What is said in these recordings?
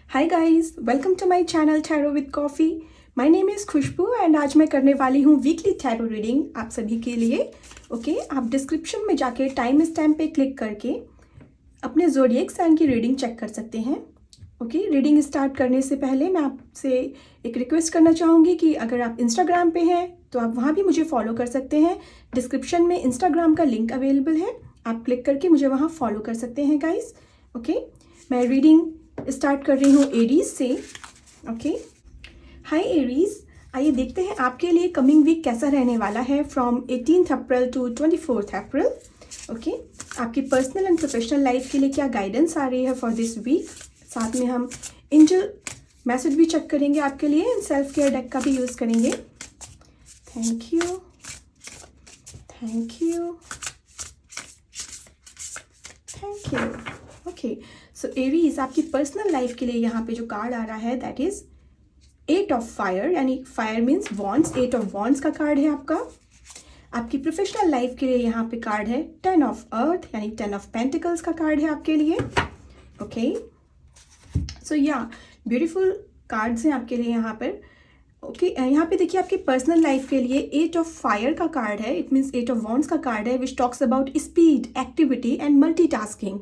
Hi guys, welcome to my channel tarot with coffee. My name is Khushboo and आज मैं करने वाली हूँ वीकली टैरो रीडिंग आप सभी के लिए। ओके, आप डिस्क्रिप्शन में जाके टाइम स्टैम्प पे क्लिक करके अपने ज़ोडिएक साइन की रीडिंग चेक कर सकते हैं। ओके, रीडिंग स्टार्ट करने से पहले मैं आपसे एक रिक्वेस्ट करना चाहूँगी कि अगर आप इंस्टाग्राम पे हैं तो आप वहाँ भी मुझे फॉलो कर सकते हैं। डिस्क्रिप्शन में इंस्टाग्राम का लिंक अवेलेबल है, आप क्लिक करके मुझे वहाँ फॉलो कर सकते हैं गाइस। ओके, मैं रीडिंग स्टार्ट कर रही हूँ एरीज से। ओके, हाय एरीज, आइए देखते हैं आपके लिए कमिंग वीक कैसा रहने वाला है from 18 April to 24 April. Okay, आपकी पर्सनल एंड प्रोफेशनल लाइफ के लिए क्या गाइडेंस आ रही है फॉर दिस वीक। साथ में हम एंजल मैसेज भी चेक करेंगे आपके लिए एंड सेल्फ केयर डेक का भी यूज़ करेंगे। Thank you, thank you, thank you. Okay, so Aries, आपकी पर्सनल लाइफ के लिए यहाँ पे जो कार्ड आ रहा है दैट इज 8 ऑफ फायर, यानी fire means wands. 8 of wands का कार्ड है आपका। आपकी प्रोफेशनल लाइफ के लिए यहाँ पे कार्ड है 10 ऑफ अर्थ, यानी 10 ऑफ पेंटिकल्स का कार्ड है आपके लिए। ओके, सो या ब्यूटीफुल कार्ड्स हैं आपके लिए यहाँ पर। ओके, यहाँ पे देखिए आपकी पर्सनल लाइफ के लिए 8 ऑफ फायर का कार्ड है, इट मीन्स 8 ऑफ वॉन्ड्स का कार्ड है which talks about speed, activity and multitasking.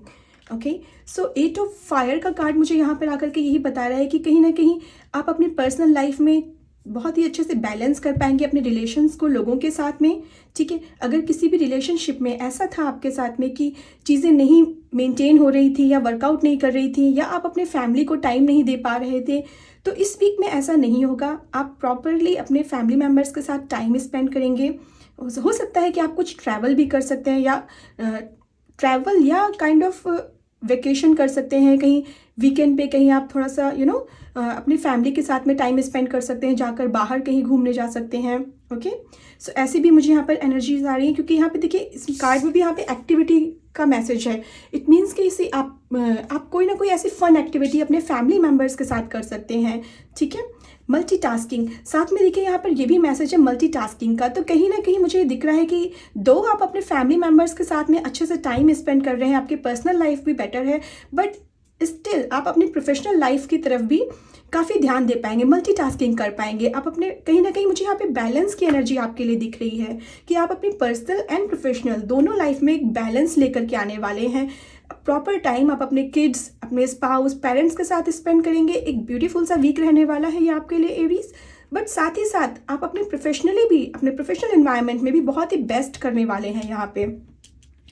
Okay, so 8 of fire का कार्ड मुझे यहाँ पर आकर के यही बता रहा है कि कहीं ना कहीं आप अपनी पर्सनल लाइफ में बहुत ही अच्छे से बैलेंस कर पाएंगे अपने रिलेशंस को लोगों के साथ में। ठीक है, अगर किसी भी रिलेशनशिप में ऐसा था आपके साथ में कि चीज़ें नहीं मेंटेन हो रही थी या वर्कआउट नहीं कर रही थी या आप अपने फैमिली को टाइम नहीं दे पा रहे थे, तो इस वीक में ऐसा नहीं होगा। आप प्रॉपरली अपने फैमिली मेम्बर्स के साथ टाइम स्पेंड करेंगे। हो सकता है कि आप कुछ ट्रैवल भी कर सकते हैं या ट्रैवल या काइंड ऑफ वेकेशन कर सकते हैं कहीं वीकेंड पे। कहीं आप थोड़ा सा अपनी फैमिली के साथ में टाइम स्पेंड कर सकते हैं, जाकर बाहर कहीं घूमने जा सकते हैं। ओके, सो ऐसी भी मुझे यहाँ पर एनर्जीज आ रही हैं क्योंकि यहाँ पे देखिए इस कार्ड में भी यहाँ पे एक्टिविटी का मैसेज है। इट मीन्स कि इसे आप कोई ना कोई ऐसी फन एक्टिविटी अपने फैमिली मेम्बर्स के साथ कर सकते हैं। ठीक है, मल्टीटास्किंग, साथ में देखिए यहाँ पर ये भी मैसेज है मल्टीटास्किंग का। तो कहीं ना कहीं मुझे दिख रहा है कि दो आप अपने फैमिली मेम्बर्स के साथ में अच्छे से टाइम स्पेंड कर रहे हैं, आपकी पर्सनल लाइफ भी बेटर है, बट स्टिल आप अपनी प्रोफेशनल लाइफ की तरफ भी काफ़ी ध्यान दे पाएंगे, मल्टीटास्किंग कर पाएंगे आप अपने। कहीं ना कहीं मुझे यहाँ पे बैलेंस की एनर्जी आपके लिए दिख रही है कि आप अपनी पर्सनल एंड प्रोफेशनल दोनों लाइफ में एक बैलेंस लेकर के आने वाले हैं। प्रॉपर टाइम आप अपने किड्स, अपने स्पाउस, पेरेंट्स के साथ स्पेंड करेंगे। एक ब्यूटीफुल सा वीक रहने वाला है ये आपके लिए एरीज। बट साथ ही साथ आप अपने प्रोफेशनली भी, अपने प्रोफेशनल एनवायरनमेंट में भी बहुत ही बेस्ट करने वाले हैं यहाँ पे।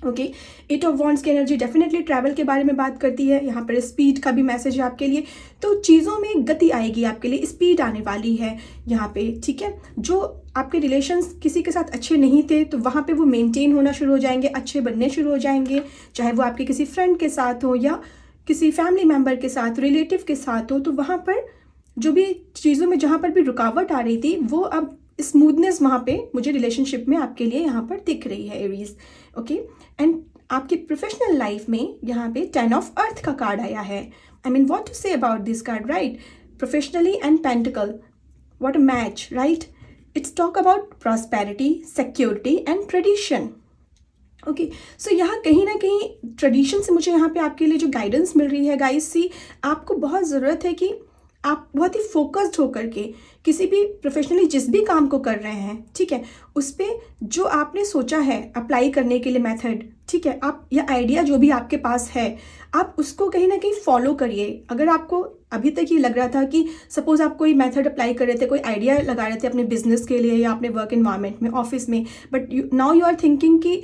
ओके, 8 ऑफ वॉन्ड्स की एनर्जी डेफिनेटली ट्रैवल के बारे में बात करती है। यहाँ पर स्पीड का भी मैसेज है आपके लिए, तो चीज़ों में गति आएगी आपके लिए, स्पीड आने वाली है यहाँ पे। ठीक है, जो आपके रिलेशंस किसी के साथ अच्छे नहीं थे तो वहाँ पे वो मेंटेन होना शुरू हो जाएंगे, अच्छे बनने शुरू हो जाएंगे, चाहे वो आपके किसी फ्रेंड के साथ हो या किसी फैमिली मेम्बर के साथ, रिलेटिव के साथ हो। तो वहाँ पर जो भी चीज़ों में जहाँ पर भी रुकावट आ रही थी वो अब स्मूथनेस वहाँ पे मुझे रिलेशनशिप में आपके लिए यहाँ पर दिख रही है एरीज। ओके, एंड आपकी प्रोफेशनल लाइफ में यहाँ पे 10 ऑफ अर्थ का कार्ड आया है। I mean what to say about this card, right? Professionally and pentacle, what a match, right? It's talk about prosperity, security and tradition. Okay, so यहाँ कहीं ना कहीं ट्रेडिशन से मुझे यहाँ पे आपके लिए जो गाइडेंस मिल रही है गाइस, सी आपको बहुत ज़रूरत है कि आप बहुत ही फोकस्ड होकर के किसी भी प्रोफेशनली जिस भी काम को कर रहे हैं, ठीक है, उस पर जो आपने सोचा है अप्लाई करने के लिए मेथड, ठीक है, आप या आइडिया जो भी आपके पास है आप उसको कहीं ना कहीं फॉलो करिए। अगर आपको अभी तक ये लग रहा था कि सपोज आप कोई मेथड अप्लाई कर रहे थे, कोई आइडिया लगा रहे थे अपने बिजनेस के लिए या अपने वर्क इन्वायरमेंट में, ऑफिस में, but now you are thinking कि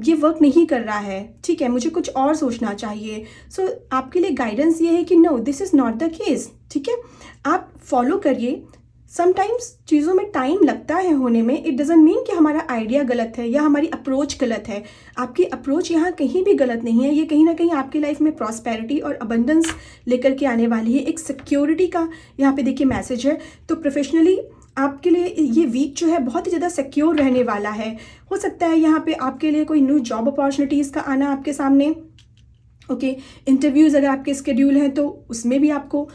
ये वर्क नहीं कर रहा है, ठीक है, मुझे कुछ और सोचना चाहिए। सो आपके लिए गाइडेंस ये है कि no, this is not the case. ठीक है, आप फॉलो करिए। समटाइम्स चीज़ों में टाइम लगता है होने में, इट डजेंट मीन कि हमारा आइडिया गलत है या हमारी अप्रोच गलत है। आपकी अप्रोच यहाँ कहीं भी गलत नहीं है। ये कहीं ना कहीं आपकी लाइफ में प्रॉस्पेरिटी और अबंडेंस लेकर के आने वाली है। एक सिक्योरिटी का यहाँ पे देखिए मैसेज है। तो प्रोफेशनली आपके लिए ये वीक जो है बहुत ही ज़्यादा सिक्योर रहने वाला है। हो सकता है यहाँ पे आपके लिए कोई न्यू जॉब अपॉर्चुनिटीज़ का आना आपके सामने। ओके, इंटरव्यूज़ अगर आपके स्केड्यूल हैं तो उसमें भी आपको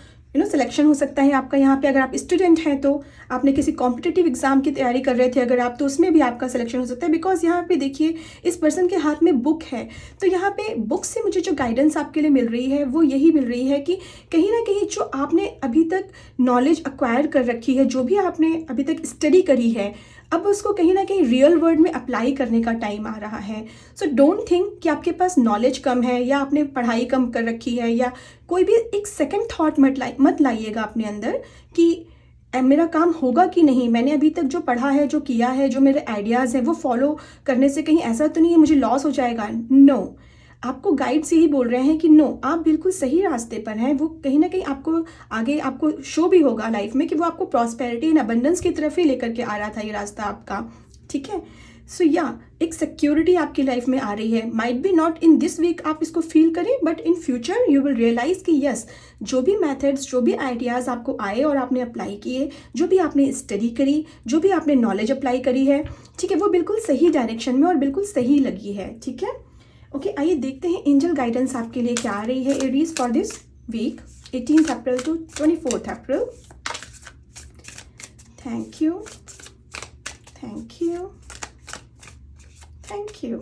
सिलेक्शन हो सकता है आपका यहाँ पे। अगर आप स्टूडेंट हैं तो आपने किसी कॉम्पिटिटिव एग्जाम की तैयारी कर रहे थे अगर आप, तो उसमें भी आपका सिलेक्शन हो सकता है। बिकॉज यहाँ पे देखिए इस पर्सन के हाथ में बुक है, तो यहाँ पे बुक से मुझे जो गाइडेंस आपके लिए मिल रही है वो यही मिल रही है कि कहीं ना कहीं जो आपने अभी तक नॉलेज एक्वायर कर रखी है, जो भी आपने अभी तक स्टडी करी है, अब उसको कहीं ना कहीं रियल वर्ल्ड में अप्लाई करने का टाइम आ रहा है। सो डोंट थिंक कि आपके पास नॉलेज कम है या आपने पढ़ाई कम कर रखी है, या कोई भी एक सेकंड थॉट मत लाइएगा अपने अंदर कि मेरा काम होगा कि नहीं, मैंने अभी तक जो पढ़ा है, जो किया है, जो मेरे आइडियाज़ हैं वो फॉलो करने से कहीं ऐसा तो नहीं है मुझे लॉस हो जाएगा। नो, आपको गाइड्स यही बोल रहे हैं कि नो, आप बिल्कुल सही रास्ते पर हैं। वो कहीं ना कहीं आपको आगे आपको शो भी होगा लाइफ में कि वो आपको प्रॉस्पेरिटी एंड अबंडेंस की तरफ ही लेकर के आ रहा था ये रास्ता आपका, ठीक है। सो या एक सिक्योरिटी आपकी लाइफ में आ रही है। Might be not in this week आप इसको फील करें, but in future you will realise कि यस, जो भी मेथड्स, जो भी आइडियाज़ आपको आए और आपने अप्लाई किए, जो भी आपने स्टडी करी, जो भी आपने नॉलेज अप्लाई करी है, ठीक है, वो बिल्कुल सही डायरेक्शन में और बिल्कुल सही लगी है, ठीक है। ओके, आइए देखते हैं एंजल गाइडेंस आपके लिए क्या आ रही है Aries for this week 18 April to 24 April. Thank you, thank you, thank you.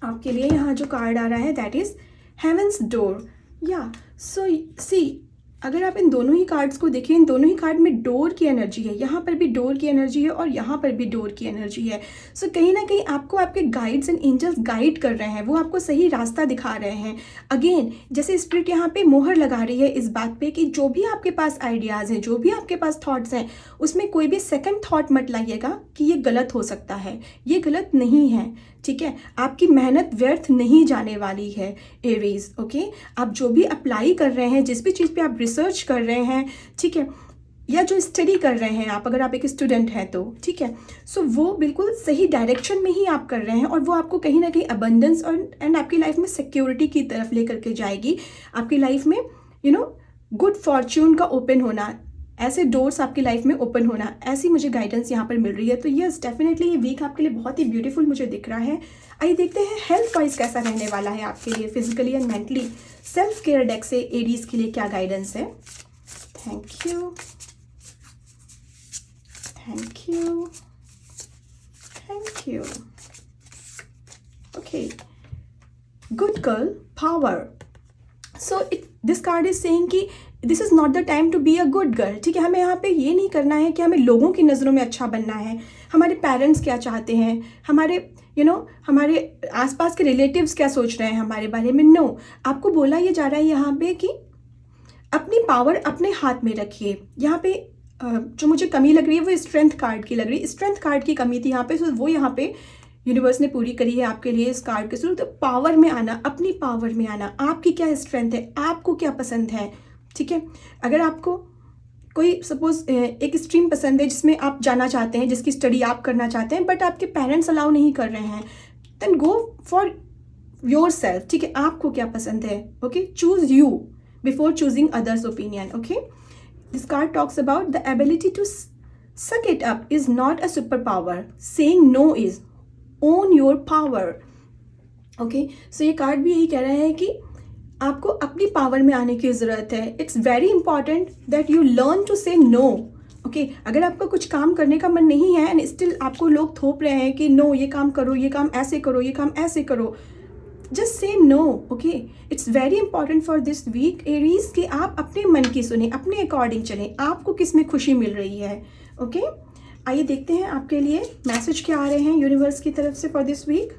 आपके लिए यहाँ जो कार्ड आ रहा है दैट इज हेवंस डोर। या सो सी, अगर आप इन दोनों ही कार्ड्स को देखें, इन दोनों ही कार्ड में डोर की एनर्जी है। यहाँ पर भी डोर की एनर्जी है और यहाँ पर भी डोर की एनर्जी है। सो कहीं ना कहीं आपको आपके गाइड्स एंड एंजल्स गाइड कर रहे हैं, वो आपको सही रास्ता दिखा रहे हैं। अगेन, जैसे स्पिरिट यहाँ पे मोहर लगा रही है इस बात पे कि जो भी आपके पास आइडियाज़ हैं, जो भी आपके पास थॉट्स हैं, उसमें कोई भी सेकंड थॉट मत लाइएगा कि ये गलत हो सकता है। ये गलत नहीं है, ठीक है। आपकी मेहनत व्यर्थ नहीं जाने वाली है एरीज। ओके, आप जो भी अप्लाई कर रहे हैं, जिस भी चीज़ पे आप रिसर्च कर रहे हैं, ठीक है, या जो स्टडी कर रहे हैं आप, अगर आप एक स्टूडेंट हैं तो ठीक है, सो वो बिल्कुल सही डायरेक्शन में ही आप कर रहे हैं और वो आपको कहीं ना कहीं अबंडेंस और एंड आपकी लाइफ में सिक्योरिटी की तरफ लेकर के जाएगी। आपकी लाइफ में गुड फॉर्च्यून का ओपन होना, ऐसे डोर्स आपकी लाइफ में ओपन होना, ऐसी मुझे गाइडेंस यहाँ पर मिल रही है। तो यस, डेफिनेटली ये वीक आपके लिए बहुत ही ब्यूटीफुल मुझे दिख रहा है। आइए देखते हैं हेल्थ वाइज कैसा रहने वाला है आपके लिए physically and mentally. Self care deck से एरीज के लिए क्या गाइडेंस है। Thank you, thank you, thank you. Okay, good girl power. So this card is saying कि this is not the time to be a good girl, ठीक है। हमें यहाँ पे ये नहीं करना है कि हमें लोगों की नज़रों में अच्छा बनना है, हमारे पेरेंट्स क्या चाहते हैं, हमारे हमारे आसपास के रिलेटिव्स क्या सोच रहे हैं हमारे बारे में। नो, आपको बोला ये जा रहा है यहाँ पे कि अपनी पावर अपने हाथ में रखिए। यहाँ पे जो मुझे कमी लग रही है वो स्ट्रेंथ कार्ड की लग रही है। स्ट्रेंथ कार्ड की कमी थी यहाँ पे, तो वो यहाँ पे यूनिवर्स ने पूरी करी है आपके लिए इस कार्ड के थ्रू। तो पावर में आना, अपनी पावर में आना, आपकी क्या स्ट्रेंथ है, आपको क्या पसंद है, ठीक है। अगर आपको कोई सपोज एक स्ट्रीम पसंद है जिसमें आप जाना चाहते हैं, जिसकी स्टडी आप करना चाहते हैं, बट आपके पेरेंट्स अलाउ नहीं कर रहे हैं, then go for your self, ठीक है। आपको क्या पसंद है, okay, choose you before choosing others opinion. Okay, this card talks about the ability to suck it up is not a superpower, saying no is, own your power। Okay, so ये card भी यही कह रहा है कि आपको अपनी power में आने की ज़रूरत है। It's very important that you learn to say no. Okay, अगर आपका कुछ काम करने का मन नहीं है एंड स्टिल आपको लोग थोप रहे हैं कि नो, ये काम करो, ये काम ऐसे करो, ये काम ऐसे करो, just say no. Okay, it's very important for this week Aries कि आप अपने मन की सुने, अपने अकॉर्डिंग चलें, आपको किस में खुशी मिल रही है। ओके, आइए देखते हैं आपके लिए मैसेज क्या आ रहे हैं यूनिवर्स की तरफ से for this week.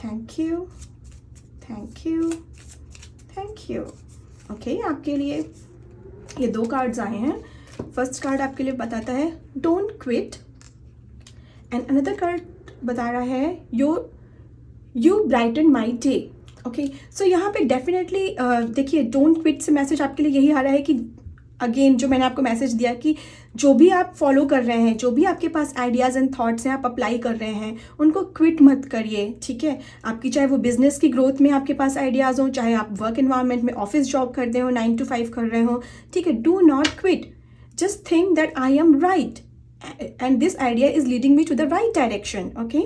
Thank you, thank you, thank you. Okay, आपके लिए ये 2 कार्ड्स आए हैं। फर्स्ट कार्ड आपके लिए बताता है don't quit and another card बता रहा है you brighten my day. Okay, so यहाँ पे डेफिनेटली देखिए, डोंट क्विट से मैसेज आपके लिए यही आ रहा है कि अगेन जो मैंने आपको मैसेज दिया कि जो भी आप फॉलो कर रहे हैं, जो भी आपके पास आइडियाज़ एंड थॉट्स हैं, आप अप्लाई कर रहे हैं, उनको क्विट मत करिए, ठीक है। आपकी चाहे वो बिजनेस की ग्रोथ में आपके पास आइडियाज़ हो, चाहे आप वर्क एनवायरनमेंट में ऑफिस जॉब करते हो, 9 to 5 कर रहे हो, ठीक है, do not quit, just think that I am right and this idea is leading me to the right direction. Okay,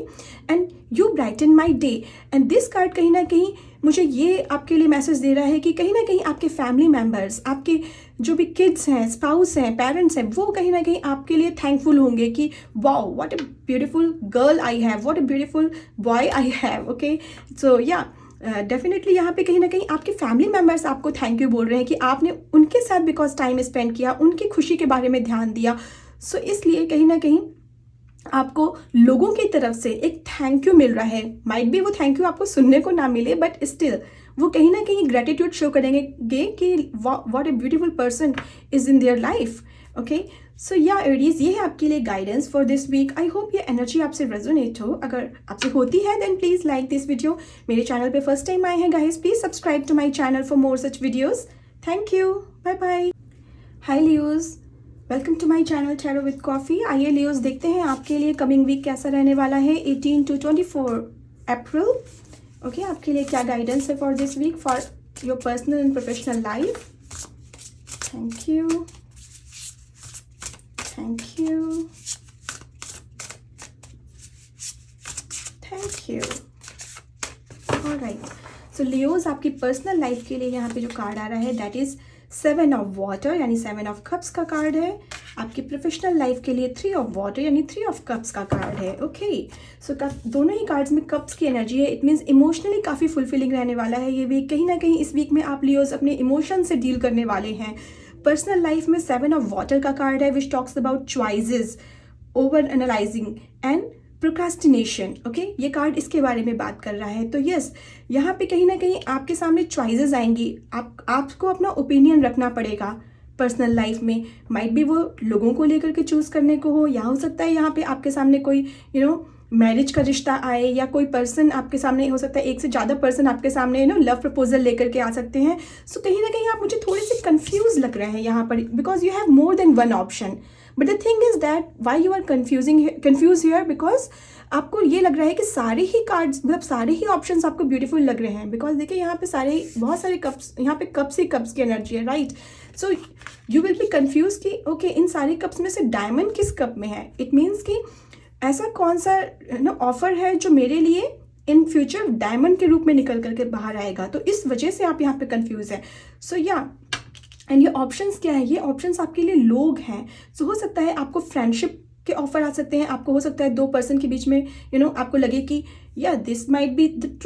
and you brighten my day. and this card कहीं ना कहीं मुझे ये आपके लिए मैसेज दे रहा है कि कहीं ना कहीं आपके फैमिली मेम्बर्स, आपके जो भी किड्स हैं, स्पाउस हैं, पेरेंट्स हैं, वो कहीं ना कहीं आपके लिए थैंकफुल होंगे कि wow what a beautiful girl I have, what a beautiful boy I have. Okay, so yeah definitely यहाँ पे कहीं ना कहीं आपके फैमिली मेम्बर्स आपको थैंक यू बोल रहे हैं कि आपने उनके साथ बिकॉज टाइम स्पेंड किया, उनकी खुशी के बारे में ध्यान दिया. सो इसलिए कहीं ना कहीं आपको लोगों की तरफ से एक थैंक यू मिल रहा है. माइट बी वो थैंक यू आपको सुनने को ना मिले, बट स्टिल वो कहीं ना कहीं ग्रेटिट्यूड शो करेंगे कि what a beautiful person is in their life. Okay, so yeah Aries, ये है आपके लिए guidance for this week. I hope ये एनर्जी आपसे रेजोनेट हो. अगर आपसे होती है then please like this video. मेरे चैनल पे फर्स्ट टाइम आए हैं guys, please subscribe to my channel for more such videos. Thank you, bye bye. Hi Leos, welcome to my channel tarot with coffee. आइए Leos देखते हैं आपके लिए coming week कैसा रहने वाला है 18 to 24 अप्रैल. ओके, आपके लिए क्या गाइडेंस है for this week for your personal and professional life. Thank you, thank you, thank you. Alright, so Leos आपकी पर्सनल लाइफ के लिए यहाँ पे जो कार्ड आ रहा है दैट इज 7 ऑफ वाटर यानी 7 ऑफ कप्स का कार्ड है. आपकी प्रोफेशनल लाइफ के लिए 3 ऑफ वाटर यानी 3 ऑफ कप्स का कार्ड है. ओके, सो दोनों ही कार्ड्स में कप्स की एनर्जी है. इट मीन्स इमोशनली काफ़ी फुलफिलिंग रहने वाला है ये वीक. कहीं ना कहीं इस वीक में आप लियोज अपने इमोशन से डील करने वाले हैं. पर्सनल लाइफ में 7 ऑफ वाटर का कार्ड है which talks about choices, over analysing and procrastination. Okay, ये कार्ड इसके बारे में बात कर रहा है. तो यस, यहाँ पे कहीं ना कहीं आपके सामने चॉइसेस आएंगी. आपको अपना ओपिनियन रखना पड़ेगा पर्सनल लाइफ में. माइट भी वो लोगों को लेकर के चूज़ करने को हो, या हो सकता है यहाँ पे आपके सामने कोई मैरिज का रिश्ता आए, या कोई पर्सन आपके सामने, हो सकता है एक से ज़्यादा पर्सन आपके सामने लव प्रपोजल लेकर के आ सकते हैं. सो कहीं ना कहीं आप मुझे थोड़े से कंफ्यूज लग रहे हैं यहाँ पर because you have more than one option. But the thing is that why you are confuse here because आपको ये लग रहा है कि सारे ही कार्ड्स, मतलब सारे ही ऑप्शंस आपको ब्यूटीफुल लग रहे हैं. बिकॉज देखिए यहाँ पे बहुत सारे कप्स, यहाँ पे कप्स ही कप्स की एनर्जी है, right. So you will be confuse कि ओके इन सारे कप्स में से डायमंड किस कप में है. इट मीन्स कि ऐसा कौन सा ऑफर है जो मेरे लिए इन फ्यूचर डायमंड के रूप में निकल करके बाहर आएगा. तो इस वजह से आप यहाँ पे कंफ्यूज है. सो या एंड ये ऑप्शंस क्या है, ये ऑप्शंस आपके लिए लोग हैं. सो हो सकता है आपको फ्रेंडशिप के ऑफर आ सकते हैं. आपको हो सकता है 2 पर्सन के बीच में आपको लगे कि yeah this might be the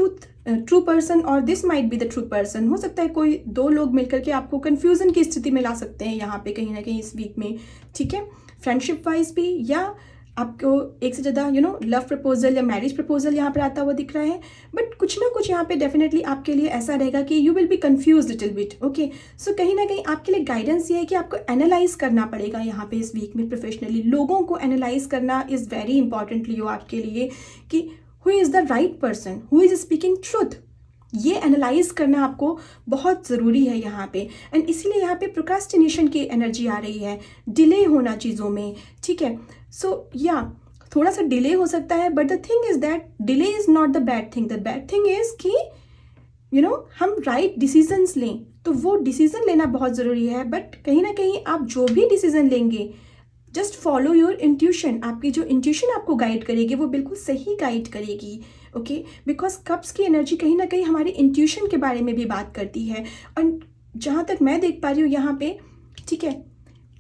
true person और this might be the true person. हो सकता है कोई 2 लोग मिलकर के आपको कंफ्यूजन की स्थिति में ला सकते हैं यहाँ पे कहीं ना कहीं इस वीक में. ठीक है, फ्रेंडशिप वाइज भी, या आपको एक से ज़्यादा लव प्रपोजल या मैरिज प्रपोजल यहाँ पर आता हुआ दिख रहा है. बट कुछ ना कुछ यहाँ पे डेफिनेटली आपके लिए ऐसा रहेगा कि you will be confuse little bit. Okay, so कहीं ना कहीं आपके लिए गाइडेंस ये है कि आपको एनालाइज करना पड़ेगा यहाँ पे इस वीक में प्रोफेशनली. लोगों को एनालाइज करना इज़ वेरी इंपॉर्टेंट लियो आपके लिए कि who is the right person, who is speaking truth. ये एनालाइज करना आपको बहुत ज़रूरी है यहाँ पे. एंड इसीलिए यहाँ पे प्रोक्रास्टिनेशन की एनर्जी आ रही है, डिले होना चीज़ों में. ठीक है, सो या थोड़ा सा डिले हो सकता है, but the thing is that delay is not the bad thing. The bad thing is कि हम राइट डिसीजंस लें. तो वो डिसीज़न लेना बहुत ज़रूरी है. बट कहीं ना कहीं आप जो भी डिसीज़न लेंगे जस्ट फॉलो योर इंट्यूशन. आपकी जो इंट्यूशन आपको गाइड करेगी वो बिल्कुल सही गाइड करेगी. ओके, बिकॉज कप्स की एनर्जी कहीं ना कहीं हमारे इंट्यूशन के बारे में भी बात करती है. और जहाँ तक मैं देख पा रही हूँ यहाँ पे, ठीक है,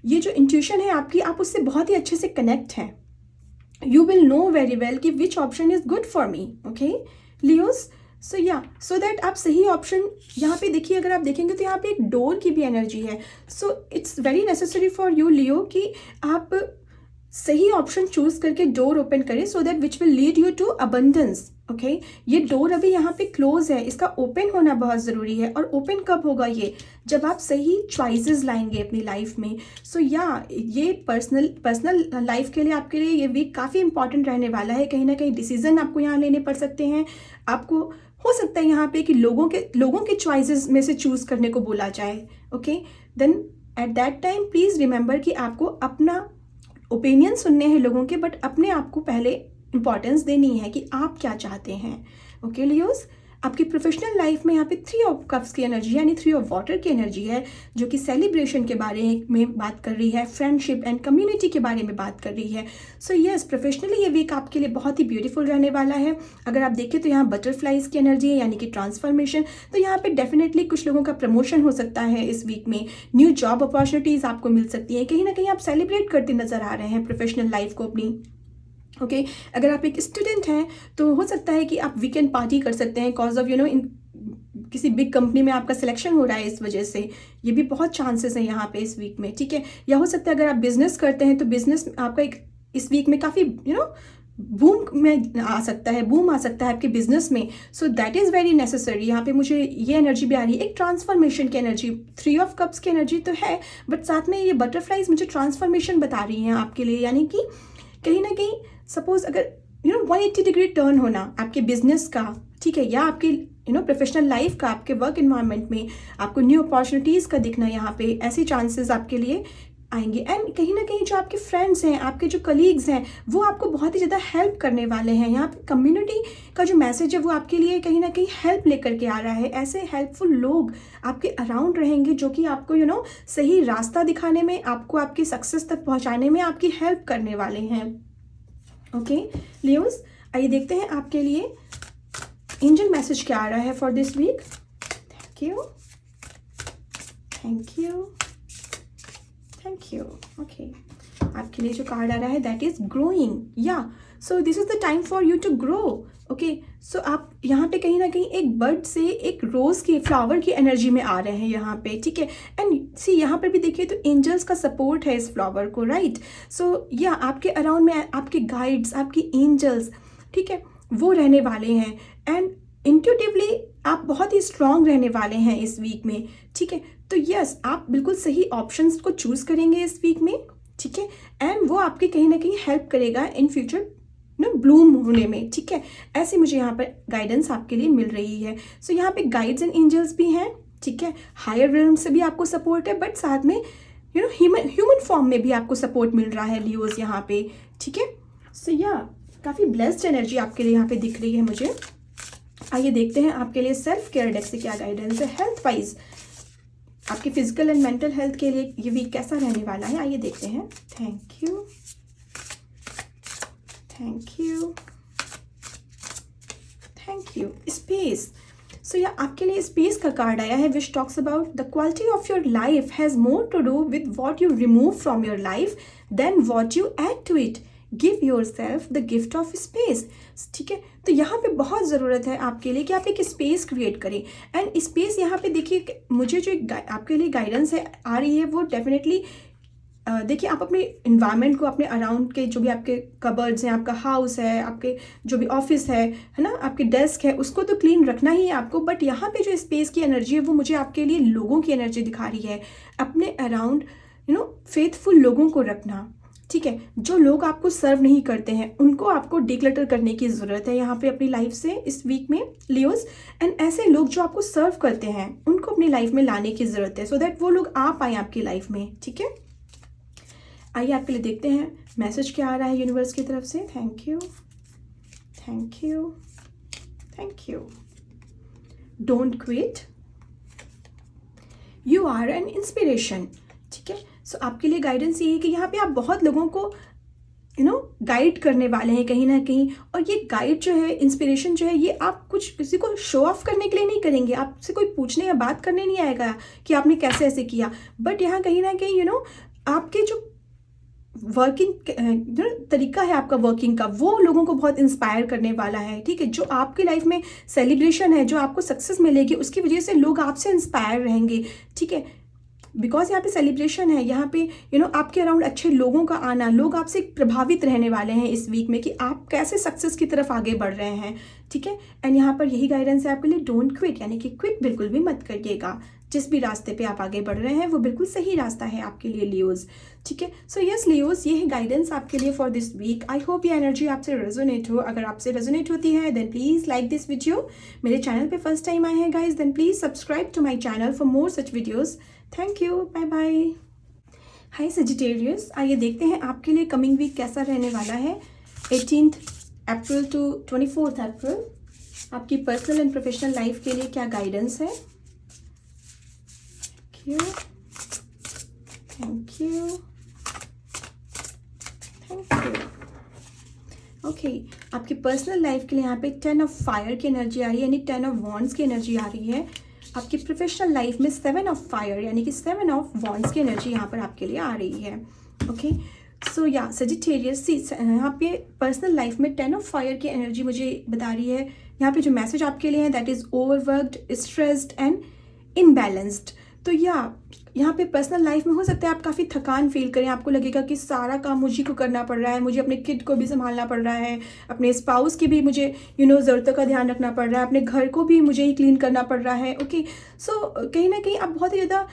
ये जो इंट्यूशन है आपकी, आप उससे बहुत ही अच्छे से कनेक्ट हैं. You will know very well कि which option is good for me. Okay Leos, so yeah so that आप सही ऑप्शन यहाँ पे देखिए. अगर आप देखेंगे तो यहाँ पे एक डोर की भी एनर्जी है. So it's very necessary for you Leo कि आप सही ऑप्शन चूज करके डोर ओपन करें so that which will lead you to abundance. Okay, ये डोर अभी यहाँ पे क्लोज है, इसका ओपन होना बहुत ज़रूरी है. और ओपन कब होगा? ये जब आप सही चॉइसेस लाएंगे अपनी लाइफ में. सो या ये पर्सनल लाइफ के लिए आपके लिए ये वीक काफ़ी इंपॉर्टेंट रहने वाला है. कहीं ना कहीं डिसीजन आपको यहाँ लेने पड़ सकते हैं. आपको हो सकता है यहाँ पे कि लोगों के चॉइसेस में से चूज़ करने को बोला जाए. Okay, then at that time please remember कि आपको अपना ओपिनियन सुनने हैं लोगों के, बट अपने आप को पहले इंपॉर्टेंस देनी है कि आप क्या चाहते हैं. ओके लियोज, आपकी प्रोफेशनल लाइफ में यहाँ पे 3 ऑफ कप्स की एनर्जी यानी 3 ऑफ वाटर की एनर्जी है, जो कि सेलिब्रेशन के बारे में बात कर रही है, फ्रेंडशिप एंड कम्युनिटी के बारे में बात कर रही है। सो यस, प्रोफेशनली ये वीक आपके लिए बहुत ही ब्यूटीफुल रहने वाला है। अगर आप देखें तो यहाँ बटरफ्लाइज की एनर्जी है यानी कि ट्रांसफॉर्मेशन, तो यहाँ पे डेफिनेटली कुछ लोगों का प्रमोशन हो सकता है इस वीक में, न्यू जॉब अपॉर्चुनिटीज़ आपको मिल सकती है, कहीं ना कहीं आप सेलिब्रेट करते नजर आ रहे हैं प्रोफेशनल लाइफ को अपनी। ओके अगर आप एक स्टूडेंट हैं तो हो सकता है कि आप वीकेंड पार्टी कर सकते हैं कॉज ऑफ इन किसी बिग कंपनी में आपका सिलेक्शन हो रहा है, इस वजह से ये भी बहुत चांसेस हैं यहाँ पे इस वीक में, ठीक है। या हो सकता है अगर आप बिजनेस करते हैं तो बिजनेस आपका एक इस वीक में काफ़ी बूम में आ सकता है, बूम आ सकता है आपके बिजनेस में। So that is very necessary. यहाँ पे मुझे ये एनर्जी भी आ रही है, एक ट्रांसफॉर्मेशन की एनर्जी, 3 ऑफ कप्स की एनर्जी तो है, बट साथ में ये बटरफ्लाइज मुझे ट्रांसफॉर्मेशन बता रही हैं आपके लिए, यानी कि कहीं ना कहीं सपोज अगर 180 डिग्री टर्न होना आपके बिजनेस का, ठीक है, या आपके प्रोफेशनल लाइफ का, आपके वर्क इन्वायरमेंट में आपको न्यू अपॉर्चुनिटीज़ का दिखना, यहाँ पे ऐसे चांसेस आपके लिए आएंगे। एंड कहीं ना कहीं जो आपके फ्रेंड्स हैं, आपके जो कलीग्स हैं, वो आपको बहुत ही ज़्यादा हेल्प करने वाले हैं। यहाँ पे कम्युनिटी का जो मैसेज है वो आपके लिए कहीं ना कहीं हेल्प लेकर के आ रहा है। ऐसे हेल्पफुल लोग आपके अराउंड रहेंगे जो कि आपको सही रास्ता दिखाने में, आपको आपकी सक्सेस तक पहुँचाने में आपकी हेल्प करने वाले हैं। ओके लियोस, आइए देखते हैं आपके लिए एंजल मैसेज क्या आ रहा है for this week. Thank you, thank you, thank you. Okay आपके लिए जो कार्ड आ रहा है that is growing, yeah so this is the time for you to grow. Okay so आप यहाँ पे कहीं ना कहीं एक बर्ड से एक रोज की फ्लावर की एनर्जी में आ रहे हैं यहाँ पे, ठीक है। एंड सी यहाँ पर भी देखिए तो एंजल्स का सपोर्ट है इस फ्लावर को, राइट। सो या आपके अराउंड में आपके गाइड्स, आपकी एंजल्स, ठीक है, वो रहने वाले हैं। एंड इंट्यूटिवली आप बहुत ही स्ट्रांग रहने वाले हैं इस वीक में, ठीक है। तो यस, आप बिल्कुल सही ऑप्शंस को चूज करेंगे इस वीक में, ठीक है। एंड वो आपकी कहीं ना कहीं हेल्प करेगा इन फ्यूचर ब्लूम होने में, ठीक है। ऐसे मुझे यहाँ पर गाइडेंस आपके लिए मिल रही है। सो यहाँ पे गाइड्स एंड एंजल्स भी हैं, ठीक है। हायर रिल्म से भी आपको सपोर्ट है, बट साथ में ह्यूमन फॉर्म में भी आपको सपोर्ट मिल रहा है लियोस यहाँ पे, ठीक है। सो या काफ़ी ब्लेस्ड एनर्जी आपके लिए यहाँ पे दिख रही है मुझे। आइए देखते हैं आपके लिए सेल्फ केयर डेक से क्या गाइडेंस है हेल्थ वाइज, आपकी फिजिकल एंड मेंटल हेल्थ के लिए ये वीक कैसा रहने वाला है। आइए देखते हैं। Thank you, thank you, thank you. Space, so yeah आपके लिए स्पेस का कार्ड आया है which talks about the quality of your life has more to do with what you remove from your life than what you add to it. Give yourself the gift of space, ठीक है। तो यहाँ पे बहुत ज़रूरत है आपके लिए कि आप एक स्पेस क्रिएट करें। एंड स्पेस यहाँ पे देखिए मुझे जो आपके लिए गाइडेंस है आ रही है वो डेफिनेटली देखिए आप अपने इन्वायरमेंट को, अपने अराउंड के जो भी आपके कबर्ड्स हैं, आपका हाउस है, आपके जो भी ऑफिस है ना, आपके डेस्क है, उसको तो क्लीन रखना ही है आपको। बट यहाँ पे जो स्पेस की एनर्जी है वो मुझे आपके लिए लोगों की एनर्जी दिखा रही है। अपने अराउंड फेथफुल लोगों को रखना, ठीक है। जो लोग आपको सर्व नहीं करते हैं उनको आपको डिक्लटर करने की ज़रूरत है यहाँ पे अपनी लाइफ से इस वीक में लियोस। एंड ऐसे लोग जो आपको सर्व करते हैं उनको अपनी लाइफ में लाने की ज़रूरत है, सो दैट वो लोग आ पाएँ आपकी लाइफ में, ठीक है। आइए आपके लिए देखते हैं मैसेज क्या आ रहा है यूनिवर्स की तरफ से। Thank you, thank you, thank you. Don't quit, you are an inspiration, ठीक है। सो आपके लिए गाइडेंस ये है कि यहाँ पे आप बहुत लोगों को गाइड करने वाले हैं कहीं ना कहीं। और ये गाइड जो है, इंस्पिरेशन जो है, ये आप कुछ किसी को शो ऑफ करने के लिए नहीं करेंगे, आपसे कोई पूछने या बात करने नहीं आएगा कि आपने कैसे ऐसे किया। बट यहाँ कहीं ना कहीं आपके जो वर्किंग तरीका है आपका वर्किंग का, वो लोगों को बहुत इंस्पायर करने वाला है, ठीक है। जो आपकी लाइफ में सेलिब्रेशन है, जो आपको सक्सेस मिलेगी, उसकी वजह से लोग आपसे इंस्पायर रहेंगे, ठीक है। बिकॉज यहाँ पे सेलिब्रेशन है, यहाँ पे आपके अराउंड अच्छे लोगों का आना, लोग आपसे प्रभावित रहने वाले हैं इस वीक में कि आप कैसे सक्सेस की तरफ आगे बढ़ रहे हैं, ठीक है। एंड यहाँ पर यही गाइडेंस है आपके लिए, डोंट क्विट, यानी कि क्विट बिल्कुल भी मत करिएगा। जिस भी रास्ते पे आप आगे बढ़ रहे हैं वो बिल्कुल सही रास्ता है आपके लिए लियोज, ठीक है। सो यस लियोज, ये है गाइडेंस आपके लिए for this week. I hope ये एनर्जी आपसे रेजोनेट हो। अगर आपसे रेजोनेट होती है then please like this video. मेरे चैनल पे फर्स्ट टाइम आए हैं guys, then please subscribe to my channel for more such videos. Thank you, bye bye. Hi Sagittarius, आइए देखते हैं आपके लिए कमिंग वीक कैसा रहने वाला है 18 अप्रैल टू 24 अप्रैल। आपकी पर्सनल एंड प्रोफेशनल लाइफ के लिए क्या गाइडेंस है? Thank you. ओके, आपकी पर्सनल लाइफ के लिए यहाँ पे 10 ऑफ फायर की एनर्जी आ रही है, यानी 10 ऑफ वॉन्ड्स की एनर्जी आ रही है। आपकी प्रोफेशनल लाइफ में 7 ऑफ फायर यानी कि 7 ऑफ वॉन्ड्स की एनर्जी यहाँ पर आपके लिए आ रही है। ओके, सो या सजिटेरियस, यहाँ पे पर्सनल लाइफ में 10 ऑफ फायर की एनर्जी मुझे बता रही है। यहाँ पे जो मैसेज आपके लिए है that is overworked, stressed and imbalanced. तो या यहाँ पे पर्सनल लाइफ में हो सकता है आप काफ़ी थकान फील करें, आपको लगेगा कि सारा काम मुझे को करना पड़ रहा है, मुझे अपने किड को भी संभालना पड़ रहा है, अपने स्पाउस की भी मुझे ज़रूरतों का ध्यान रखना पड़ रहा है, अपने घर को भी मुझे ही क्लीन करना पड़ रहा है। ओके, सो कहीं ना कहीं आप बहुत ही ज़्यादा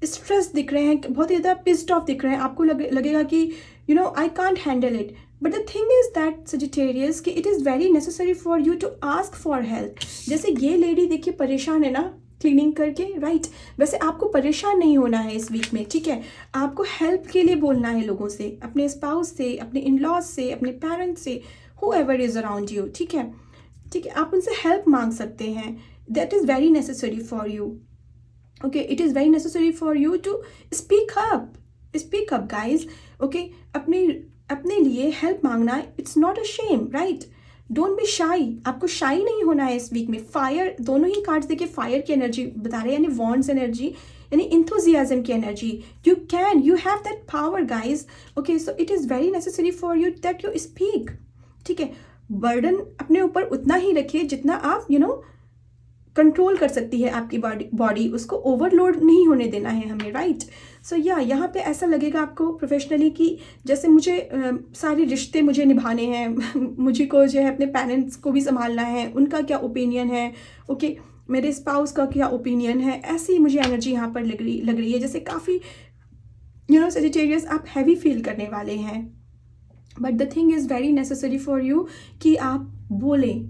स्ट्रेस दिख रहे हैं, बहुत ही ज़्यादा पिस्ड ऑफ दिख रहे हैं, आपको लगेगा कि I can't handle it. But the thing is that Sagittarius कि it is very necessary for you to ask for help. जैसे ये लेडी देखिए परेशान है ना क्लीनिंग करके, राइट? वैसे आपको परेशान नहीं होना है इस वीक में, ठीक है? आपको हेल्प के लिए बोलना है लोगों से, अपने स्पाउस से, अपने इन लॉज से, अपने पेरेंट्स से, हूएवर इज़ अराउंड यू, ठीक है? ठीक है, आप उनसे हेल्प मांग सकते हैं। That is very necessary for you. Okay, it is very necessary for you to speak up guys. Okay, अपने लिए हेल्प मांगना it's not a shame, right? Don't be shy, आपको शाई नहीं होना है इस वीक में। फायर, दोनों ही कार्ड्स देखिए फायर की एनर्जी बता रहे हैं, यानी वॉन्ड्स एनर्जी, यानी इंथुजियाज्म की energy. You have that power guys. Okay, so it is very necessary for you that you speak, ठीक है? बर्डन अपने ऊपर उतना ही रखिए जितना आप कंट्रोल कर सकती है आपकी बॉडी, उसको ओवरलोड नहीं होने देना है हमें, राइट? सो यहाँ पे ऐसा लगेगा आपको प्रोफेशनली कि जैसे मुझे सारे रिश्ते मुझे निभाने हैं, मुझे को जो है अपने पेरेंट्स को भी संभालना है, उनका क्या ओपिनियन है, ओके, मेरे स्पाउस का क्या ओपिनियन है, ऐसी मुझे एनर्जी यहाँ पर लग रही है। जैसे काफ़ी सजिटेरियस आप हैवी फील करने वाले हैं। But the thing is very necessary for you कि आप बोलें,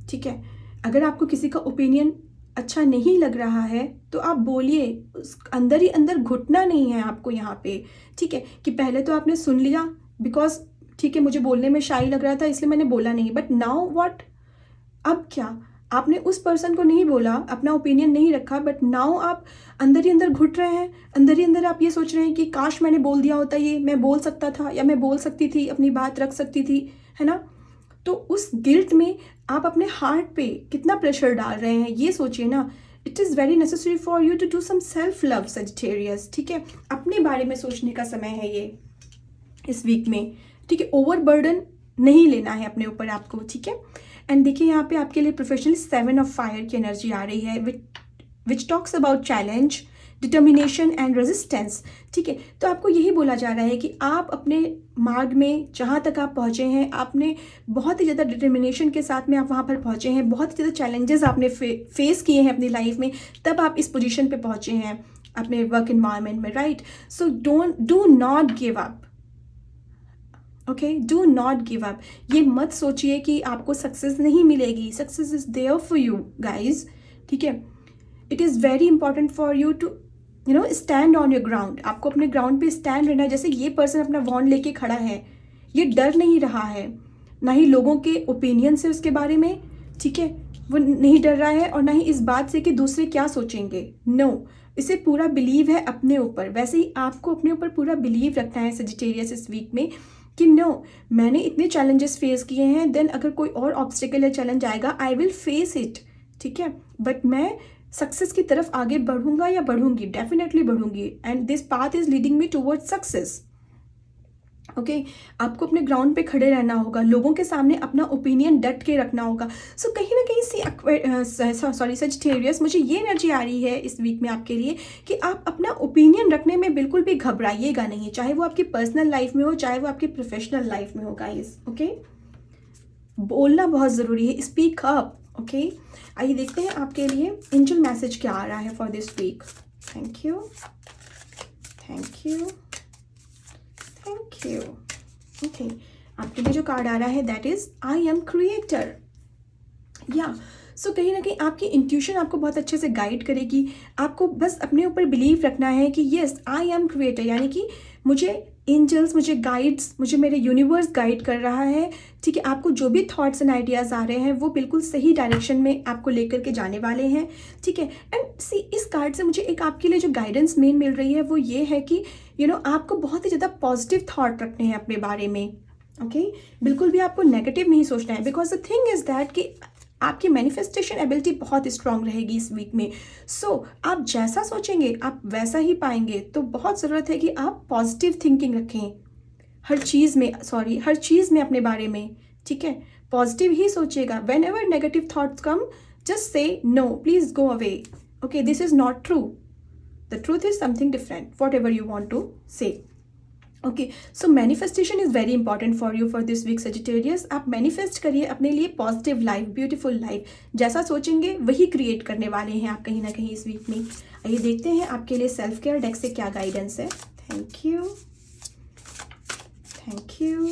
ठीक है? अगर आपको किसी का ओपिनियन अच्छा नहीं लग रहा है तो आप बोलिए, उस अंदर ही अंदर घुटना नहीं है आपको यहाँ पे, ठीक है? कि पहले तो आपने सुन लिया बिकॉज ठीक है मुझे बोलने में शाई लग रहा था इसलिए मैंने बोला नहीं, बट नाउ व्हाट? अब क्या? आपने उस पर्सन को नहीं बोला, अपना ओपिनियन नहीं रखा, बट नाउ आप अंदर ही अंदर घुट रहे हैं, अंदर ही अंदर आप ये सोच रहे हैं कि काश मैंने बोल दिया होता, ये मैं बोल सकता था या मैं बोल सकती थी, अपनी बात रख सकती थी, है ना? तो उस गिल्ट में आप अपने हार्ट पे कितना प्रेशर डाल रहे हैं ये सोचिए ना। It is very necessary for you to do some self love Sagittarius, ठीक है? अपने बारे में सोचने का समय है ये इस वीक में, ठीक है? ओवर बर्डन नहीं लेना है अपने ऊपर आपको, ठीक है? एंड देखिए यहाँ पे आपके लिए प्रोफेशनली 7 ऑफ फायर की एनर्जी आ रही है which talks about challenge, determination and resistance, ठीक है? तो आपको यही बोला जा रहा है कि आप अपने मार्ग में जहाँ तक आप पहुँचे हैं, आपने बहुत ही ज़्यादा डिटर्मिनेशन के साथ में आप वहाँ पर पहुँचे हैं, बहुत ही ज़्यादा चैलेंजेस आपने फेस किए हैं अपनी लाइफ में, तब आप इस पोजीशन पे पहुँचे हैं अपने वर्क इन्वायरमेंट में, right? So do not give up, okay? Do not give up. ये मत सोचिए कि आपको सक्सेस नहीं मिलेगी, success is there for you guys, ठीक है? It is very important for you to stand on your ground. आपको अपने ग्राउंड पे स्टैंड रहना है। जैसे ये पर्सन अपना वॉन्ड लेके खड़ा है, ये डर नहीं रहा है, ना ही लोगों के ओपिनियन से उसके बारे में, ठीक है? वो नहीं डर रहा है और ना ही इस बात से कि दूसरे क्या सोचेंगे। नो, इसे पूरा बिलीव है अपने ऊपर। वैसे ही आपको अपने ऊपर पूरा बिलीव रखना है सजिटेरियस इस वीक में कि नो, मैंने इतने चैलेंजेस फेस किए हैं, देन अगर कोई और ऑब्स्टिकल या चैलेंज आएगा आई विल फेस इट, ठीक है? बट मैं सक्सेस की तरफ आगे बढ़ूंगा या बढ़ूंगी, डेफिनेटली बढ़ूंगी, and this path is leading me towards success, okay? आपको अपने ग्राउंड पे खड़े रहना होगा, लोगों के सामने अपना ओपिनियन डट के रखना होगा। सो कहीं ना कहीं सजिटेरियस, मुझे ये एनर्जी आ रही है इस वीक में आपके लिए कि आप अपना ओपिनियन रखने में बिल्कुल भी घबराइएगा नहीं, चाहे वो आपकी पर्सनल लाइफ में हो, चाहे वो आपकी प्रोफेशनल लाइफ में हो गाइस, ओके? बोलना बहुत ज़रूरी है, स्पीक अप, ओके? आइए देखते हैं आपके लिए एंजल मैसेज क्या आ रहा है for this week. Thank you, thank you, thank you. Okay, आपके लिए जो कार्ड आ रहा है that is I am creator. Yeah so कहीं ना कहीं आपकी इंट्यूशन आपको बहुत अच्छे से गाइड करेगी। आपको बस अपने ऊपर बिलीव रखना है कि येस आई एम क्रिएटर, यानी कि मुझे एंजल्स, मुझे गाइड्स, मुझे मेरे यूनिवर्स गाइड कर रहा है। ठीक है, आपको जो भी थॉट्स एंड आइडियाज़ आ रहे हैं वो बिल्कुल सही डायरेक्शन में आपको लेकर के जाने वाले हैं। ठीक है, एंड सी इस कार्ड से मुझे एक आपके लिए जो गाइडेंस मेन मिल रही है वो ये है कि आपको बहुत ही ज़्यादा पॉजिटिव थॉट रखने हैं अपने बारे में। ओके, बिल्कुल भी आपको नेगेटिव नहीं सोचना है, because the thing is that कि आपकी मैनिफेस्टेशन एबिलिटी बहुत स्ट्रांग रहेगी इस वीक में। सो आप जैसा सोचेंगे आप वैसा ही पाएंगे। तो बहुत ज़रूरत है कि आप पॉजिटिव थिंकिंग रखें हर चीज़ में अपने बारे में। ठीक है, पॉजिटिव ही सोचिएगा। Whenever negative thoughts come, just say no, please go away. Okay, this is not true, the truth is something different, whatever you want to say. Okay, so manifestation is very important for you for this week Sagittarius. आप manifest करिए अपने लिए positive life, beautiful life. जैसा सोचेंगे वही create करने वाले हैं आप कहीं ना कहीं इस वीक में। आइए देखते हैं आपके लिए सेल्फ केयर डेक से क्या गाइडेंस है। Thank you, thank you,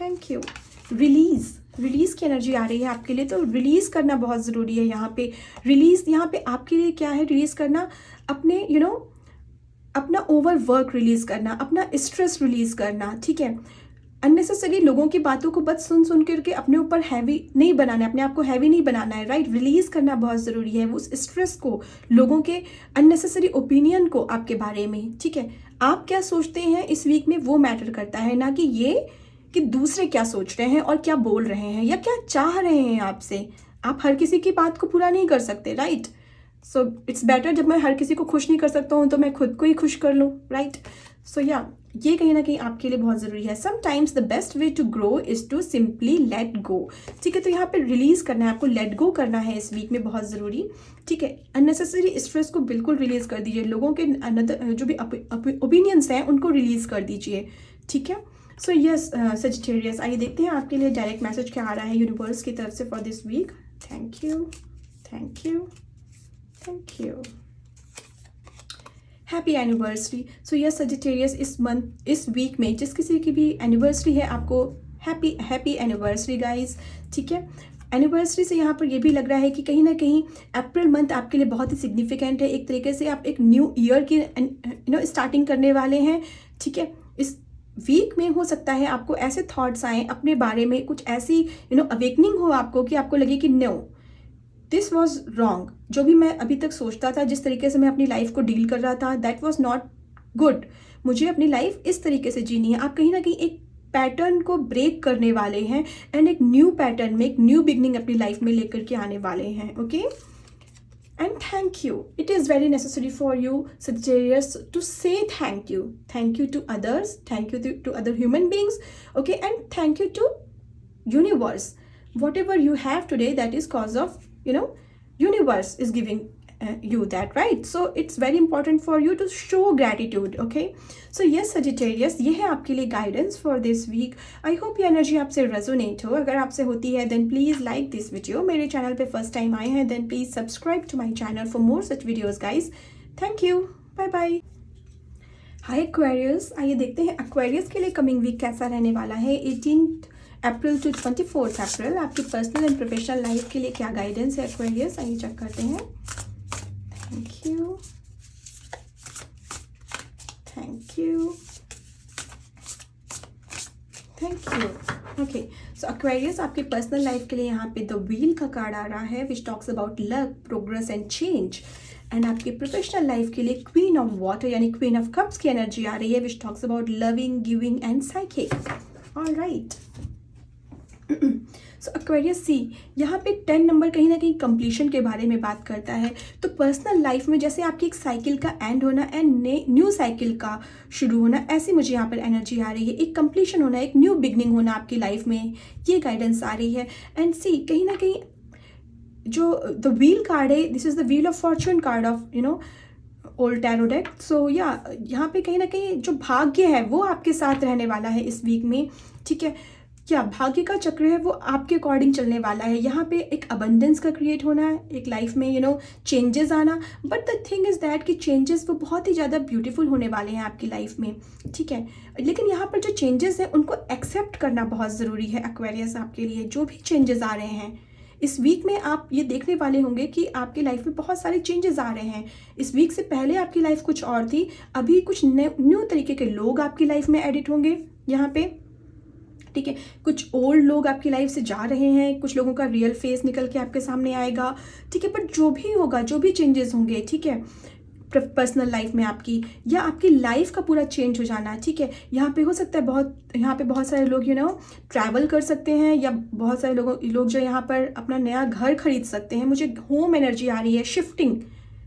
thank you. Release की एनर्जी आ रही है आपके लिए, तो रिलीज करना बहुत ज़रूरी है यहाँ पे। रिलीज यहाँ पे आपके लिए क्या है, रिलीज करना अपने अपना ओवर वर्क रिलीज करना, अपना स्ट्रेस रिलीज करना। ठीक है, अननेसेसरी लोगों की बातों को बस सुन करके अपने ऊपर हैवी नहीं बनाना है, अपने आप को हैवी नहीं बनाना है। राइट, रिलीज करना बहुत ज़रूरी है उस स्ट्रेस को, लोगों के अननेसेसरी ओपिनियन को आपके बारे में। ठीक है, आप क्या सोचते हैं इस वीक में वो मैटर करता है, ना कि ये कि दूसरे क्या सोच रहे हैं और क्या बोल रहे हैं या क्या चाह रहे हैं आपसे। आप हर किसी की बात को पूरा नहीं कर सकते। राइट, सो इट्स बेटर, जब मैं हर किसी को खुश नहीं कर सकता हूँ तो मैं खुद को ही खुश कर लूँ। राइट, सो या ये कहीं ना कहीं आपके लिए बहुत ज़रूरी है। Sometimes the best way to grow is to simply let go. ठीक है, तो यहाँ पे रिलीज़ करना है आपको, लेट गो करना है इस वीक में, बहुत ज़रूरी। ठीक है, अननेसेसरी स्ट्रेस को बिल्कुल रिलीज़ कर दीजिए, लोगों के जो भी ओपिनियंस हैं उनको रिलीज़ कर दीजिए। ठीक है, सो यस सजिटेरियस, आइए देखते हैं आपके लिए डायरेक्ट मैसेज क्या आ रहा है यूनिवर्स की तरफ से for this week. Thank you, thank you, thank you. Happy anniversary. So yes Sagittarius, इस वीक में जिस किसी की भी एनिवर्सरी है, आपको हैप्पी एनिवर्सरी गाइज। ठीक है, एनिवर्सरी से यहाँ पर ये भी लग रहा है कि कहीं ना कहीं अप्रैल मंथ आपके लिए बहुत ही सिग्निफिकेंट है। एक तरीके से आप एक न्यू ईयर की स्टार्टिंग करने वाले हैं। ठीक है, इस वीक में हो सकता है आपको ऐसे थॉट्स आए अपने बारे में, कुछ ऐसी अवेकनिंग हो आपको कि आपको लगे कि नो, दिस वॉज रॉन्ग। जो भी मैं अभी तक सोचता था, जिस तरीके से मैं अपनी लाइफ को डील कर रहा था, दैट वॉज नॉट गुड। मुझे अपनी लाइफ इस तरीके से जीनी है। आप कहीं ना कहीं एक पैटर्न को ब्रेक करने वाले हैं एंड एक न्यू पैटर्न में, एक न्यू बिगनिंग अपनी लाइफ में लेकर के आने वाले हैं। Okay, and thank you. It is very necessary for you Sagittarius to say thank you to others, thank you to other human beings. Okay, and thank you to universe. Whatever you have today, that is cause of universe is giving you that, right? So it's very important for you to show gratitude. Okay, so yes Sagittarius, ये है आपके लिए guidance for this week. I hope ये energy आपसे resonate हो। अगर आपसे होती है then please like this video. मेरे चैनल पे first time आए हैं then please subscribe to my channel for more such videos guys. Thank you, bye bye. Hi Aquarius, आइए देखते हैं Aquarius के लिए कमिंग वीक कैसा रहने वाला है। 18 अप्रैल टू 24 अप्रैल आपकी पर्सनल एंड प्रोफेशनल लाइफ के लिए क्या गाइडेंस है Aquarius, आइए चेक करते हैं। Thank you, thank you, thank you. Okay, so Aquarius आपकी पर्सनल लाइफ के लिए यहाँ पे द व्हील का कार्ड आ रहा है which talks about luck, progress and change. And आपकी प्रोफेशनल लाइफ के लिए क्वीन ऑफ वाटर यानी क्वीन ऑफ कप्स की एनर्जी आ रही है which talks about loving, giving and psychic. Alright, so Aquarius सी, यहाँ पे 10 नंबर कहीं ना कहीं कंप्लीशन के बारे में बात करता है। तो पर्सनल लाइफ में जैसे आपकी एक साइकिल का एंड होना एंड न्यू साइकिल का शुरू होना, ऐसी मुझे यहाँ पर एनर्जी आ रही है। एक कंप्लीशन होना, एक न्यू बिगनिंग होना आपकी लाइफ में, ये गाइडेंस आ रही है। एंड सी, कहीं ना कहीं जो द व्हील कार्ड है, this is the wheel of fortune card of old tarot deck. So yeah यहाँ पे कहीं ना कहीं जो भाग्य है वो आपके साथ रहने वाला है इस वीक में। ठीक है, क्या भाग्य का चक्र है वो आपके अकॉर्डिंग चलने वाला है। यहाँ पे एक अबंडेंस का क्रिएट होना है, एक लाइफ में चेंजेस आना। But the thing is that कि चेंजेस वो बहुत ही ज़्यादा ब्यूटीफुल होने वाले हैं आपकी लाइफ में। ठीक है, लेकिन यहाँ पर जो चेंजेस हैं उनको एक्सेप्ट करना बहुत ज़रूरी है Aquarius आपके लिए। जो भी चेंजेस आ रहे हैं इस वीक में आप ये देखने वाले होंगे कि आपकी लाइफ में बहुत सारे चेंजेस आ रहे हैं। इस वीक से पहले आपकी लाइफ कुछ और थी, अभी कुछ न्यू तरीके के लोग आपकी लाइफ में एडिट होंगे यहाँ पे, ठीक है। कुछ ओल्ड लोग आपकी लाइफ से जा रहे हैं, कुछ लोगों का रियल फेस निकल के आपके सामने आएगा, ठीक है। बट जो भी होगा, जो भी चेंजेस होंगे, ठीक है, पर्सनल लाइफ में आपकी, या आपकी लाइफ का पूरा चेंज हो जाना, ठीक है। यहाँ पे हो सकता है यहाँ पे बहुत सारे लोग ट्रैवल कर सकते हैं, या बहुत सारे लोग जो यहाँ पर अपना नया घर खरीद सकते हैं। मुझे होम एनर्जी आ रही है, शिफ्टिंग,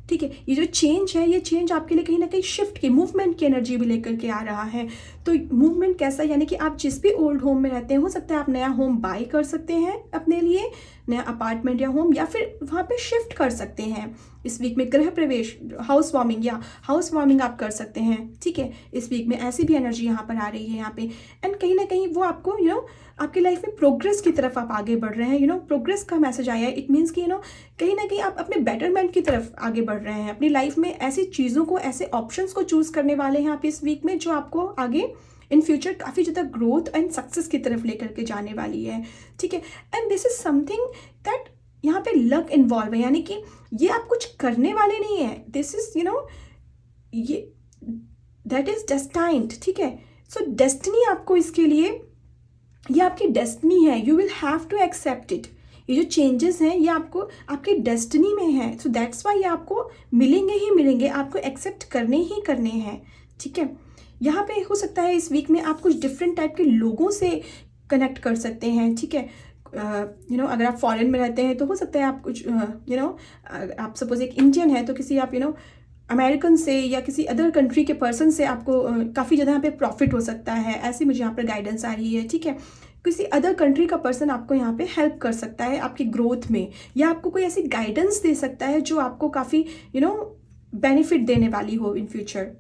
ठीक है। ये जो चेंज है, ये चेंज आपके लिए कहीं ना कहीं शिफ्ट की, मूवमेंट की एनर्जी भी लेकर के आ रहा है। तो मूवमेंट कैसा, यानी कि आप जिस भी ओल्ड होम में रहते हैं, हो सकता है आप नया होम बाय कर सकते हैं अपने लिए, नया अपार्टमेंट या होम, या फिर वहाँ पे शिफ्ट कर सकते हैं। इस वीक में गृह प्रवेश, हाउस वार्मिंग आप कर सकते हैं, ठीक है। इस वीक में ऐसी भी एनर्जी यहाँ पर आ रही है यहाँ पे। एंड कहीं ना कहीं वो आपको आपकी लाइफ में प्रोग्रेस की तरफ आप आगे बढ़ रहे हैं, प्रोग्रेस का मैसेज आया है। इट मीन्स कि कहीं ना कहीं आप अपने बेटरमेंट की तरफ आगे बढ़ रहे हैं। अपनी लाइफ में ऐसी चीज़ों को, ऐसे ऑप्शंस को चूज करने वाले हैं आप इस वीक में, जो आपको आगे इन फ्यूचर काफ़ी ज़्यादा ग्रोथ एंड सक्सेस की तरफ लेकर के जाने वाली है, ठीक है। And this is something that यहाँ पे लक इन्वॉल्व है, यानी कि ये आप कुछ करने वाले नहीं है, दिस इज ये दैट इज डेस्टाइन्ड, ठीक है। सो डेस्टिनी आपको इसके लिए, ये आपकी डेस्टिनी है, you will have to accept it. ये जो चेंजेस हैं, ये आपको आपकी डेस्टिनी में है, सो दैट्स वाई ये आपको मिलेंगे ही मिलेंगे, आपको एक्सेप्ट करने ही करने हैं, ठीक है। यहाँ पे हो सकता है इस वीक में आप कुछ डिफरेंट टाइप के लोगों से कनेक्ट कर सकते हैं, ठीक है। अगर आप फॉरेन में रहते हैं तो हो सकता है आप कुछ आप सपोज एक इंडियन है तो किसी आप अमेरिकन से या किसी अदर कंट्री के पर्सन से आपको काफ़ी ज़्यादा यहाँ पे प्रॉफिट हो सकता है, ऐसी मुझे यहाँ पर गाइडेंस आ रही है, ठीक है। किसी अदर कंट्री का पर्सन आपको यहाँ पे हेल्प कर सकता है आपकी ग्रोथ में, या आपको कोई ऐसी गाइडेंस दे सकता है जो आपको काफ़ी बेनिफिट देने वाली हो इन फ्यूचर।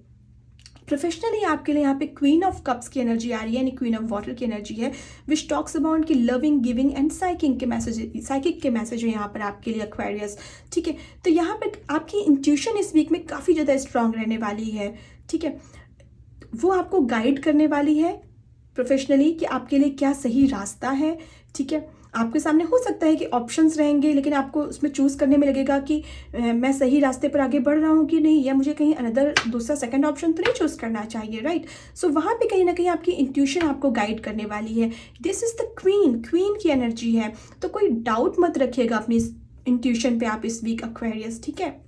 प्रोफेशनली आपके लिए यहाँ पे क्वीन ऑफ कप्स की एनर्जी आ रही है, यानी क्वीन ऑफ वाटर की एनर्जी है, विच टॉक्स अबाउट की लविंग, गिविंग एंड साइकिक के मैसेज है यहाँ पर आपके लिए एक्वेरियस, ठीक है। तो यहाँ पर आपकी इंट्यूशन इस वीक में काफ़ी ज़्यादा स्ट्रांग रहने वाली है, ठीक है। वो आपको गाइड करने वाली है प्रोफेशनली कि आपके लिए क्या सही रास्ता है, ठीक है। आपके सामने हो सकता है कि ऑप्शंस रहेंगे, लेकिन आपको उसमें चूज़ करने में लगेगा कि मैं सही रास्ते पर आगे बढ़ रहा हूँ कि नहीं, या मुझे कहीं अनदर दूसरा सेकंड ऑप्शन तो नहीं चूज़ करना चाहिए, राइट। सो वहाँ पे कहीं ना कहीं आपकी इंट्यूशन आपको गाइड करने वाली है। दिस इज़ द क्वीन की एनर्जी है, तो कोई डाउट मत रखिएगा अपनी इंट्यूशन पे आप इस वीक एक्वेरियस, ठीक है।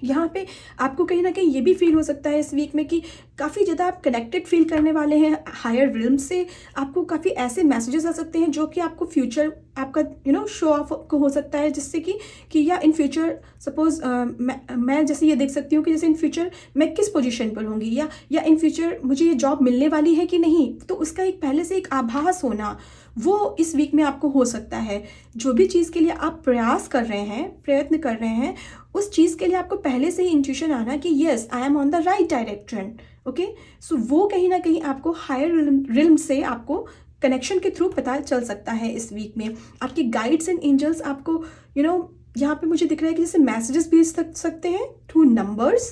यहाँ पे आपको कहीं ना कहीं ये भी फील हो सकता है इस वीक में कि काफ़ी ज़्यादा आप कनेक्टेड फील करने वाले हैं हायर रिल्म से। आपको काफ़ी ऐसे मैसेजेस आ सकते हैं जो कि आपको फ्यूचर आपका शो ऑफ को हो सकता है, जिससे कि या इन फ्यूचर सपोज मैं जैसे ये देख सकती हूँ कि जैसे इन फ्यूचर मैं किस पोजीशन पर होंगी, या इन फ्यूचर मुझे ये जॉब मिलने वाली है कि नहीं, तो उसका एक पहले से एक आभास होना वो इस वीक में आपको हो सकता है। जो भी चीज़ के लिए आप प्रयत्न कर रहे हैं, उस चीज़ के लिए आपको पहले से ही इंट्यूशन आना कि yes I am on the right direction, okay. So वो कहीं ना कहीं आपको हायर रिल्म से आपको कनेक्शन के थ्रू पता चल सकता है इस वीक में। आपके गाइड्स एंड एंजल्स आपको यहाँ पे मुझे दिख रहा है कि जैसे मैसेजेस भेज सकते हैं थ्रू नंबर्स,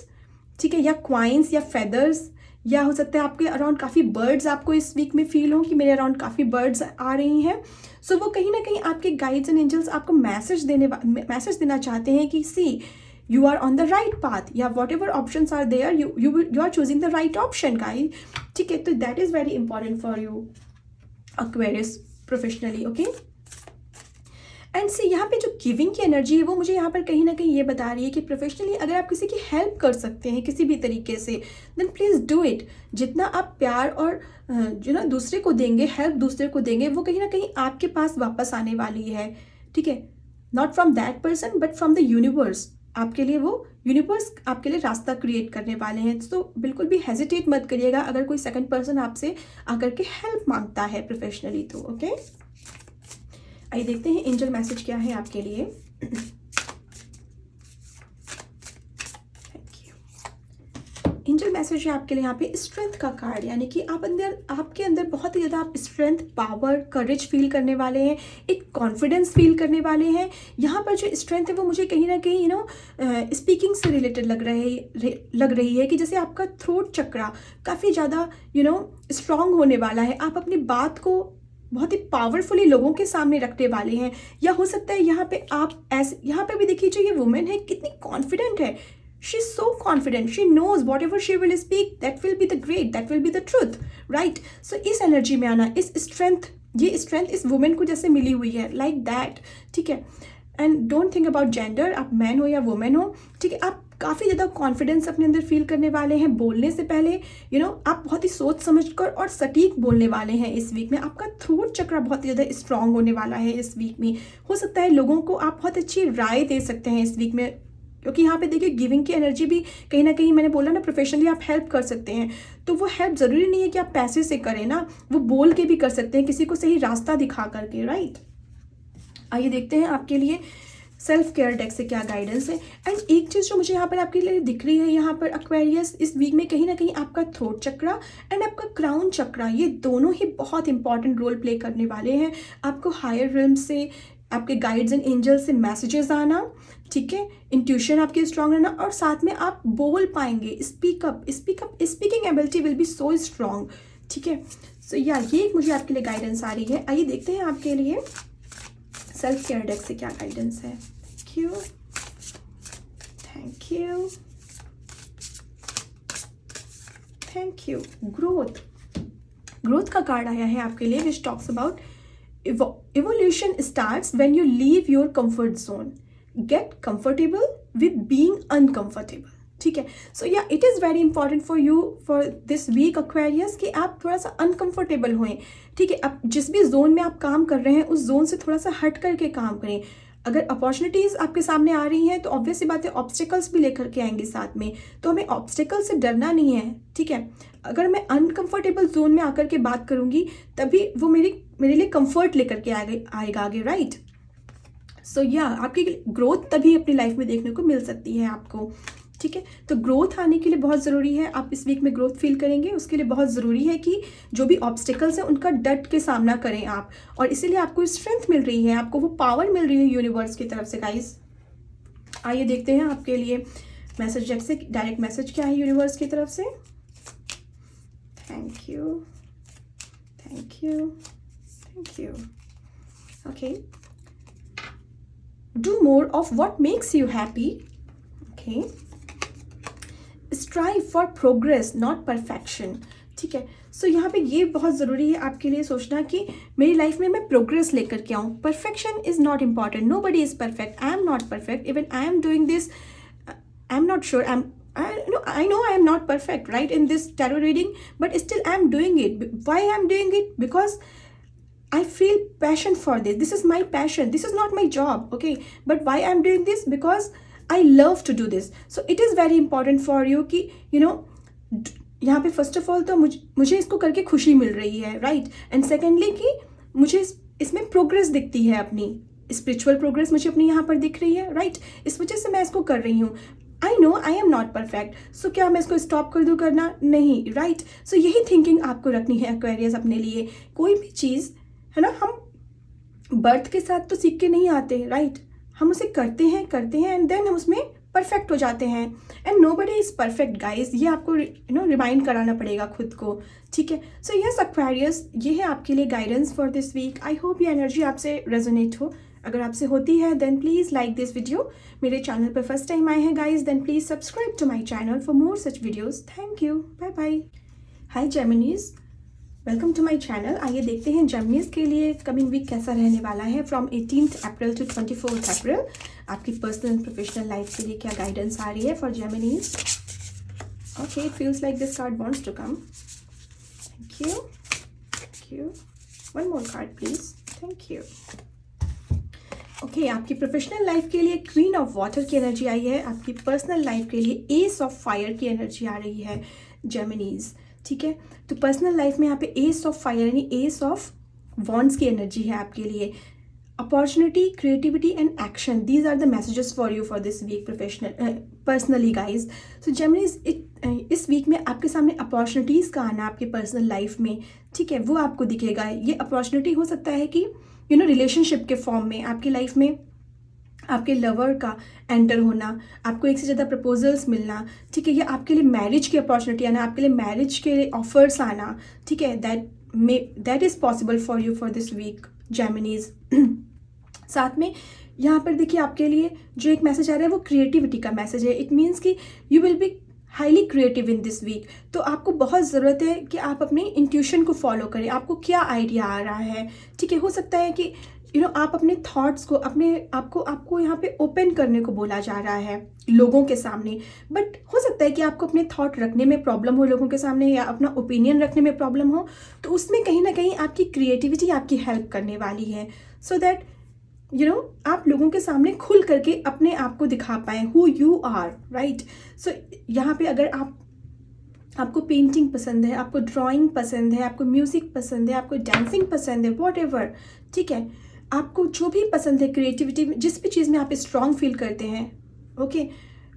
ठीक है, या क्वाइंस या फेदर्स, या हो सकता है आपके अराउंड काफ़ी बर्ड्स आपको इस वीक में फील हो कि मेरे अराउंड काफ़ी बर्ड्स आ रही हैं। सो वो कहीं ना कहीं आपके गाइड्स एंड एंजल्स आपको मैसेज देना चाहते हैं कि see you are on the right path, yeah whatever options are there you are choosing the right option guys, ठीक है। तो that is very important for you Aquarius professionally, okay. And से यहाँ पे जो गिविंग की energy है वो मुझे यहाँ पर कहीं ना कहीं ये बता रही है कि प्रोफेशनली अगर आप किसी की हेल्प कर सकते हैं किसी भी तरीके से, देन प्लीज़ डू इट। जितना आप प्यार और दूसरे को देंगे, हेल्प दूसरे को देंगे, वो कहीं ना कहीं आपके पास वापस आने वाली है, ठीक है। Not from that person but from the universe. आपके लिए वो यूनिवर्स आपके लिए रास्ता क्रिएट करने वाले हैं। तो बिल्कुल भी हेजिटेट मत करिएगा अगर कोई सेकंड पर्सन आपसे आकर के हेल्प मांगता है प्रोफेशनली, तो ओके। आइए देखते हैं एंजल मैसेज क्या है आपके लिए। Thank you. एंजल मैसेज है आपके लिए यहाँ पे स्ट्रेंथ का कार्ड, यानी कि आपके अंदर बहुत ही ज़्यादा आप स्ट्रेंथ, पावर, करेज फील करने वाले हैं, एक कॉन्फिडेंस फील करने वाले हैं। यहाँ पर जो स्ट्रेंथ है वो मुझे कहीं ना कहीं स्पीकिंग से रिलेटेड लग रही है कि जैसे आपका थ्रोट चक्रा काफ़ी ज़्यादा स्ट्रांग होने वाला है। आप अपनी बात को बहुत ही पावरफुली लोगों के सामने रखने वाले हैं। या हो सकता है यहाँ पे आप ऐसे, यहाँ पे भी देखिए जो ये वुमेन है कितनी कॉन्फिडेंट है, she is so confident, she knows whatever she will speak that will be the great, that will be the truth, right. So इस एनर्जी में आना, इस स्ट्रेंथ, ये स्ट्रेंथ इस वुमेन को जैसे मिली हुई है, लाइक दैट, ठीक है। And don't think about gender, आप मैन हो या वुमेन हो, ठीक है। आप काफ़ी ज़्यादा कॉन्फिडेंस अपने अंदर फील करने वाले हैं बोलने से पहले, आप बहुत ही सोच समझकर और सटीक बोलने वाले हैं इस वीक में। आपका थ्रोट चक्र बहुत ही ज़्यादा स्ट्रांग होने वाला है इस वीक में। हो सकता है लोगों को आप बहुत अच्छी राय दे सकते हैं इस वीक में, क्योंकि यहाँ पे देखिए गिविंग की एनर्जी भी कहीं ना कहीं, मैंने बोला ना, प्रोफेशनली आप हेल्प कर सकते हैं। तो वो हेल्प ज़रूरी नहीं है कि आप पैसे से करें ना, वो बोल के भी कर सकते हैं, किसी को सही रास्ता दिखा करके, राइट। आइए देखते हैं आपके लिए सेल्फ केयर डेक से क्या गाइडेंस है। एंड एक चीज़ जो मुझे यहाँ पर आपके लिए दिख रही है, यहाँ पर एक्वेरियस इस वीक में कहीं ना कहीं आपका थ्रोट चक्रा एंड आपका क्राउन चक्रा, ये दोनों ही बहुत इंपॉर्टेंट रोल प्ले करने वाले हैं। आपको हायर रिल्म से, आपके गाइड्स एंड एंजल से मैसेजेस आना, ठीक है, इंट्यूशन आपकी स्ट्रांग रहना, और साथ में आप बोल पाएंगे, speaking ability will be so strong, ठीक है। सो या ये मुझे आपके लिए गाइडेंस आ रही है। आइए देखते हैं आपके लिए सेल्फ केयर डेक से क्या गाइडेंस है। Thank you, thank you. Growth का कार्ड आया है आपके लिए, which talks about evolution starts when you leave your comfort zone, get comfortable with being uncomfortable, ठीक है। So yeah it is very important for you for this week Aquarius कि आप थोड़ा सा अनकंफर्टेबल होएं, ठीक है। अब जिस भी जोन में आप काम कर रहे हैं उस जोन से थोड़ा सा हट करके काम करें। अगर अपॉर्चुनिटीज़ आपके सामने आ रही हैं तो ऑब्वियस सी बात है ऑब्स्टिकल्स भी लेकर के आएंगे साथ में, तो हमें ऑब्स्टिकल से डरना नहीं है, ठीक है। अगर मैं अनकंफर्टेबल जोन में आकर के बात करूंगी तभी वो मेरे लिए कंफर्ट लेकर के आएगा आगे, राइट। सो या आपकी ग्रोथ तभी अपनी लाइफ में देखने को मिल सकती है आपको, ठीक है। तो ग्रोथ आने के लिए बहुत ज़रूरी है, आप इस वीक में ग्रोथ फील करेंगे, उसके लिए बहुत ज़रूरी है कि जो भी ऑब्स्टिकल्स हैं उनका डट के सामना करें आप, और इसीलिए आपको स्ट्रेंथ मिल रही है, आपको वो पावर मिल रही है यूनिवर्स की तरफ से गाइस। आइए देखते हैं आपके लिए मैसेज डेक से डायरेक्ट मैसेज क्या है यूनिवर्स की तरफ से। Thank you, thank you, thank you. Okay, do more of what makes you happy, okay. Strive for progress not perfection, ठीक है। सो यहाँ पे ये बहुत ज़रूरी है आपके लिए सोचना कि मेरी लाइफ में मैं प्रोग्रेस लेकर के आऊँ। Perfection is not important, nobody is perfect, I am not perfect, even I am doing this, I am not sure, I know I am not perfect, right, in this tarot reading, but still I am doing it. Why I am doing it? Because I feel passion for this. This is my passion. This is not my job, okay? But why I am doing this? Because I love to do this. So it is very important for you कि यहाँ पे first of all तो मुझे इसको करके खुशी मिल रही है, राइट। एंड सेकेंडली कि मुझे इसमें प्रोग्रेस दिखती है, अपनी स्पिरिचुअल प्रोग्रेस मुझे अपनी यहाँ पर दिख रही है, राइट। इस वजह से मैं इसको कर रही हूँ। I know I am not perfect, so क्या मैं इसको स्टॉप कर दूँ करना? नहीं, राइट। सो यही थिंकिंग आपको रखनी है एक्वेरियस अपने लिए। कोई भी चीज़ है ना, हम बर्थ के साथ तो सीख के नहीं आते, राइट। हम उसे करते हैं एंड देन हम उसमें परफेक्ट हो जाते हैं। And nobody is perfect guys, ये आपको रिमाइंड कराना पड़ेगा खुद को, ठीक है। सो यस एक्वेरियस, ये है आपके लिए guidance for this week. I hope ये एनर्जी आपसे रेजोनेट हो। अगर आपसे होती है then please like this video. मेरे चैनल पर फर्स्ट टाइम आए हैं guys, then please subscribe to my channel for more such videos. Thank you, bye bye. Hi Geminis, welcome to my channel. आइए देखते हैं जेमिनीज के लिए कमिंग वीक कैसा रहने वाला है from 18th April to 24th अप्रैल। आपकी पर्सनल एंड प्रोफेशनल लाइफ के लिए क्या गाइडेंस आ रही है for Geminis. Okay, it feels like this card wants to come. Thank you, thank you. One more card please. Thank you. Okay, आपकी professional life के लिए क्वीन ऑफ वाटर की एनर्जी आई है। आपकी पर्सनल लाइफ के लिए एस ऑफ फायर की एनर्जी आ रही है जेमिनीज, ठीक है। तो पर्सनल लाइफ में यहाँ पे एस ऑफ फायर यानी एस ऑफ वॉन्ड्स की एनर्जी है आपके लिए। Opportunity, creativity and action, these are the messages for you for this week personally guys. So Geminis, इस वीक में आपके सामने अपॉर्चुनिटीज़ का आना आपके पर्सनल लाइफ में, ठीक है, वो आपको दिखेगा। ये अपॉर्चुनिटी हो सकता है कि रिलेशनशिप के फॉर्म में आपकी लाइफ में आपके लवर का एंटर होना, आपको एक से ज़्यादा प्रपोजल्स मिलना, ठीक है, या आपके लिए मैरिज की अपॉर्चुनिटी आना, आपके लिए मैरिज के ऑफर्स आना, ठीक है, that that is possible for you for this week Geminis. साथ में यहाँ पर देखिए आपके लिए जो एक मैसेज आ रहा है वो क्रिएटिविटी का मैसेज है। इट मीन्स कि you will be highly creative in this week. तो आपको बहुत ज़रूरत है कि आप अपने इंट्यूशन को फॉलो करें। आपको क्या आइडिया आ रहा है, ठीक है, हो सकता है कि आप अपने थॉट्स को आपको यहाँ पे ओपन करने को बोला जा रहा है लोगों के सामने। बट हो सकता है कि आपको अपने थॉट रखने में प्रॉब्लम हो लोगों के सामने, या अपना ओपिनियन रखने में प्रॉब्लम हो। तो उसमें कहीं ना कहीं आपकी क्रिएटिविटी आपकी हेल्प करने वाली है, सो दैट आप लोगों के सामने खुल करके अपने आप को दिखा पाएँ who you are, right. So यहाँ पे अगर आपको पेंटिंग पसंद है, आपको ड्राइंग पसंद है, आपको म्यूज़िक पसंद है, आपको डांसिंग पसंद है, वॉटएवर, ठीक है, आपको जो भी पसंद है, क्रिएटिविटी में जिस भी चीज़ में आप स्ट्रॉन्ग फील करते हैं, okay,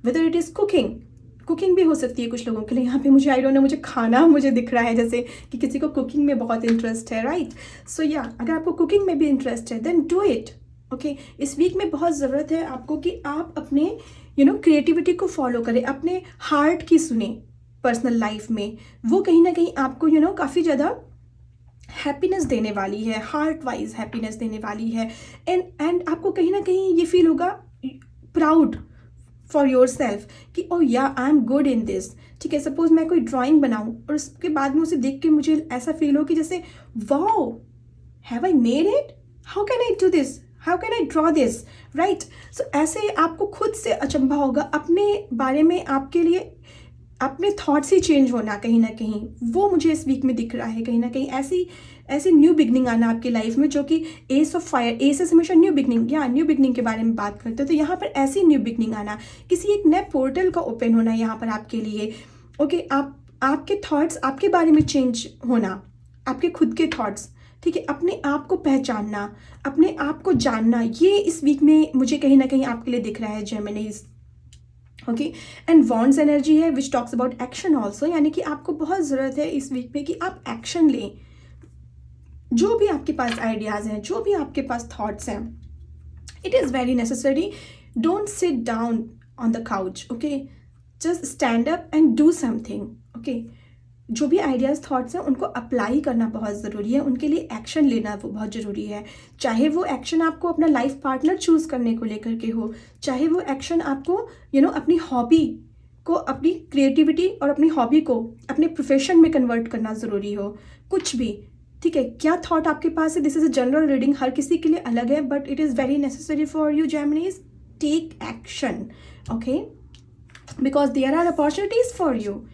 whether it is cooking भी हो सकती है कुछ लोगों के लिए। यहाँ पे मुझे आई डोंट नो, मुझे खाना मुझे दिख रहा है जैसे कि किसी को कुकिंग में बहुत इंटरेस्ट है, राइट। सो या अगर आपको कुकिंग में भी इंटरेस्ट है देन डू इट, ओके। इस वीक में बहुत ज़रूरत है आपको कि आप अपने क्रिएटिविटी को फॉलो करें, अपने हार्ट की सुने पर्सनल लाइफ में। वो कहीं ना कहीं आपको काफ़ी ज़्यादा हैप्पीनेस देने वाली है, हार्ट वाइज हैप्पीनेस देने वाली है। एंड आपको कहीं ना कहीं ये फील होगा प्राउड फॉर योर सेल्फ कि ओ या I am good in this, ठीक है। सपोज मैं कोई ड्राइंग बनाऊँ और उसके बाद में उसे देख के मुझे ऐसा फील हो कि जैसे wow, have I made it, how can I do this, how can I draw this, right. So ऐसे आपको खुद से अचंभा होगा अपने बारे में, आपके लिए अपने थॉट्स ही चेंज होना कहीं ना कहीं, वो मुझे इस वीक में दिख रहा है। कहीं ना कहीं ऐसी न्यू बिगनिंग आना आपकी लाइफ में, जो कि एस ऑफ फायर, एस से हमेशा न्यू बिगनिंग या न्यू बिगनिंग के बारे में बात करते हैं। तो यहाँ पर ऐसी न्यू बिगनिंग आना, किसी एक नए पोर्टल का ओपन होना यहाँ पर आपके लिए, ओके। आपके थॉट्स आपके बारे में चेंज होना, आपके खुद के थॉट्स, ठीक है, अपने आप को पहचानना, अपने आप को जानना, ये इस वीक में मुझे कहीं ना कहीं आपके लिए दिख रहा है जेमिनीज, ओके। एंड वॉन्ड्स एनर्जी है which talks about action also, यानी कि आपको बहुत ज़रूरत है इस वीक में कि आप एक्शन लें। जो भी आपके पास आइडियाज़ हैं, जो भी आपके पास थॉट्स हैं, it is very necessary. Don't sit down on the couch, okay, just stand up and do something, okay. जो भी आइडियाज़ थॉट्स हैं उनको अप्लाई करना बहुत ज़रूरी है, उनके लिए एक्शन लेना वो बहुत ज़रूरी है। चाहे वो एक्शन आपको अपना लाइफ पार्टनर चूज़ करने को लेकर के हो, चाहे वो एक्शन आपको अपनी हॉबी को, अपनी क्रिएटिविटी और अपनी हॉबी को अपने प्रोफेशन में कन्वर्ट करना ज़रूरी हो, कुछ भी, ठीक है। क्या थॉट आपके पास है, this is a general reading, हर किसी के लिए अलग है, but it is very necessary for you Geminis, take action, okay, because there are opportunities for you.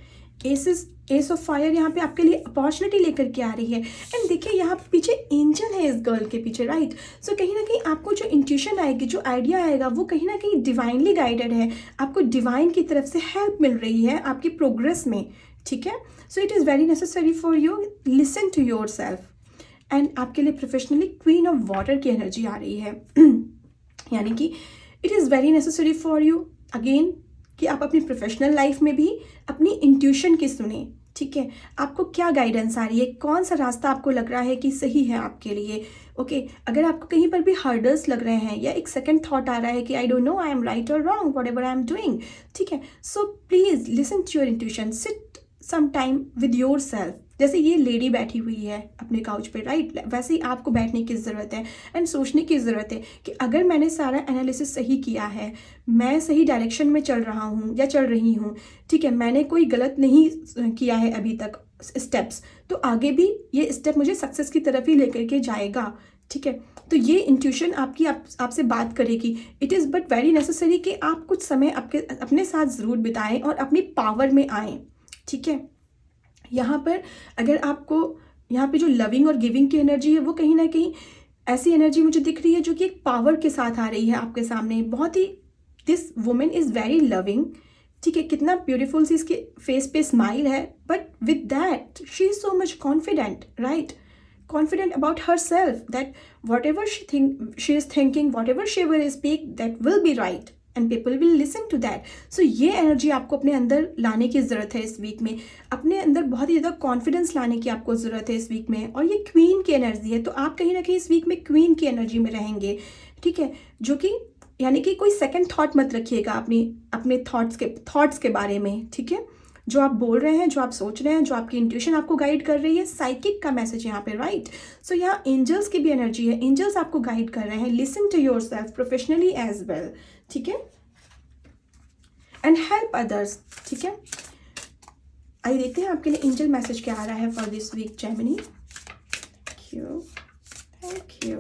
Ace of fire यहाँ पे आपके लिए अपॉर्चुनिटी लेकर के आ रही है। एंड देखिए यहाँ पीछे एंजल है इस गर्ल के पीछे, राइट। सो कहीं ना कहीं आपको जो इंट्यूशन आएगी, जो आइडिया आएगा, वो कहीं ना कहीं डिवाइनली गाइडेड है, आपको डिवाइन की तरफ से हेल्प मिल रही है आपकी प्रोग्रेस में, ठीक है। So it is very necessary for you, listen to your self. And आपके लिए प्रोफेशनली क्वीन ऑफ वाटर की एनर्जी आ रही है यानी कि it is very necessary for you again कि आप अपनी प्रोफेशनल लाइफ में भी अपनी इंट्यूशन की सुने, ठीक है। आपको क्या गाइडेंस आ रही है, कौन सा रास्ता आपको लग रहा है कि सही है आपके लिए, ओके। अगर आपको कहीं पर भी हर्डल्स लग रहे हैं या एक सेकंड थॉट आ रहा है कि I don't know I am right और wrong, whatever I am doing, ठीक है। So please listen to your intuition, sit some time with your self. जैसे ये लेडी बैठी हुई है अपने काउच पे, राइट, वैसे ही आपको बैठने की ज़रूरत है एंड सोचने की ज़रूरत है कि अगर मैंने सारा एनालिसिस सही किया है, मैं सही डायरेक्शन में चल रहा हूँ या चल रही हूँ, ठीक है, मैंने कोई गलत नहीं किया है अभी तक स्टेप्स, तो आगे भी ये स्टेप मुझे सक्सेस की तरफ ही लेकर के जाएगा, ठीक है। तो ये इंट्यूशन आपकी आपसे बात करेगी। It is but very necessary कि आप कुछ समय अपने साथ ज़रूर बिताएं और अपनी पावर में आएँ, ठीक है। यहाँ पर अगर आपको यहाँ पे जो लविंग और गिविंग की एनर्जी है, वो कहीं ना कहीं ऐसी एनर्जी मुझे दिख रही है जो कि एक पावर के साथ आ रही है आपके सामने। बहुत ही this women is very loving, ठीक है, कितना ब्यूटीफुल सी इसके फेस पे स्माइल है, but with that she is so much confident, right, confident about herself that whatever she is thinking, whatever she will speak, that will be right and people will listen to that. So ये energy आपको अपने अंदर लाने की ज़रूरत है इस week में, अपने अंदर बहुत ही ज़्यादा कॉन्फिडेंस लाने की आपको ज़रूरत है इस वीक में। और ये क्वीन की एनर्जी है, तो आप कहीं ना कहीं इस वीक में क्वीन की एनर्जी में रहेंगे, ठीक है, जो कि यानी कि कोई सेकंड थॉट मत रखिएगा अपने थॉट्स के बारे में, ठीक है। जो आप बोल रहे हैं, जो आप सोच रहे हैं, जो आपकी इंट्यूशन आपको गाइड कर रही है, साइकिक का मैसेज यहाँ पे, राइट। सो यहाँ एंजल्स की भी एनर्जी है, एंजल्स आपको गाइड कर रहे हैं। Listen to your self professionally as well, ठीक है, एंड हेल्प अदर्स, ठीक है। आइए देखते हैं आपके लिए एंजल मैसेज क्या आ रहा है for this week Gemini. Thank you.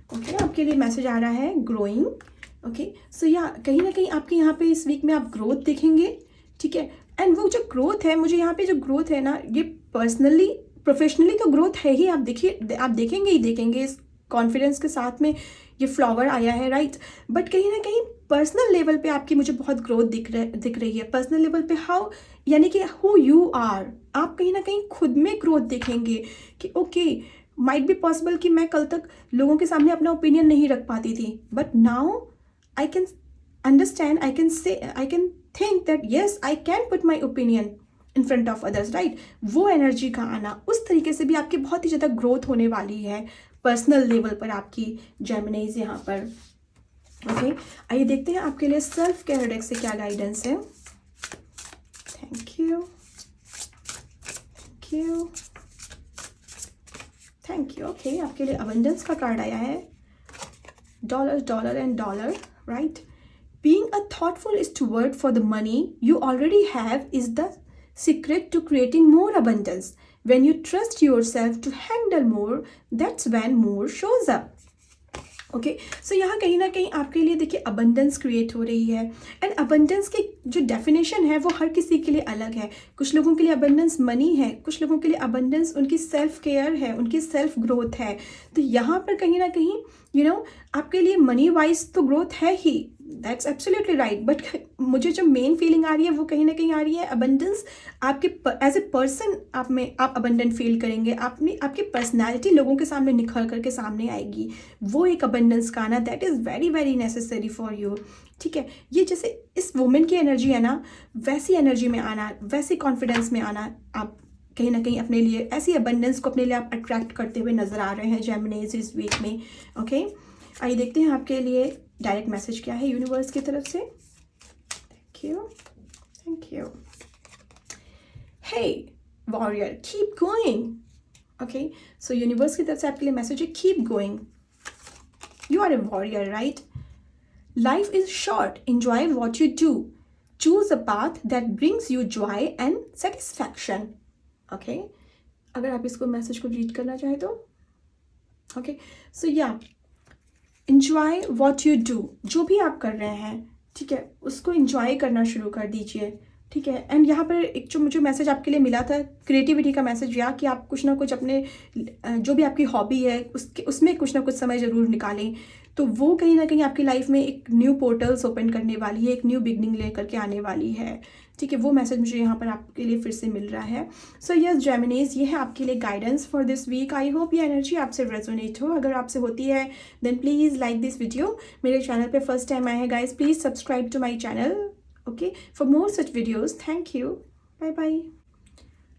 Okay, आपके लिए मैसेज आ रहा है ग्रोइंग। ओके, सो या कहीं ना कहीं आपके यहाँ पे इस वीक में आप ग्रोथ देखेंगे, ठीक है। एंड वो जो ग्रोथ है, मुझे यहाँ पे जो ग्रोथ है ना, ये पर्सनली प्रोफेशनली तो ग्रोथ है ही, आप देखिए, आप देखेंगे ही देखेंगे, इस कॉन्फिडेंस के साथ में ये फ्लावर आया है, राइट। बट कहीं ना कहीं पर्सनल लेवल पे आपकी मुझे बहुत ग्रोथ दिख रही है। पर्सनल लेवल पे हाउ, यानी कि हु यू आर, आप कहीं ना कहीं खुद में ग्रोथ देखेंगे कि ओके, माइट बी पॉसिबल कि मैं कल तक लोगों के सामने अपना ओपिनियन नहीं रख पाती थी, but now I can understand, I can say, I can think that yes I can put my opinion in front of others, right. वो एनर्जी का आना, उस तरीके से भी आपकी बहुत ही ज़्यादा ग्रोथ होने वाली है पर्सनल लेवल पर आपकी जेमिनीज यहाँ पर। ओके, आइए देखते हैं आपके लिए सेल्फ केयर डेक से क्या गाइडेंस है। Thank you, thank you, thank you. Okay, आपके लिए अबंडेंस का कार्ड आया है, dollar, dollar and dollar, right. Being a thoughtful steward for the money you already have is the secret to creating more abundance. When you trust yourself to handle more, that's when more shows up. Okay, so यहाँ कहीं ना कहीं आपके लिए देखिए abundance create हो रही है। एंड अबंडेंस की जो डेफिनेशन है वो हर किसी के लिए अलग है। कुछ लोगों के लिए अबंडेंस मनी है, कुछ लोगों के लिए अबंडेंस उनकी सेल्फ केयर है, उनकी सेल्फ ग्रोथ है। तो यहाँ पर कहीं ना कहीं आपके लिए मनी वाइज तो ग्रोथ है ही, दैट्स एब्सोल्युटली राइट। बट मुझे जो मेन फीलिंग आ रही है वो कहीं ना कहीं आ रही है अबंडेंस आपके एज ए पर्सन आप अबंडेंट फील करेंगे। आपकी पर्सनैलिटी लोगों के सामने निखर करके सामने आएगी, वो एक अबंडेंस का आना, that is very very necessary for you, ठीक है। ये जैसे इस वुमेन की एनर्जी है ना, वैसी एनर्जी में आना, वैसी कॉन्फिडेंस में आना, आप कहीं ना कहीं अपने लिए ऐसी अबंडेंस को अपने लिए आप अट्रैक्ट करते हुए नजर आ रहे हैं जेमिनीज इस वीक में। ओके, आइए देखते हैं आपके लिए डायरेक्ट मैसेज क्या है यूनिवर्स की तरफ से। Thank you, thank you. Hey warrior, keep going. Okay, so universe की तरफ से आपके लिए मैसेज है keep going, you are a warrior, right. Life is short, enjoy what you do, choose a path that brings you joy and satisfaction. Okay, अगर आप इसको message को रीड करना चाहें तो ओके, सो या इंजॉय वॉट यू डू, जो भी आप कर रहे हैं, ठीक है, उसको इंजॉय करना शुरू कर दीजिए, ठीक है। एंड यहाँ पर एक जो मुझे मैसेज आपके लिए मिला था क्रिएटिविटी का मैसेज, या कि आप कुछ ना कुछ अपने जो भी आपकी हॉबी है उसमें कुछ ना कुछ समय ज़रूर निकालें, तो वो कहीं ना कहीं आपकी लाइफ में एक न्यू पोर्टल्स ओपन करने वाली है, एक न्यू बिगनिंग लेकर के आने वाली है, ठीक है। वो मैसेज मुझे यहाँ पर आपके लिए फिर से मिल रहा है। सो यस जेमिनीज, ये है आपके लिए guidance for this week. I hope ये एनर्जी आपसे रेजोनेट हो। अगर आपसे होती है then please like this video. मेरे चैनल पे फर्स्ट टाइम आए हैं guys, please subscribe to my channel, okay, for more such videos. Thank you, bye bye.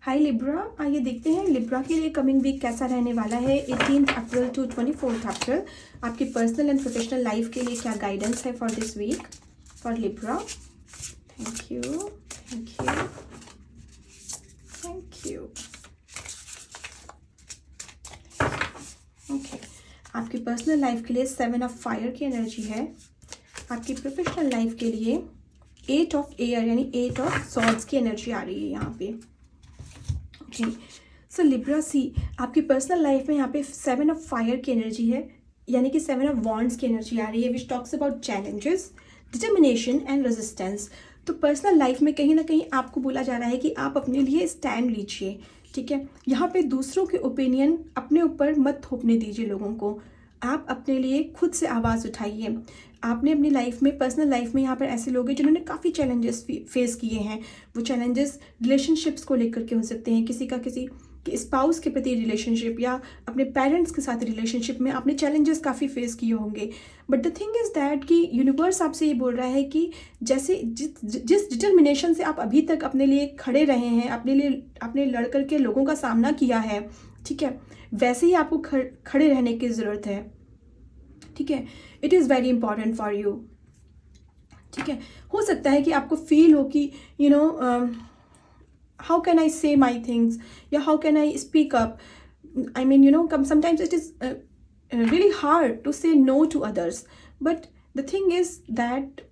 Hi Libra, आइए देखते हैं लिब्रा के लिए कमिंग वीक कैसा रहने वाला है 18 अप्रैल टू 24 अप्रैल। आपकी पर्सनल एंड प्रोफेशनल लाइफ के लिए क्या गाइडेंस है for this week for Libra. Thank you, thank you, thank you. Okay, आपकी पर्सनल लाइफ के लिए 7 ऑफ फायर की एनर्जी है। आपकी प्रोफेशनल लाइफ के लिए 8 ऑफ एयर यानी 8 ऑफ सॉर्ड्स की एनर्जी आ रही है यहाँ पे। ओके, सो लिब्रा सी, आपकी पर्सनल लाइफ में यहाँ पे 7 ऑफ फायर की एनर्जी है, यानी कि 7 ऑफ वॉन्ड्स की एनर्जी आ रही है, which talks about challenges, determination and resistance. तो पर्सनल लाइफ में कहीं ना कहीं आपको बोला जा रहा है कि आप अपने लिए स्टैंड लीजिए, ठीक है। यहाँ पे दूसरों के ओपिनियन अपने ऊपर मत थोपने दीजिए लोगों को, आप अपने लिए खुद से आवाज़ उठाइए। आपने अपनी लाइफ में, पर्सनल लाइफ में यहाँ पर ऐसे लोग हैं जिन्होंने काफ़ी चैलेंजेस फेस किए हैं। वो चैलेंजेस रिलेशनशिप्स को लेकर के हो सकते हैं, किसी का किसी के स्पाउस के प्रति रिलेशनशिप या अपने पेरेंट्स के साथ रिलेशनशिप में आपने चैलेंजेस काफ़ी फेस किए होंगे। But the thing is that कि यूनिवर्स आपसे ये बोल रहा है कि जैसे जिस डिटर्मिनेशन से आप अभी तक अपने लिए खड़े रहे हैं, अपने लिए आपने लड़ कर के लोगों का सामना किया है, ठीक है, वैसे ही आपको खड़े रहने की ज़रूरत है, ठीक है। It is very important for you ठीक है। हो सकता है कि आपको फील हो कि यू नो हाउ कैन आई से माई थिंग्स, या how can I speak up, I mean, sometimes it is really hard to say no to others. But the thing is that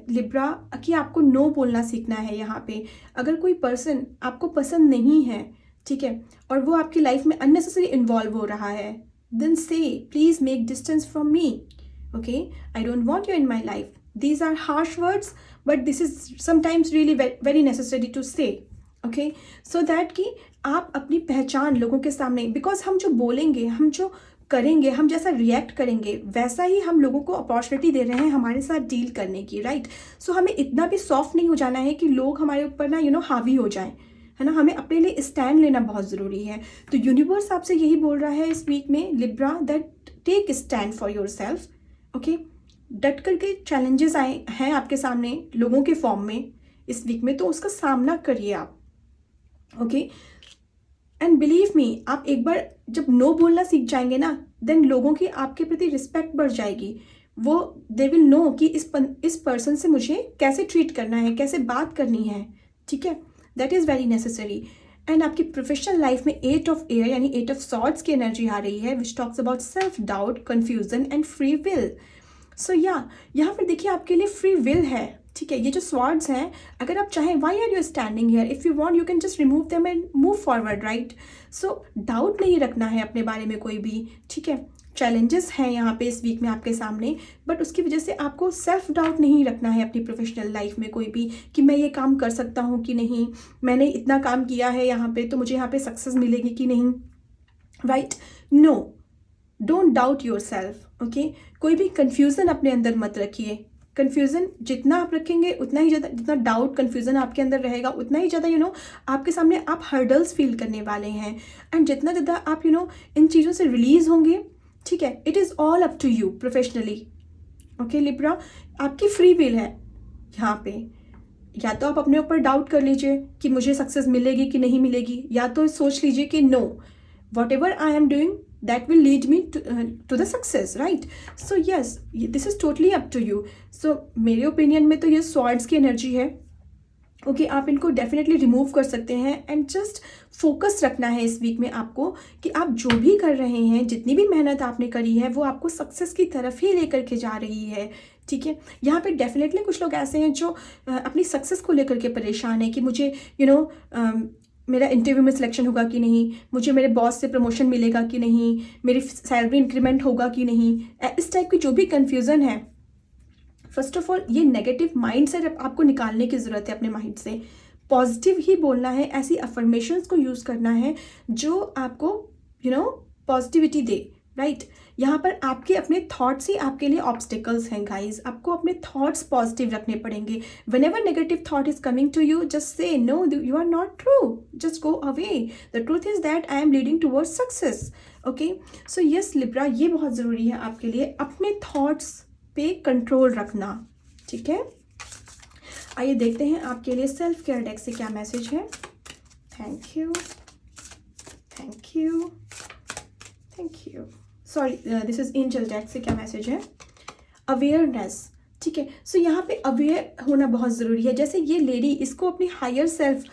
Libra, कि आपको नो बोलना सीखना है यहाँ पे। अगर कोई पर्सन आपको पसंद नहीं है, ठीक है, और वो आपकी लाइफ में अननेसेसरी इन्वॉल्व हो रहा है, then say, please make distance from me. Okay, I don't want you in my life. These are harsh words, but this is sometimes really very necessary to say. Okay, so that कि आप अपनी पहचान लोगों के सामने, because हम जो बोलेंगे, हम जो करेंगे, हम जैसा रिएक्ट करेंगे, वैसा ही हम लोगों को अपॉर्चुनिटी दे रहे हैं हमारे साथ डील करने की, राइट। सो हमें इतना भी सॉफ्ट नहीं हो जाना है कि लोग हमारे ऊपर ना हावी हो जाएं, है ना। हमें अपने लिए स्टैंड लेना बहुत ज़रूरी है। तो यूनिवर्स आपसे यही बोल रहा है इस वीक में Libra, that take stand for your self. Okay, डट करके चैलेंजेस आए हैं आपके सामने लोगों के फॉर्म में इस वीक में, तो उसका सामना करिए आप। ओके, एंड बिलीव मी, आप एक बार जब नो बोलना सीख जाएंगे ना, देन लोगों की आपके प्रति रिस्पेक्ट बढ़ जाएगी। वो दे विल नो कि इस पर्सन से मुझे कैसे ट्रीट करना है, कैसे बात करनी है, ठीक है। That is very necessary. And आपकी प्रोफेशनल लाइफ में 8 ऑफ एयर यानी 8 ऑफ सॉर्ड्स की एनर्जी आ रही है, which talks about self doubt, confusion and free will. So यहाँ पर देखिए आपके लिए फ्री विल है, ठीक है। ये जो स्वॉर्ड्स हैं, अगर आप चाहें, why are you standing here, if you want you can just remove them and move forward, right. So doubt नहीं रखना है अपने बारे में कोई भी, ठीक है। चैलेंजेस हैं यहाँ पे इस वीक में आपके सामने, बट उसकी वजह से आपको सेल्फ डाउट नहीं रखना है अपनी प्रोफेशनल लाइफ में कोई भी, कि मैं ये काम कर सकता हूँ कि नहीं, मैंने इतना काम किया है यहाँ पे, तो मुझे यहाँ पे सक्सेस मिलेगी कि नहीं, right. No, don't doubt your self. Okay, कोई भी कन्फ्यूज़न अपने अंदर मत रखिए। कन्फ्यूज़न जितना आप रखेंगे उतना ही ज़्यादा, जितना डाउट कन्फ्यूज़न आपके अंदर रहेगा उतना ही ज़्यादा आपके सामने आप हर्डल्स फील करने वाले हैं। एंड जितना ज़्यादा आप इन चीज़ों से रिलीज़ होंगे, ठीक है, it is all up to you professionally. Okay Libra, आपकी फ्री विल है यहाँ पे। या तो आप अपने ऊपर डाउट कर लीजिए कि मुझे सक्सेस मिलेगी कि नहीं मिलेगी, या तो सोच लीजिए कि no, whatever I am doing that will lead me to the success, right? So yes, this is totally up to you. So मेरे ओपिनियन में तो ये स्वॉर्ड्स की एनर्जी है। ओके, आप इनको डेफिनेटली रिमूव कर सकते हैं एंड जस्ट फोकस रखना है इस वीक में आपको कि आप जो भी कर रहे हैं, जितनी भी मेहनत आपने करी है, वो आपको सक्सेस की तरफ ही लेकर के जा रही है, ठीक है। यहाँ पे डेफिनेटली कुछ लोग ऐसे हैं जो अपनी सक्सेस को लेकर के परेशान है कि मुझे मेरा इंटरव्यू में सिलेक्शन होगा कि नहीं, मुझे मेरे बॉस से प्रमोशन मिलेगा कि नहीं, मेरी सैलरी इंक्रीमेंट होगा कि नहीं, इस टाइप की जो भी कन्फ्यूज़न है, फर्स्ट ऑफ ऑल ये नेगेटिव माइंड सेट आपको निकालने की ज़रूरत है अपने माइंड से। पॉजिटिव ही बोलना है, ऐसी अफर्मेशंस को यूज़ करना है जो आपको पॉजिटिविटी दे, राइट। यहाँ पर आपके अपने थॉट्स ही आपके लिए ऑब्स्टिकल्स हैं गाइज। आपको अपने थॉट्स पॉजिटिव रखने पड़ेंगे। Whenever negative thought is coming to you, just say no, you are not true, just go away. The truth is that I am leading towards success. Okay, so yes Libra, ये बहुत ज़रूरी है आपके लिए अपने thoughts पे control रखना, ठीक है। आइए देखते हैं आपके लिए सेल्फ केयर डेक से क्या मैसेज है। Thank you, thank you, thank you. Sorry, this is angel deck से क्या मैसेज है। अवेयरनेस, ठीक है। सो यहाँ पे अवेयर होना बहुत ज़रूरी है। जैसे ये लेडी, इसको अपनी हायर सेल्फ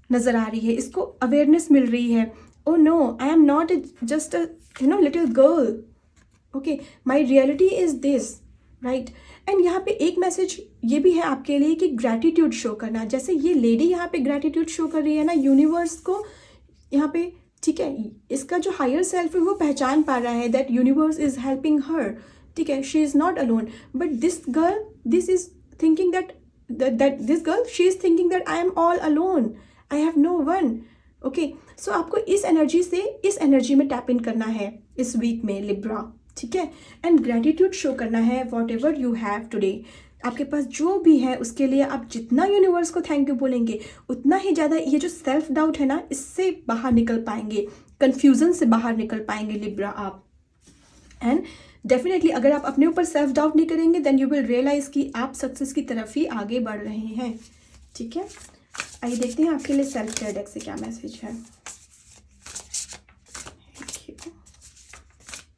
नज़र आ रही है, इसको अवेयरनेस मिल रही है। Oh no, I am not just a little girl, okay, my reality is this, right. And यहाँ पे एक मैसेज ये भी है आपके लिए कि ग्रैटिट्यूड शो करना। जैसे ये लेडी यहाँ पे ग्रैटिट्यूड शो कर रही है ना यूनिवर्स को यहाँ पे, ठीक है। इसका जो हायर सेल्फ है वो पहचान पा रहा है that universe is helping her, ठीक है। She is not alone, but this girl, this is thinking that this girl, she is thinking that I am all alone, I have no one. Okay, so आपको इस energy से इस energy में tap in करना है इस week में Libra, ठीक है। एंड ग्रैटिट्यूड शो करना है what ever you have today. आपके पास जो भी है उसके लिए आप जितना यूनिवर्स को थैंक यू बोलेंगे, उतना ही ज़्यादा ये जो सेल्फ डाउट है ना, इससे बाहर निकल पाएंगे, कन्फ्यूज़न से बाहर निकल पाएंगे लिब्रा आप। एंड डेफिनेटली अगर आप अपने ऊपर सेल्फ डाउट नहीं करेंगे, देन यू विल रियलाइज़ कि आप सक्सेस की तरफ ही आगे बढ़ रहे हैं, ठीक है। आइए देखते हैं आपके लिए सेल्फ केयर डेक से क्या मैसेज है।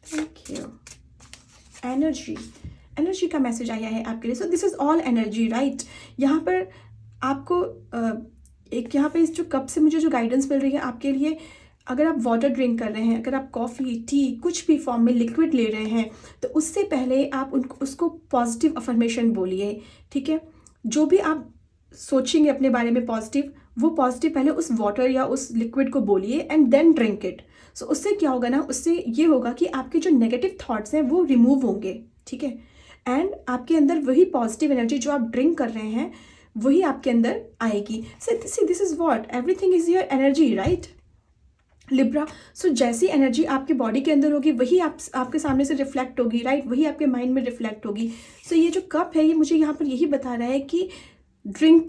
Thank you, energy. एनर्जी का मैसेज आया है आपके लिए। So this is all energy, right. यहाँ पर आपको एक यहाँ पे इस जो कप से मुझे जो गाइडेंस मिल रही है आपके लिए, अगर आप वाटर ड्रिंक कर रहे हैं, अगर आप कॉफ़ी, टी, कुछ भी फॉर्म में लिक्विड ले रहे हैं, तो उससे पहले आप उसको पॉजिटिव अफर्मेशन बोलिए, ठीक है। जो भी आप सोचेंगे अपने बारे में पॉजिटिव, वो पॉजिटिव पहले उस वाटर या उस लिक्विड को बोलिए एंड देन ड्रिंक इट। सो उससे क्या होगा ना, उससे ये होगा कि आपके जो नेगेटिव थॉट्स हैं वो रिमूव होंगे, ठीक है। एंड आपके अंदर वही पॉजिटिव एनर्जी जो आप ड्रिंक कर रहे हैं वही आपके अंदर आएगी। See this is what everything is your energy, right Libra. So जैसी एनर्जी आपके बॉडी के अंदर होगी वही आपके सामने से रिफ्लेक्ट होगी, राइट, वही आपके माइंड में रिफ्लेक्ट होगी। सो ये जो कप है ये मुझे यहाँ पर यही बता रहा है कि ड्रिंक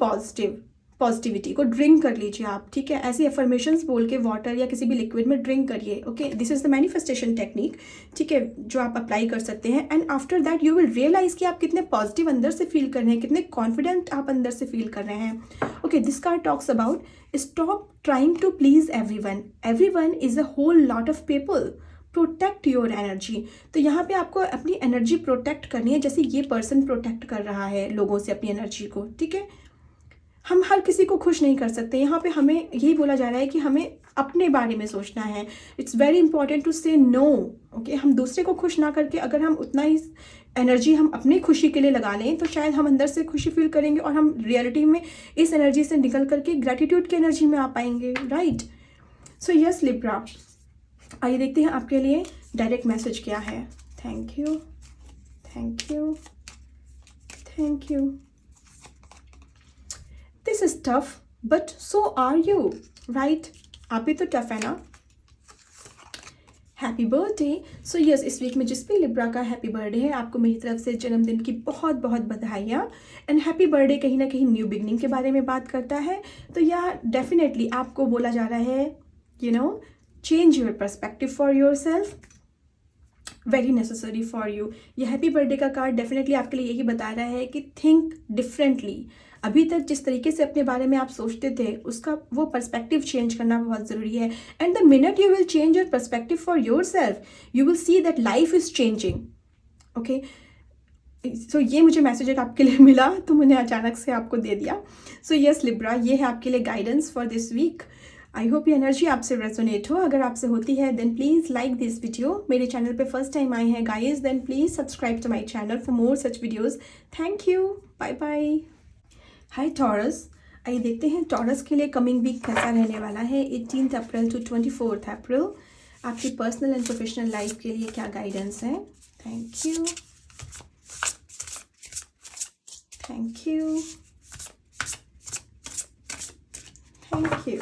पॉजिटिविटी को ड्रिंक कर लीजिए आप, ठीक है। ऐसी अफर्मेशंस बोल के वाटर या किसी भी लिक्विड में ड्रिंक करिए, okay. This is the manifestation technique, ठीक है, जो आप अप्लाई कर सकते हैं। And after that you will realise कि आप कितने पॉजिटिव अंदर से फील कर रहे हैं, कितने कॉन्फिडेंट आप अंदर से फील कर रहे हैं। Okay, this card talks about stop trying to please everyone is a whole lot of people, protect your energy. तो यहाँ पे आपको अपनी एनर्जी प्रोटेक्ट करनी है, जैसे ये पर्सन प्रोटेक्ट कर रहा है लोगों से अपनी एनर्जी को, ठीक है। हम हर किसी को खुश नहीं कर सकते, यहाँ पे हमें यही बोला जा रहा है कि हमें अपने बारे में सोचना है। It's very important to say no, okay. हम दूसरे को खुश ना करके अगर हम उतना ही एनर्जी हम अपनी खुशी के लिए लगा लें तो शायद हम अंदर से खुशी फील करेंगे और हम रियलिटी में इस एनर्जी से निकल करके ग्रेटिट्यूड की एनर्जी में आ पाएंगे, राइट। सो यस लिब्रा, आइए देखते हैं आपके लिए डायरेक्ट मैसेज क्या है। Thank you, thank you, thank you. This is tough but so are you, right. आप भी तो टफ है ना। Happy birthday. सो यस, इस वीक में जिस भी लिब्रा का हैप्पी बर्थडे है आपको मेरी तरफ से जन्मदिन की बहुत बहुत बधाइयाँ। एंड हैप्पी बर्थडे कहीं ना कहीं न्यू बिगनिंग के बारे में बात करता है। तो यह डेफिनेटली आपको बोला जा रहा है, you know, change your perspective for your self, very necessary for you. ये हैप्पी बर्थडे का कार्ड डेफिनेटली आपके लिए यही बता रहा है कि थिंक डिफरेंटली। अभी तक जिस तरीके से अपने बारे में आप सोचते थे उसका वो पर्सपेक्टिव चेंज करना बहुत ज़रूरी है। And the minute you will change your perspective for your self you will see that life is changing, okay. So ये मुझे मैसेज एक आपके लिए मिला तो मैंने अचानक से आपको दे दिया। सो यस लिब्रा, ये है आपके लिए guidance for this week. I hope ये एनर्जी आपसे रेजोनेट हो। अगर आपसे होती है then please like this video. मेरे चैनल पे फर्स्ट टाइम आए हैं guys then please subscribe to my channel for more such videos. Thank you, bye bye. Hi Taurus, आइए देखते हैं टॉरस के लिए कमिंग वीक कैसा रहने वाला है 18 अप्रैल टू 24 अप्रैल। आपकी पर्सनल एंड प्रोफेशनल लाइफ के लिए क्या गाइडेंस है। Thank you, thank you, thank you.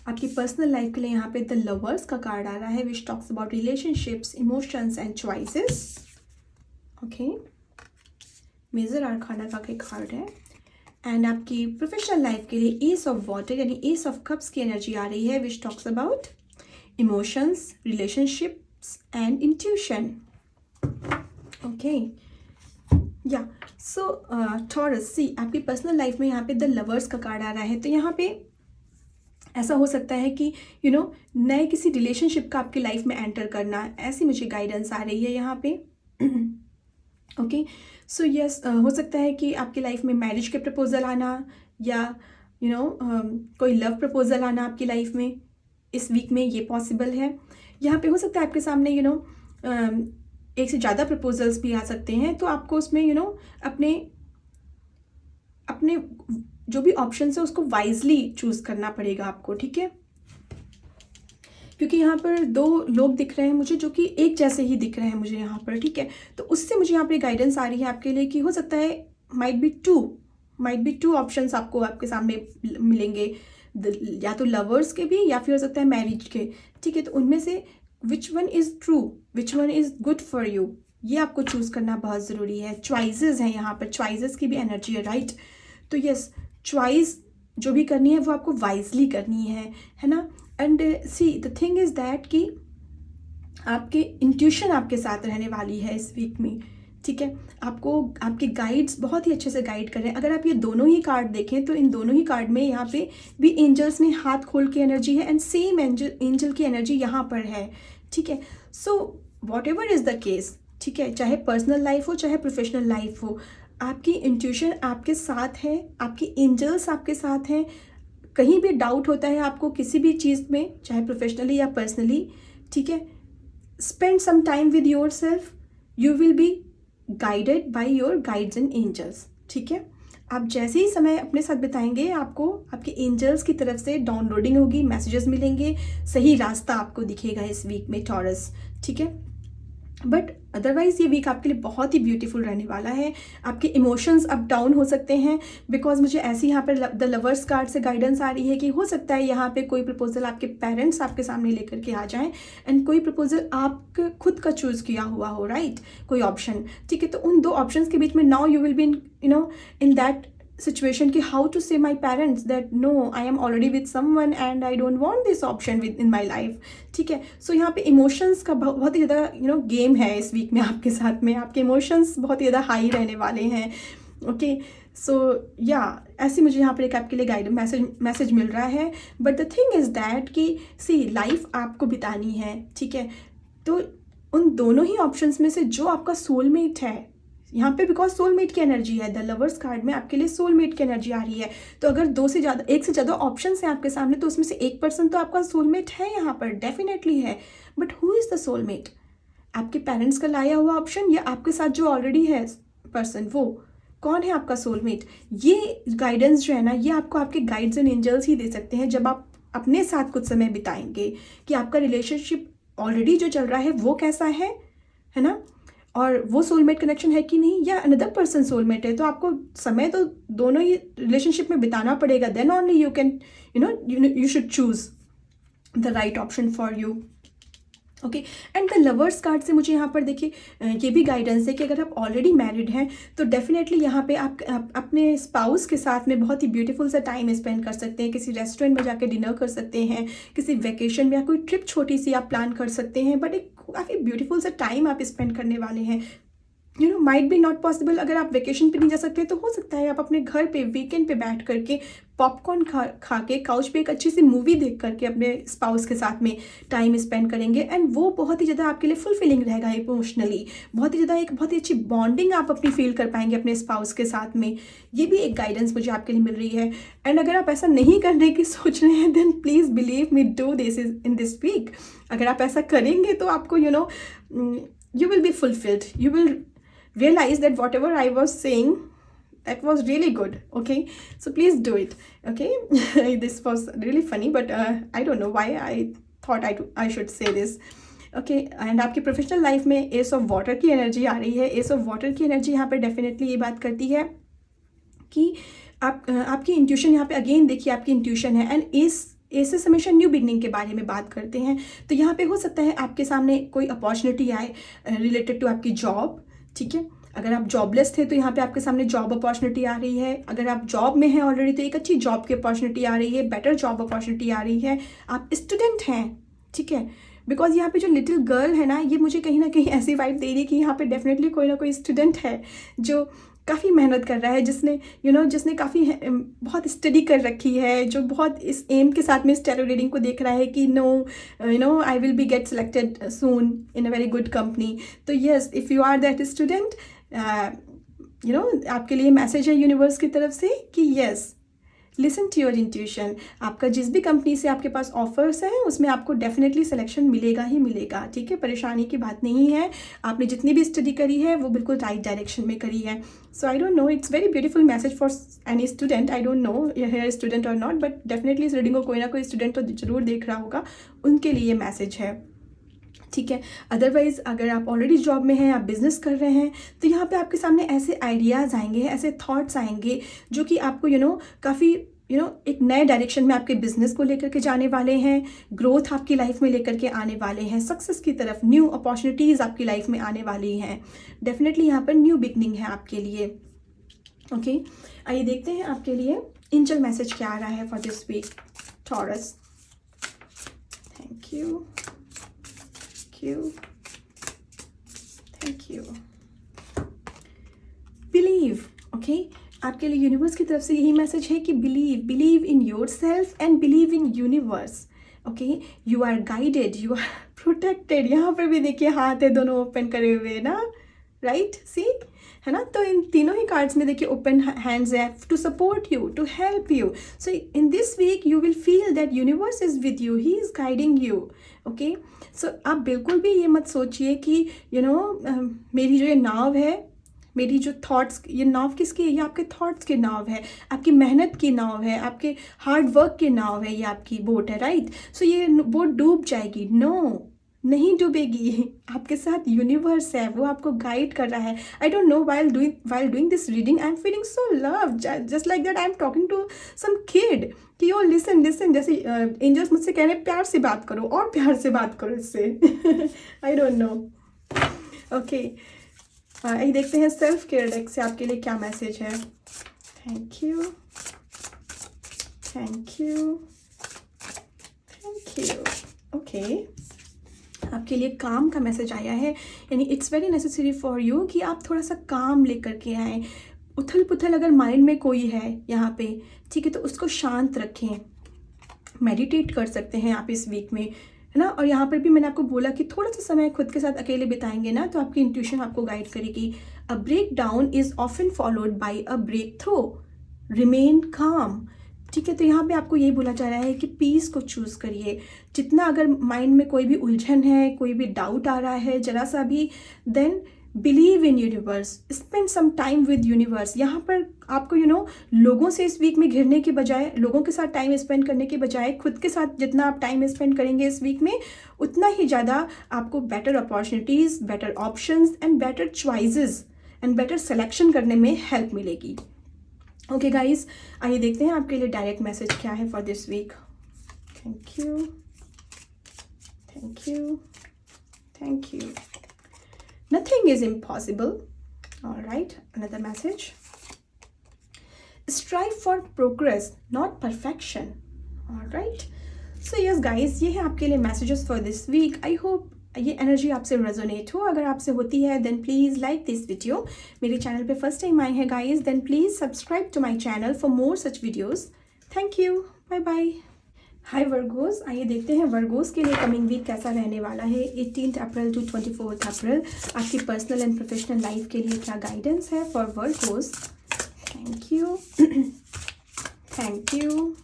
आपकी पर्सनल लाइफ के लिए यहाँ पे द लवर्स का कार्ड आ रहा है which talks about relationships, emotions and choices, okay. Major arcana का कार्ड है। एंड आपकी प्रोफेशनल लाइफ के लिए एस ऑफ वाटर यानी एस ऑफ कप्स की एनर्जी आ रही है which talks about emotions, relationships and intuition, okay. Yeah so taurus, सी आपकी पर्सनल लाइफ में यहाँ पे द लवर्स का कार्ड आ रहा है। तो यहाँ पे ऐसा हो सकता है कि यू नो नए किसी रिलेशनशिप का आपकी लाइफ में एंटर करना, ऐसी मुझे गाइडेंस आ रही है यहाँ पे, ओके। सो यस, हो सकता है कि आपकी लाइफ में मैरिज के प्रपोजल आना या यू नो कोई लव प्रपोजल आना आपकी लाइफ में इस वीक में, ये पॉसिबल है। यहाँ पे हो सकता है आपके सामने यू नो एक से ज़्यादा प्रपोजल्स भी आ सकते हैं, तो आपको उसमें यू नो अपने जो भी ऑप्शन है उसको वाइजली चूज़ करना पड़ेगा आपको, ठीक है। क्योंकि यहाँ पर दो लोग दिख रहे हैं मुझे जो कि एक जैसे ही दिख रहे हैं मुझे यहाँ पर, ठीक है। तो उससे मुझे यहाँ पे गाइडेंस आ रही है आपके लिए कि हो सकता है माइट बी टू ऑप्शंस आपको आपके सामने मिलेंगे, या तो लवर्स के भी या फिर हो सकता है मैरिज के, ठीक है। तो उनमें से which one is true, which one is good for you, ये आपको चूज़ करना बहुत ज़रूरी है। चॉइसेस हैं यहाँ पर, चॉइसेस की भी एनर्जी है, राइट। तो यस, चॉइस जो भी करनी है वो आपको वाइजली करनी है ना। And see the thing is that कि आपके इंट्यूशन आपके साथ रहने वाली है इस वीक में, ठीक है। आपको आपके गाइड्स बहुत ही अच्छे से गाइड कर रहे हैं। अगर आप ये दोनों ही कार्ड देखें तो इन दोनों ही कार्ड में यहाँ पे भी एंजल्स ने हाथ खोल के एनर्जी है एंड सेम एंजल की एनर्जी यहाँ पर है, ठीक है। So what ever is the case, ठीक है, चाहे पर्सनल लाइफ हो चाहे प्रोफेशनल लाइफ हो, आपकी इंट्यूशन आपके साथ है, आपकी एंजल्स आपके साथ हैं। कहीं भी डाउट होता है आपको किसी भी चीज़ में, चाहे प्रोफेशनली या पर्सनली, ठीक है, spend some time with your self, you will be guided by your guides and angels. ठीक है, आप जैसे ही समय अपने साथ बिताएंगे आपको आपके एंजल्स की तरफ से डाउनलोडिंग होगी, मैसेजेस मिलेंगे, सही रास्ता आपको दिखेगा इस वीक में टॉरस। ठीक है, बट अदरवाइज़ ये वीक आपके लिए बहुत ही ब्यूटीफुल रहने वाला है। आपके इमोशंस अप डाउन हो सकते हैं, बिकॉज मुझे ऐसी यहाँ पर द लवर्स कार्ड से गाइडेंस आ रही है कि हो सकता है यहाँ पे कोई प्रपोजल आपके पेरेंट्स आपके सामने लेकर के आ जाएं, एंड कोई प्रपोजल आप खुद का चूज़ किया हुआ हो, राइट, कोई ऑप्शन। ठीक है, तो उन दो ऑप्शंस के बीच में now you will be in that situation ki how to say my parents that no, I am already with someone and I don't want this option in my life। ठीक है, सो यहाँ पे इमोशंस का बहुत ही ज़्यादा game है इस week में आपके साथ में। आपके इमोशंस बहुत ही ज़्यादा हाई रहने वाले हैं। ओके, सो या ऐसे मुझे यहाँ पर एक आपके लिए गाइड मैसेज मिल रहा है। But the thing is that कि सी लाइफ आपको बितानी है। ठीक है, तो उन दोनों ही ऑप्शंस में से जो आपका सोलमेट है यहाँ पे, बिकॉज सोलमेट की एनर्जी है, द लवर्स कार्ड में आपके लिए सोलमेट की एनर्जी आ रही है। तो अगर एक से ज़्यादा ऑप्शंस हैं आपके सामने, तो उसमें से एक पर्सन तो आपका सोलमेट है यहाँ पर, डेफिनेटली है। But who is the soulmate? आपके पेरेंट्स का लाया हुआ ऑप्शन या आपके साथ जो ऑलरेडी है पर्सन, वो कौन है आपका सोलमेट? ये गाइडेंस जो है ना, ये आपको आपके गाइड्स एंड एंजल्स ही दे सकते हैं जब आप अपने साथ कुछ समय बिताएंगे, कि आपका रिलेशनशिप ऑलरेडी जो चल रहा है वो कैसा है ना, और वो सोलमेट कनेक्शन है कि नहीं, या अनदर पर्सन सोलमेट है। तो आपको समय तो दोनों ही रिलेशनशिप में बिताना पड़ेगा, then only you can you should choose the right option for you. Okay, and the lovers card से मुझे यहाँ पर देखिए ये भी गाइडेंस है कि अगर आप ऑलरेडी मैरिड हैं तो डेफिनेटली यहाँ पे आप अपने स्पाउस के साथ में बहुत ही ब्यूटीफुल सा टाइम स्पेंड कर सकते हैं। किसी रेस्टोरेंट में जाकर डिनर कर सकते हैं, किसी वेकेशन में या कोई ट्रिप छोटी सी आप प्लान कर सकते हैं, बट एक काफ़ी ब्यूटीफुल सा टाइम आप स्पेंड करने वाले हैं। माइट बी नॉट पॉसिबल, अगर आप वेकेशन पे नहीं जा सकते तो हो सकता है आप अपने घर पे वीकेंड पे बैठ करके पॉपकॉर्न खा के काउच पे एक अच्छी सी मूवी देख करके अपने स्पाउस के साथ में टाइम स्पेंड करेंगे, एंड वो बहुत ही ज़्यादा आपके लिए फुलफिलिंग रहेगा इमोशनली। बहुत ही अच्छी बॉन्डिंग आप अपनी फील कर पाएंगे अपने स्पाउस के साथ में। ये भी एक गाइडेंस मुझे आपके लिए मिल रही है। एंड अगर आप ऐसा नहीं करने की सोच रहे हैं, then please believe me, do this in this week. अगर आप ऐसा करेंगे तो आपको you will be fulfilled, you will realize that whatever I was saying, that was really good. Okay, so please do it. Okay, this was really funny, but I don't know why I thought I should say this. Okay, and आपकी professional life में ace of water की energy आ रही है। S of water की energy यहाँ पर definitely ये बात करती है कि आपकी इंट्यूशन, यहाँ पे अगेन देखिए आपकी इंट्यूशन है, एंड ऐसे हमेशा न्यू बिगनिंग के बारे में बात करते हैं। तो यहाँ पे हो सकता है आपके सामने कोई अपॉर्चुनिटी आए रिलेटेड टू आपकी जॉब। ठीक है, अगर आप जॉबलेस थे तो यहाँ पे आपके सामने जॉब अपॉर्चुनिटी आ रही है। अगर आप जॉब में हैं ऑलरेडी तो एक अच्छी जॉब की अपॉर्चुनिटी आ रही है, बेटर जॉब अपॉर्चुनिटी आ रही है। आप स्टूडेंट हैं, ठीक है, बिकॉज यहाँ पे जो लिटिल गर्ल है ना, ये मुझे कहीं ना कहीं ऐसी वाइब दे रही है कि यहाँ पे डेफिनेटली कोई ना कोई स्टूडेंट है जो काफ़ी मेहनत कर रहा है, जिसने काफ़ी बहुत स्टडी कर रखी है, जो बहुत इस एम के साथ में इस टैरो रीडिंग को देख रहा है कि no I will be get selected soon in a very good company. तो yes, if you are that student, आपके लिए मैसेज है यूनिवर्स की तरफ से कि yes, listen to your intuition. आपका जिस भी कंपनी से आपके पास ऑफर्स हैं उसमें आपको डेफिनेटली सिलेक्शन मिलेगा ही मिलेगा। ठीक है, परेशानी की बात नहीं है। आपने जितनी भी स्टडी करी है वो बिल्कुल राइट डायरेक्शन में करी है। So I don't know, it's very beautiful message for any student. I don't know whether student और नॉट, बट डेफिनेटली इस रीडिंग को कोई ना कोई स्टूडेंट तो जरूर देख रहा होगा, उनके लिए ये मैसेज है। ठीक है, अदरवाइज़ अगर आप ऑलरेडी जॉब में हैं, आप बिजनेस कर रहे हैं, तो यहाँ पे आपके सामने ऐसे आइडियाज़ आएंगे, ऐसे थॉट्स आएंगे जो कि आपको काफ़ी एक नए डायरेक्शन में आपके बिजनेस को लेकर के जाने वाले हैं, ग्रोथ आपकी लाइफ में लेकर के आने वाले हैं, सक्सेस की तरफ, न्यू अपॉर्चुनिटीज़ आपकी लाइफ में आने वाली हैं। डेफिनेटली यहाँ पर न्यू बिगनिंग है आपके लिए। ओके, आइए देखते हैं आपके लिए एंजल मैसेज क्या आ रहा है for this week Taurus. Thank you, thank you. Believe, okay, आपके लिए यूनिवर्स की तरफ से यही मैसेज है कि believe in your self and believe in universe. Okay, you are guided, you are protected. यहाँ पर भी देखिए हाथ है दोनों ओपन करे हुए ना, राइट, सी, है ना। तो इन तीनों ही कार्ड्स में देखिए ओपन हैंड्स है to support you, to help you. So in this week you will feel that universe is with you, he is guiding you. Okay, so आप बिल्कुल भी ये मत सोचिए कि मेरी जो ये नाव है, मेरी जो थॉट्स, ये नाव किसकी है? ये आपके थॉट्स की नाव है, आपकी मेहनत की नाव है, आपके हार्ड वर्क की नाव है, ये आपकी बोट है, राइट। सो ये बोट डूब जाएगी? नो, नहीं डूबेगी। आपके साथ यूनिवर्स है, वो आपको गाइड कर रहा है। I don't know, while doing this reading I am feeling so love, just like that I am talking to some kid कि ओ लिसन, जैसे एंजल्स मुझसे कह रहे हैं प्यार से बात करो, और प्यार से बात करो इससे। आई डोंट नो। ओके, आइए देखते हैं सेल्फ केयर डेक से आपके लिए क्या मैसेज है। Thank you, thank you, thank you. Okay, आपके लिए काम का मैसेज आया है, यानी it's very necessary for you कि आप थोड़ा सा काम लेकर के आएँ। उथल पुथल अगर माइंड में कोई है यहाँ पे, ठीक है, तो उसको शांत रखें। मेडिटेट कर सकते हैं आप इस वीक में, है ना। और यहाँ पर भी मैंने आपको बोला कि थोड़ा सा समय खुद के साथ अकेले बिताएंगे ना, तो आपकी इंट्यूशन आपको गाइड करेगी। A breakdown is often followed by a breakthrough, remain calm, ठीक है। तो यहाँ पे आपको यही बोला जा रहा है कि पीस को चूज़ करिए। जितना अगर माइंड में कोई भी उलझन है, कोई भी डाउट आ रहा है जरा सा भी, then believe in universe, spend some time with universe. यहाँ पर आपको लोगों से इस वीक में घिरने के बजाय, लोगों के साथ टाइम स्पेंड करने के बजाय खुद के साथ जितना आप टाइम स्पेंड करेंगे इस वीक में, उतना ही ज़्यादा आपको better opportunities, better options and better choices and better selection करने में हेल्प मिलेगी। ओके गाइज, आइए देखते हैं आपके लिए डायरेक्ट मैसेज क्या है for this week. Thank you, thank you, thank you. Nothing is impossible. Alright, another message. Strive for progress not perfection. Alright, so yes guys, ये है आपके लिए messages for this week. I hope ये energy आपसे resonate हो। अगर आपसे होती है then please like this video. मेरे चैनल पे फर्स्ट टाइम आए हैं guys, then please subscribe to my channel for more such videos. Thank you, bye bye. Hi Virgos, आइए देखते हैं वर्गोस के लिए कमिंग वीक कैसा रहने वाला है। 18 अप्रैल टू 24 अप्रैल आपकी पर्सनल एंड प्रोफेशनल लाइफ के लिए क्या गाइडेंस है for Virgos. Thank you, thank you,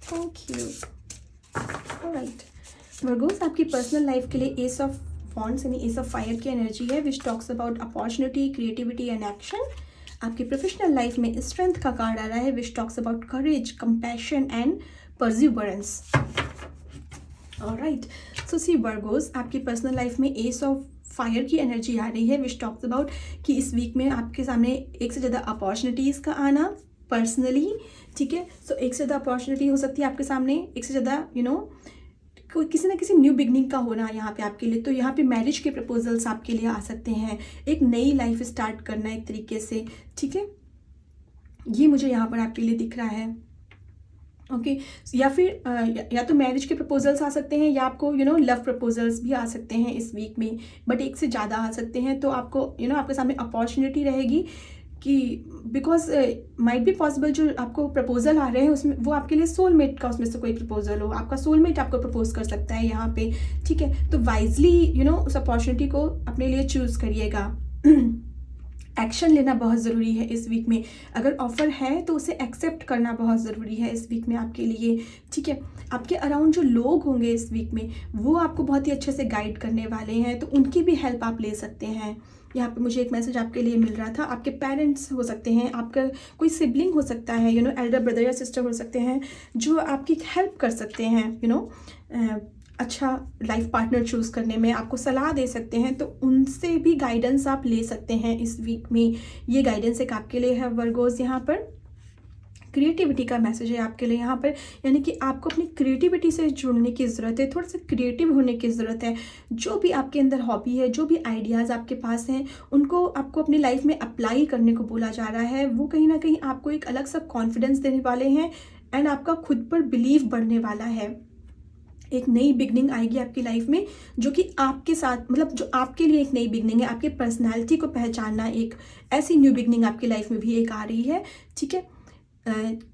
thank you. Alright Virgos, आपकी पर्सनल लाइफ के लिए एस ऑफ वॉन्ड्स यानी एस ऑफ फायर की एनर्जी है, which talks about opportunity, creativity and action. आपकी प्रोफेशनल लाइफ में स्ट्रेंथ का कार्ड आ रहा है, which talks about courage, compassion and perseverance. Alright, so see Virgos, आपकी पर्सनल लाइफ में एस ऑफ फायर की एनर्जी आ रही है, विच टॉक्स अबाउट कि इस वीक में आपके सामने एक से ज़्यादा अपॉर्चुनिटीज़ का आना पर्सनली, ठीक है। सो एक से ज़्यादा अपॉर्चुनिटी हो सकती है आपके सामने, एक से ज़्यादा कोई किसी ना किसी न्यू बिगनिंग का होना यहाँ पे आपके लिए। तो यहाँ पे मैरिज के प्रपोजल्स आपके लिए आ सकते हैं, एक नई लाइफ स्टार्ट करना एक तरीके से, ठीक है। ये मुझे यहाँ पर आपके लिए दिख रहा है। ओके, या फिर या तो मैरिज के प्रपोजल्स आ सकते हैं, या आपको लव प्रपोजल्स भी आ सकते हैं इस वीक में, बट एक से ज़्यादा आ सकते हैं। तो आपको आपके सामने अपॉर्चुनिटी रहेगी कि बिकॉज माइट बी पॉसिबल जो आपको प्रपोजल आ रहे हैं उसमें वो आपके लिए सोलमेट का उसमें से कोई प्रपोजल हो, आपका सोलमेट आपको प्रपोज कर सकता है यहाँ पे, ठीक है। तो वाइजली उस अपॉर्चुनिटी को अपने लिए चूज़ करिएगा। एक्शन लेना बहुत ज़रूरी है इस वीक में। अगर ऑफ़र है तो उसे एक्सेप्ट करना बहुत ज़रूरी है इस वीक में आपके लिए, ठीक है। आपके अराउंड जो लोग होंगे इस वीक में वो आपको बहुत ही अच्छे से गाइड करने वाले हैं, तो उनकी भी हेल्प आप ले सकते हैं। यहाँ पे मुझे एक मैसेज आपके लिए मिल रहा था, आपके पेरेंट्स हो सकते हैं, आपका कोई सिबलिंग हो सकता है, एल्डर ब्रदर या सिस्टर हो सकते हैं जो आपकी हेल्प कर सकते हैं, अच्छा लाइफ पार्टनर चूज़ करने में आपको सलाह दे सकते हैं। तो उनसे भी गाइडेंस आप ले सकते हैं इस वीक में। ये गाइडेंस एक आपके लिए है वर्गोस। यहाँ पर क्रिएटिविटी का मैसेज है आपके लिए यहाँ पर, यानी कि आपको अपनी क्रिएटिविटी से जुड़ने की ज़रूरत है, थोड़ा सा क्रिएटिव होने की ज़रूरत है। जो भी आपके अंदर हॉबी है, जो भी आइडियाज़ आपके पास हैं, उनको आपको अपनी लाइफ में अप्लाई करने को बोला जा रहा है। वो कहीं ना कहीं आपको एक अलग सा कॉन्फिडेंस देने वाले हैं एंड आपका खुद पर बिलीव बढ़ने वाला है। एक नई बिगनिंग आएगी आपकी लाइफ में जो कि आपके साथ, मतलब जो आपके लिए एक नई बिगनिंग है। आपकी पर्सनैलिटी को पहचानना, एक ऐसी न्यू बिगनिंग आपकी लाइफ में भी एक आ रही है, ठीक है।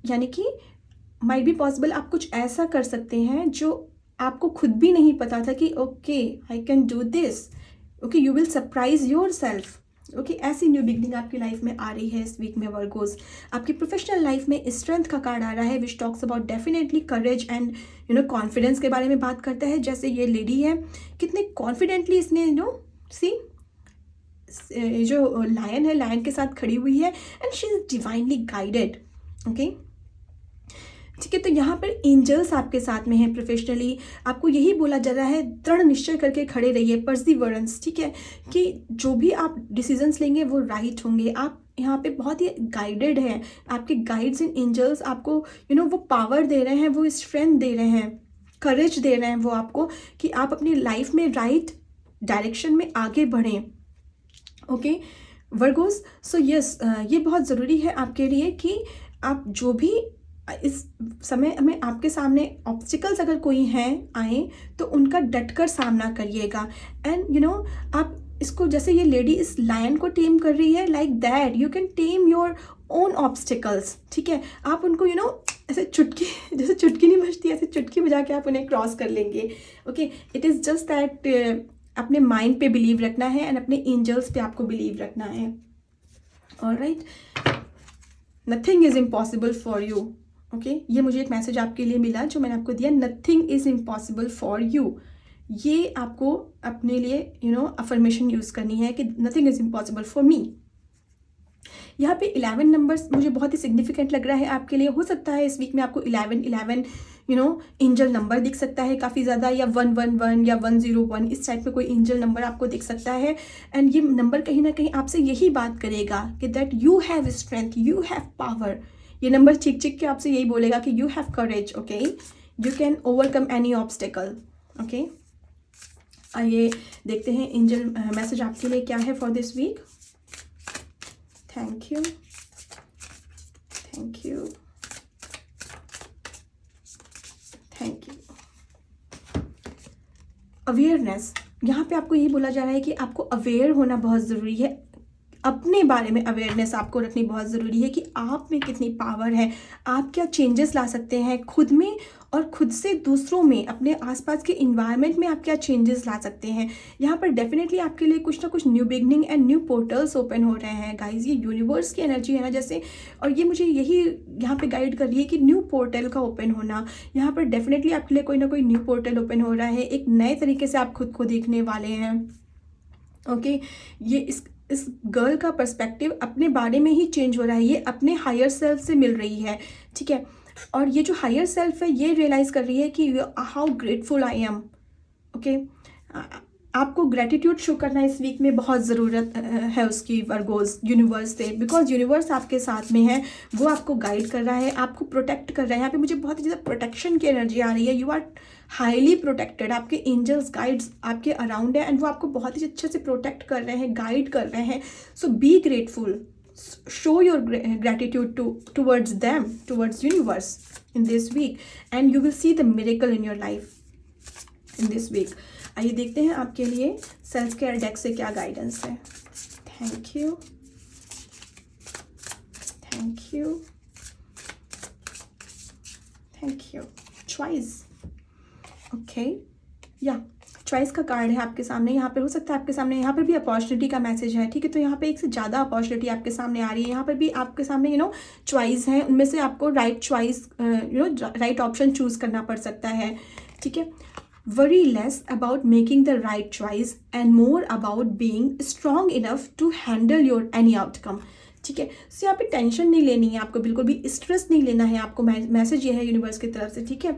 यानी कि माइट बी पॉसिबल आप कुछ ऐसा कर सकते हैं जो आपको खुद भी नहीं पता था कि okay I can do this, okay you will surprise your self. Okay ऐसी न्यू बिगनिंग आपकी लाइफ में आ रही है इस वीक में वर्गोस। आपकी प्रोफेशनल लाइफ में स्ट्रेंथ का कार्ड आ रहा है which talks about definitely courage and you know confidence के बारे में बात करता है। जैसे ये लेडी है कितने कॉन्फिडेंटली इसने यू नो सी जो लायन है लायन के साथ खड़ी हुई है and she is divinely guided. Okay ठीक है, तो यहाँ पर एंजल्स आपके साथ में हैं। प्रोफेशनली आपको यही बोला जा रहा है दृढ़ निश्चय करके खड़े रहिए, परसिवरेंस, ठीक है, कि जो भी आप डिसीजंस लेंगे वो राइट होंगे। आप यहाँ पे बहुत ही गाइडेड हैं, आपके गाइड्स एंड एंजल्स आपको यू नो वो पावर दे रहे हैं, वो स्ट्रेंथ दे रहे हैं, करेज दे रहे हैं वो आपको कि आप अपनी लाइफ में राइट डायरेक्शन में आगे बढ़ें। ओके वर्गोस, सो यस ये बहुत ज़रूरी है आपके लिए कि आप जो भी इस समय में आपके सामने ऑब्स्टिकल्स अगर कोई हैं आए तो उनका डटकर सामना करिएगा। एंड यू नो आप इसको जैसे ये लेडी इस लायन को टेम कर रही है, like that you can time your own obstacles. ठीक है, आप उनको यू नो ऐसे चुटकी, जैसे चुटकी नहीं बजती ऐसे चुटकी बजा के आप उन्हें क्रॉस कर लेंगे। Okay it is just that अपने माइंड पे बिलीव रखना है एंड अपने एंजल्स पे आपको बिलीव रखना है। Alright, nothing is impossible for you. Okay ये मुझे एक मैसेज आपके लिए मिला जो मैंने आपको दिया, nothing is impossible for you. ये आपको अपने लिए यू नो अफर्मेशन यूज़ करनी है कि nothing is impossible for me. यहाँ पे 11 नंबर्स मुझे बहुत ही सिग्निफिकेंट लग रहा है आपके लिए। हो सकता है इस वीक में आपको 11 यू नो एंजल नंबर दिख सकता है काफ़ी ज़्यादा, या 111 या 101 इस टाइप में कोई एंजल नंबर आपको दिख सकता है। एंड ये नंबर कहीं ना कहीं आपसे यही बात करेगा कि that you have strength, you have power. ये नंबर चिक चिक के आपसे यही बोलेगा कि you have courage, okay you can overcome any obstacle. Okay आइए देखते हैं एंजल मैसेज आपके लिए क्या है for this week. Thank you, thank you, thank you. Awareness, यहाँ पे आपको यही बोला जा रहा है कि आपको अवेयर होना बहुत ज़रूरी है, अपने बारे में अवेयरनेस आपको रखनी बहुत ज़रूरी है कि आप में कितनी पावर है, आप क्या चेंजेस ला सकते हैं खुद में और खुद से दूसरों में, अपने आसपास के इन्वायरमेंट में आप क्या चेंजेस ला सकते हैं। यहाँ पर डेफिनेटली आपके लिए कुछ ना कुछ new beginning and new portals open हो रहे हैं गाइज। ये यूनिवर्स की एनर्जी है ना जैसे, और ये मुझे यही यहाँ पे गाइड कर रही है कि न्यू पोर्टल का ओपन होना। यहाँ पर डेफिनेटली आपके लिए कोई ना कोई न्यू पोर्टल ओपन हो रहा है, एक नए तरीके से आप खुद को देखने वाले हैं। ओके ये इस गर्ल का पर्सपेक्टिव अपने बारे में ही चेंज हो रहा है, ये अपने हायर सेल्फ से मिल रही है। ठीक है, और ये जो हायर सेल्फ है ये रियलाइज़ कर रही है कि how grateful I am. Okay आपको ग्रेटिट्यूड शो करना इस वीक में बहुत ज़रूरत है उसकी वर्गोस यूनिवर्स से, बिकॉज यूनिवर्स आपके साथ में है, वो आपको गाइड कर रहा है, आपको प्रोटेक्ट कर रहा है। यहाँ पे मुझे बहुत ही ज़्यादा प्रोटेक्शन की एनर्जी आ रही है। यू आर हाईली प्रोटेक्टेड, आपके एंजल्स गाइड्स आपके अराउंड है एंड वो आपको बहुत ही अच्छे से प्रोटेक्ट कर रहे हैं, गाइड कर रहे हैं। So be grateful, show your gratitude towards them, towards universe in this week, and you will see the miracle in your life in this week. आइए देखते हैं आपके लिए सेल्फ केयर डेक से क्या गाइडेंस है। Thank you, thank you, thank you. Choice, okay या choice का कार्ड है आपके सामने। यहाँ पर हो सकता है आपके सामने, यहाँ पर भी अपॉर्चुनिटी का मैसेज है। ठीक है, तो यहाँ पे एक से ज़्यादा अपॉर्चुनिटी आपके सामने आ रही है। यहाँ पर भी आपके सामने यू नो चॉइस है, उनमें से आपको right choice you know right option choose करना पड़ सकता है। ठीक है, worry less about making the right choice and more about being strong enough to handle your any outcome. ठीक है, सो यहाँ पे टेंशन नहीं लेनी है आपको, बिल्कुल भी स्ट्रेस नहीं लेना है आपको। मैसेज ये है यूनिवर्स की तरफ से, ठीक है,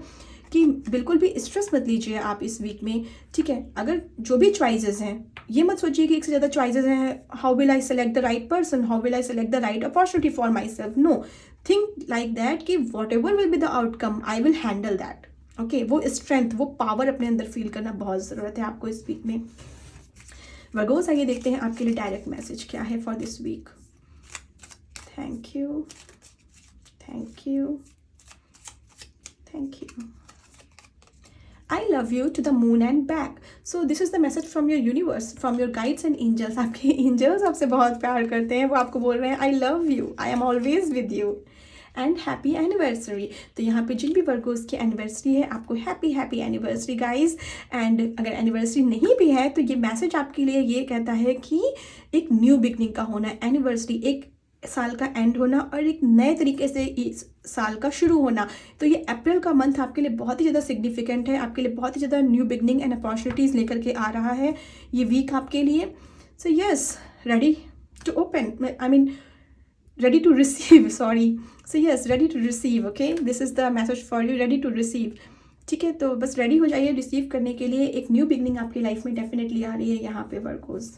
कि बिल्कुल भी स्ट्रेस मत लीजिए आप इस वीक में। ठीक है, अगर जो भी चॉइसेस हैं ये मत सोचिए कि एक से ज़्यादा चॉइसेस हैं, how will I select the right person, how will I select the right opportunity for myself. No, think like that कि whatever will be the outcome I will handle that. Okay वो strength, वो power अपने अंदर feel करना बहुत ज़रूरत है आपको इस वीक में। वर्गोस आइए देखते हैं आपके लिए डायरेक्ट मैसेज क्या है for this week. Thank you, thank you, thank you. I love you to the moon and back. So this is the message from your universe, from your guides and angels. आपके angels आपसे बहुत प्यार करते हैं, वो आपको बोल रहे हैं I love you, I am always with you. And happy anniversary. तो यहाँ पे जिन भी वर्गोस की एनिवर्सरी है आपको happy happy anniversary guys. And अगर एनिवर्सरी नहीं भी है तो ये मैसेज आपके लिए ये कहता है कि एक न्यू बिगनिंग का होना, एनिवर्सरी एक साल का एंड होना और एक नए तरीके से इस साल का शुरू होना। तो ये अप्रैल का मंथ आपके लिए बहुत ही ज़्यादा सिग्निफिकेंट है, आपके लिए बहुत ही ज़्यादा न्यू बिगनिंग एंड अपॉर्चुनिटीज़ लेकर के आ रहा है ये वीक आपके लिए। So yes, ready to open, I mean ready to receive, sorry. So yes, ready to receive, okay, this is the message for you, ready to receive। ठीक है, तो बस रेडी हो जाइए रिसीव करने के लिए। एक न्यू बिगनिंग आपकी लाइफ में डेफिनेटली आ रही है यहाँ पे वर्गोज।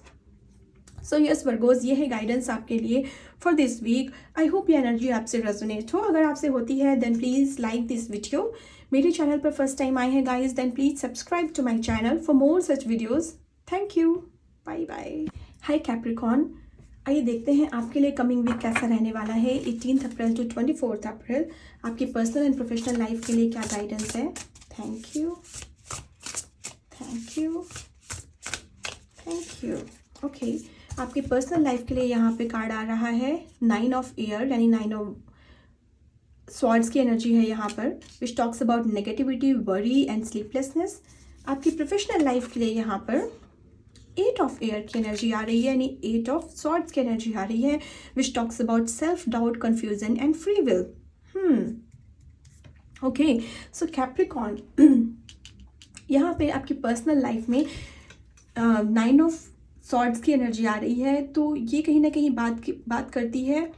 सो यस वर्गोज, ये है गाइडेंस आपके लिए for this week. I hope ये एनर्जी आपसे रेजोनेट हो। अगर आपसे होती है then please like this video. मेरे चैनल पर फर्स्ट टाइम आए हैं guys then please subscribe to my channel for more such videos. Thank you, bye bye. Hi Capricorn, आइए देखते हैं आपके लिए कमिंग वीक कैसा रहने वाला है 18 अप्रैल टू 24 अप्रैल। आपकी पर्सनल एंड प्रोफेशनल लाइफ के लिए क्या गाइडेंस है। Thank you, thank you, thank you. Okay, आपकी पर्सनल लाइफ के लिए यहाँ पे कार्ड आ रहा है 9 ऑफ एयर, यानी 9 ऑफ स्वॉर्ड्स की एनर्जी है यहाँ पर, विच talks about negativity, worry and sleeplessness. आपकी प्रोफेशनल लाइफ के लिए यहाँ पर 8 ऑफ एयर की एनर्जी आ रही है, यानी 8 ऑफ स्वॉर्ड्स की एनर्जी आ रही है, which talks about self doubt, confusion and free will. Okay, so Capricorn, यहाँ पे आपकी पर्सनल लाइफ में 9 ऑफ स्वॉर्ड्स की एनर्जी आ रही है। तो ये कहीं ना कहीं बात करती है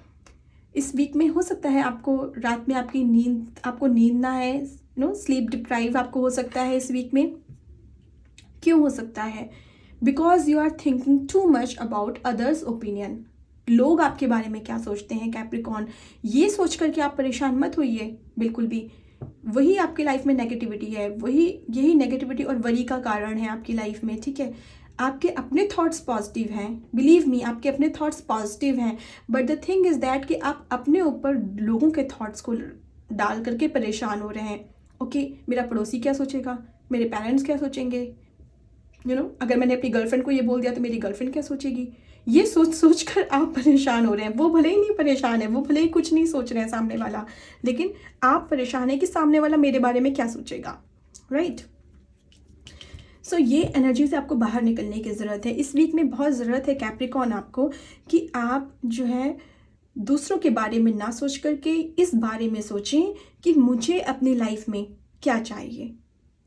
इस वीक में। हो सकता है आपको रात में आपको नींद ना है, स्लीप डिप्राइव आपको हो सकता है इस वीक में। क्यों हो सकता है? Because you are thinking too much about others opinion. लोग आपके बारे में क्या सोचते हैं कैप्रिकॉर्न, ये सोच करके आप परेशान मत होइए बिल्कुल भी। वही आपकी लाइफ में नेगेटिविटी है, यही नेगेटिविटी और वरी का कारण है आपकी लाइफ में। ठीक है, आपके अपने थॉट्स पॉजिटिव हैं, बिलीव मी, आपके अपने थॉट्स पॉजिटिव हैं, but the thing is that कि आप अपने ऊपर लोगों के थॉट्स को डाल करके परेशान हो रहे हैं। ओके, मेरा पड़ोसी क्या सोचेगा, मेरे पेरेंट्स क्या सोचेंगे, अगर मैंने अपनी गर्लफ्रेंड को ये बोल दिया तो मेरी गर्लफ्रेंड क्या सोचेगी, ये सोच कर आप परेशान हो रहे हैं। वो भले ही नहीं परेशान है, वो भले ही कुछ नहीं सोच रहे हैं सामने वाला, लेकिन आप परेशान है कि सामने वाला मेरे बारे में क्या सोचेगा, राइट। सो ये एनर्जी से आपको बाहर निकलने की ज़रूरत है। इस वीक में बहुत ज़रूरत है कैप्रिकॉर्न आपको कि आप जो है दूसरों के बारे में ना सोच करके इस बारे में सोचें कि मुझे अपनी लाइफ में क्या चाहिए।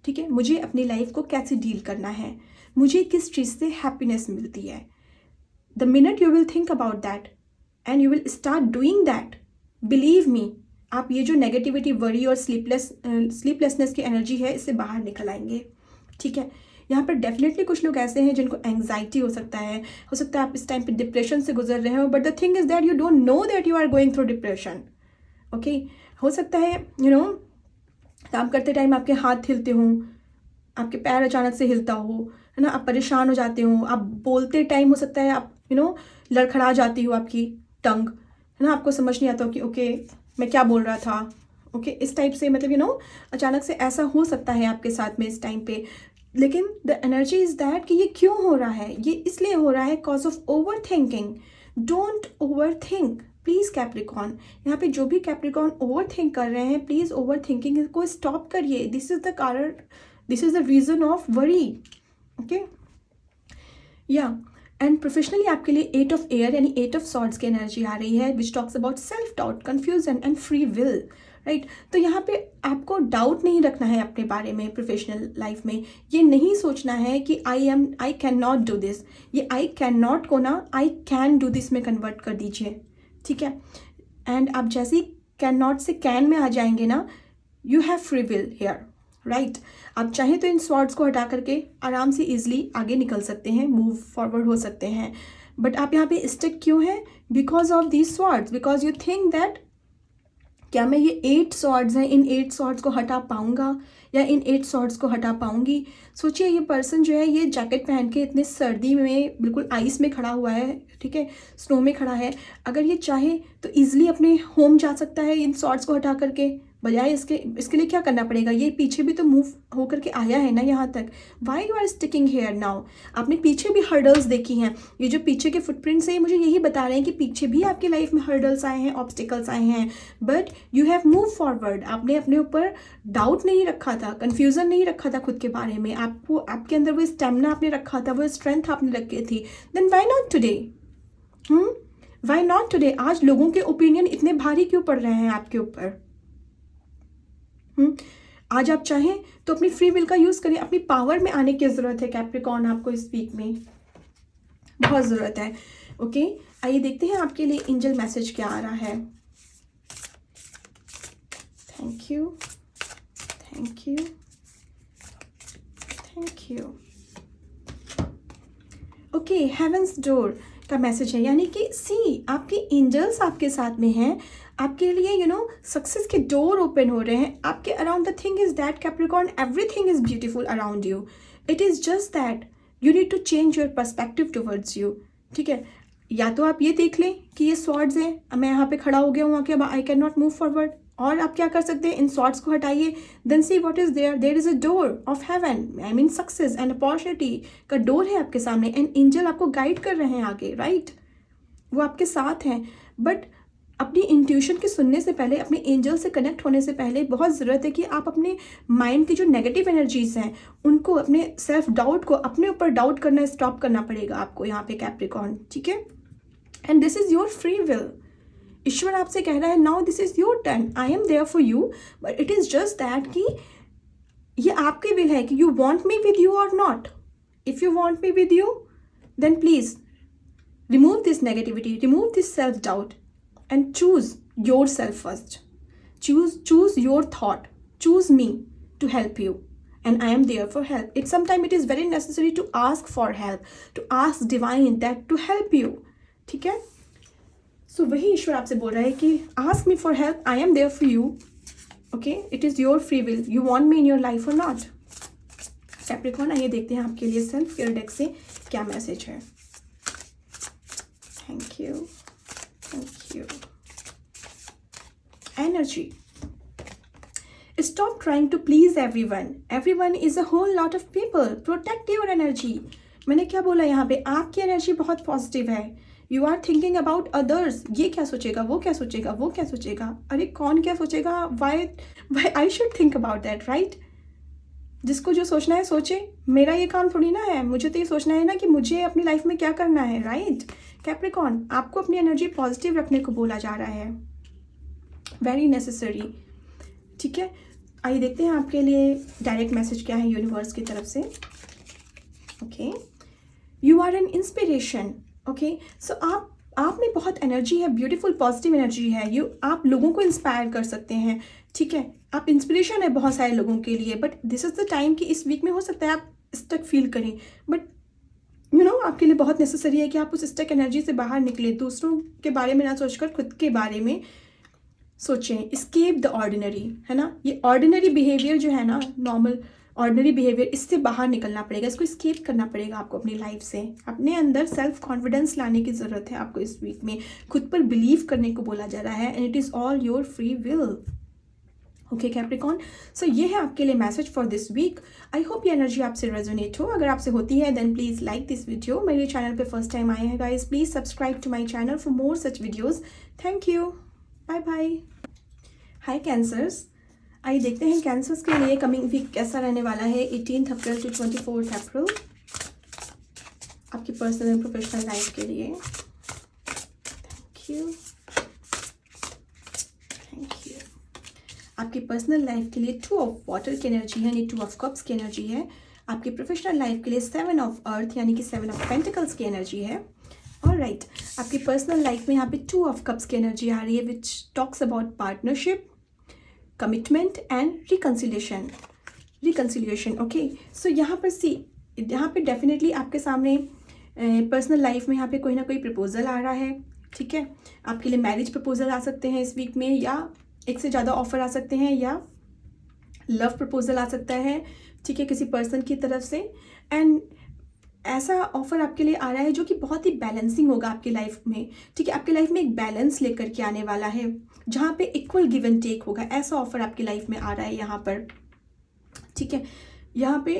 ठीक है, मुझे अपनी लाइफ को कैसे डील करना है, मुझे किस चीज़ से हैप्पीनेस मिलती है। The minute you will think about that and you will start doing that, believe me, आप ये जो नेगेटिविटी, वरी और स्लीपलेसनेस की एनर्जी है इससे बाहर निकल आएंगे। ठीक है, यहाँ पर डेफिनेटली कुछ लोग ऐसे हैं जिनको एंग्जाइटी हो सकता है आप इस टाइम पे डिप्रेशन से गुजर रहे हो, but the thing is that you don't know that you are going through depression. Okay, हो सकता है काम करते टाइम आपके हाथ हिलते हों, आपके पैर अचानक से हिलता हो, है ना, आप परेशान हो जाते हो, आप बोलते टाइम हो सकता है आप लड़खड़ा जाती हो आपकी टंग, है ना, आपको समझ नहीं आता हो कि ओके मैं क्या बोल रहा था। ओके, इस टाइप से मतलब अचानक से ऐसा हो सकता है आपके साथ में इस टाइम पे। लेकिन द एनर्जी इज़ दैट कि ये क्यों हो रहा है, ये इसलिए हो रहा है cause of over thinking. Don't over think please Capricorn. यहाँ पे जो भी कैप्रिकॉर्न ओवर थिंक कर रहे हैं, प्लीज़ ओवर थिंकिंग को स्टॉप करिए। दिस इज़ द कारण, this is the reason of worry. Okay, या एंड प्रोफेशनली आपके लिए 8 ऑफ एयर यानी 8 ऑफ सॉर्ड्स की एनर्जी आ रही है, which talks about self doubt, confusion and free will, right. तो यहाँ पे आपको डाउट नहीं रखना है अपने बारे में। प्रोफेशनल लाइफ में ये नहीं सोचना है कि I can not do this, ये आई कैन नॉट को ना आई कैन डू दिस में कन्वर्ट कर दीजिए। ठीक है, एंड आप जैसे ही कैन नॉट से कैन में आ जाएंगे ना, you have free will hair, right. आप चाहें तो इन स्वॉर्ड्स को हटा करके आराम से ईजिली आगे निकल सकते हैं, मूव फॉरवर्ड हो सकते हैं, बट आप यहाँ पे स्टक क्यों हैं? Because of these swords, because you think that क्या मैं ये 8 स्वॉर्ड्स हैं, इन 8 स्वॉर्ड्स को हटा पाऊंगा या इन 8 स्वॉर्ड्स को हटा पाऊंगी। सोचिए ये पर्सन जो है ये जैकेट पहन के इतने सर्दी में बिल्कुल आइस में खड़ा हुआ है, ठीक है, स्नो में खड़ा है। अगर ये चाहे तो ईजिली अपने होम जा सकता है इन स्वॉर्ड्स को हटा करके, बजाय इसके लिए क्या करना पड़ेगा, ये पीछे भी तो मूव होकर के आया है ना यहाँ तक। Why you are sticking here now. आपने पीछे भी हर्डल्स देखी हैं, ये जो पीछे के फुटप्रिंट्स हैं मुझे यही बता रहे हैं कि पीछे भी आपकी लाइफ में हर्डल्स आए हैं, ऑब्स्टिकल्स आए हैं, but you have move forward. आपने अपने ऊपर डाउट नहीं रखा था, कन्फ्यूज़न नहीं रखा था खुद के बारे में, आपको आपके अंदर वो स्टेमिना आपने रखा था, वो स्ट्रेंथ आपने रखी थी। Then why not today, why not today. आज लोगों के ओपिनियन इतने भारी क्यों पड़ रहे हैं आपके ऊपर। आज आप चाहें तो अपनी फ्री विल का यूज़ करें, अपनी पावर में आने की ज़रूरत है कैप्रिकॉर्न, आपको इस वीक में बहुत ज़रूरत है। ओके, आइए देखते हैं आपके लिए एंजल मैसेज क्या आ रहा है। Thank you, thank you, thank you. Okay, heavens door का मैसेज है, यानी कि सी आपके एंजल्स आपके साथ में हैं, आपके लिए सक्सेस के डोर ओपन हो रहे हैं आपके around. The thing is that Capricorn, everything is beautiful around you, it is just that you need to change your perspective towards you. ठीक है, या तो आप ये देख लें कि ये स्वॉर्ड्स हैं, मैं यहाँ पे खड़ा हो गया हूँ आके, अब I can not move forward, और आप क्या कर सकते हैं, इन स्वॉर्ड्स को हटाइए, then see what is there is a door of heaven, I mean success and opportunity का डोर है आपके सामने, एंड एंजल आपको गाइड कर रहे हैं आगे, राइट, वो आपके साथ हैं। बट अपनी इंट्यूशन के सुनने से पहले, अपने एंजल से कनेक्ट होने से पहले बहुत ज़रूरत है कि आप अपने माइंड की जो नेगेटिव एनर्जीज हैं उनको, अपने सेल्फ डाउट को, अपने ऊपर डाउट करना स्टॉप करना पड़ेगा आपको यहाँ पे कैप्रिकॉर्न। ठीक है, and this is your free will. ईश्वर आपसे कह रहा है now this is your turn, I am there for you, but it is just that कि ये आपकी विल है कि you want me with you और not. If you want me with you then please remove this negativity, remove this self-doubt and choose yourself first. Choose your thought, choose me to help you, and I am there for help. Sometimes it is very necessary to ask for help, to ask divine that to help you. ठीक है, so वही ईश्वर आपसे बोल रहा है कि ask me for help, I am there for you. Okay, it is your free will, you want me in your life or not. Capricorn, आइए देखते हैं आपके लिए सेल्फ केयर डेक से क्या मैसेज है। Thank you, thank you. Energy. Stop trying to please everyone. Everyone is a whole lot of people. Protect your energy. मैंने क्या बोला यहाँ पे, आपकी एनर्जी बहुत पॉजिटिव है। You are thinking about others, ये क्या सोचेगा, वो क्या सोचेगा, वो क्या सोचेगा, अरे कौन क्या सोचेगा, why I should think about that, right. जिसको जो सोचना है सोचे, मेरा ये काम थोड़ी ना है, मुझे तो ये सोचना है ना कि मुझे अपनी लाइफ में क्या करना है, राइट। कैप्रिकॉर्न, आपको अपनी एनर्जी पॉजिटिव रखने को बोला जा रहा है, वेरी नेसेसरी। ठीक है, आइए देखते हैं आपके लिए डायरेक्ट मैसेज क्या है यूनिवर्स की तरफ से। Okay, you are an inspiration. Okay, so आप में बहुत एनर्जी है, ब्यूटीफुल पॉजिटिव एनर्जी है, आप लोगों को इंस्पायर कर सकते हैं। ठीक है, आप इंस्पिरेशन है बहुत सारे लोगों के लिए, but this is the time कि इस वीक में हो सकता है आप स्टक फील करें, बट आपके लिए बहुत नेसेसरी है कि आप उस स्टक एनर्जी से बाहर निकले, दूसरों के बारे में ना सोचकर खुद के बारे में सोचें। एस्केप द ऑर्डिनरी, है ना, ये ऑर्डिनरी बिहेवियर जो है ना, नॉर्मल ऑर्डिनरी बिहेवियर, इससे बाहर निकलना पड़ेगा, इसको एस्केप करना पड़ेगा आपको अपनी लाइफ से। अपने अंदर सेल्फ कॉन्फिडेंस लाने की ज़रूरत है आपको इस वीक में, खुद पर बिलीव करने को बोला जा रहा है, and it is all your free will. Okay Capricorn, so ये है आपके लिए message for this week. I hope ये एनर्जी आपसे रेजोनेट हो। अगर आपसे होती है then please like this video. मेरे चैनल पे फर्स्ट टाइम आए हैं guys, please subscribe to my channel for more such videos. Thank you, bye bye. Hi Cancers, आइए देखते हैं कैंसर्स के लिए कमिंग वीक कैसा रहने वाला है 18 अप्रैल टू 24 अप्रैल आपकी पर्सनल एंड प्रोफेशनल लाइफ के लिए। थैंक यू, आपकी पर्सनल लाइफ के लिए 2 ऑफ वाटर की एनर्जी है, यानी 2 ऑफ कप्स की एनर्जी है। आपकी प्रोफेशनल लाइफ के लिए 7 ऑफ अर्थ यानी कि 7 ऑफ पेंटिकल्स की एनर्जी है। ऑलराइट, आपकी पर्सनल लाइफ में यहाँ पे 2 ऑफ कप्स की एनर्जी आ रही है, which talks about partnership, commitment and reconciliation. Okay, so यहाँ पे डेफिनेटली आपके सामने पर्सनल लाइफ में यहाँ पे कोई ना कोई प्रपोजल आ रहा है। ठीक है, आपके लिए मैरिज प्रपोजल आ सकते हैं इस वीक में, या एक से ज़्यादा ऑफर आ सकते हैं, या लव प्रपोजल आ सकता है। ठीक है, किसी पर्सन की तरफ से, एंड ऐसा ऑफर आपके लिए आ रहा है जो कि बहुत ही बैलेंसिंग होगा आपकी लाइफ में, ठीक है। आपकी लाइफ में एक बैलेंस लेकर के आने वाला है जहाँ पे इक्वल गिव एंड टेक होगा। ऐसा ऑफर आपकी लाइफ में आ रहा है यहाँ पर, ठीक है। यहाँ पे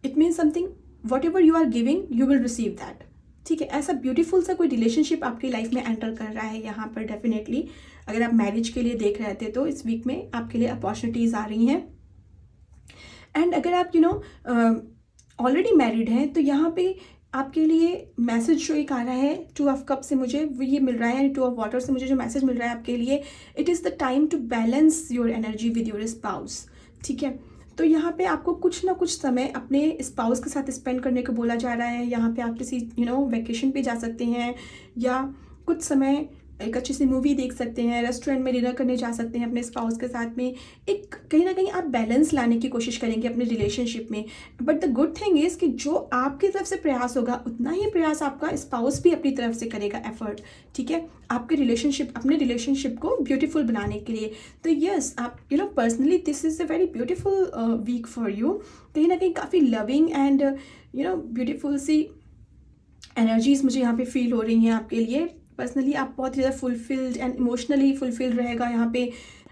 it means something, whatever you are giving you will receive that, ठीक है। ऐसा ब्यूटीफुल सा कोई रिलेशनशिप आपकी लाइफ में एंटर कर रहा है यहाँ पर डेफिनेटली। अगर आप मैरिज के लिए देख रहे थे तो इस वीक में आपके लिए अपॉर्चुनिटीज़ आ रही हैं। एंड अगर आप ऑलरेडी मैरिड हैं तो यहाँ पे आपके लिए मैसेज जो एक आ रहा है 2 ऑफ कप से मुझे ये मिल रहा है, यानी 2 ऑफ वाटर से मुझे जो मैसेज मिल रहा है आपके लिए, it is the time to balance your energy with your spouse, ठीक है। तो यहाँ पे आपको कुछ ना कुछ समय अपने स्पाउस के साथ स्पेंड करने को बोला जा रहा है। यहाँ पे आप किसी वैकेशन पे जा सकते हैं, या कुछ समय एक अच्छी सी मूवी देख सकते हैं, रेस्टोरेंट में डिनर करने जा सकते हैं अपने स्पाउस के साथ में। एक कहीं ना कहीं आप बैलेंस लाने की कोशिश करेंगे अपने रिलेशनशिप में। But the good thing is कि जो आपकी तरफ से प्रयास होगा उतना ही प्रयास आपका स्पाउस भी अपनी तरफ से करेगा, एफर्ट, ठीक है, आपके अपने रिलेशनशिप को ब्यूटीफुल बनाने के लिए। तो यस, आप personally this is a very beautiful week for you. कहीं ना कहीं काफ़ी लविंग एंड ब्यूटीफुल सी एनर्जीज मुझे यहाँ पे फील हो रही हैं आपके लिए। पर्सनली आप बहुत ज़्यादा फुलफिल्ड एंड इमोशनली फुलफिल्ड रहेगा यहाँ पे।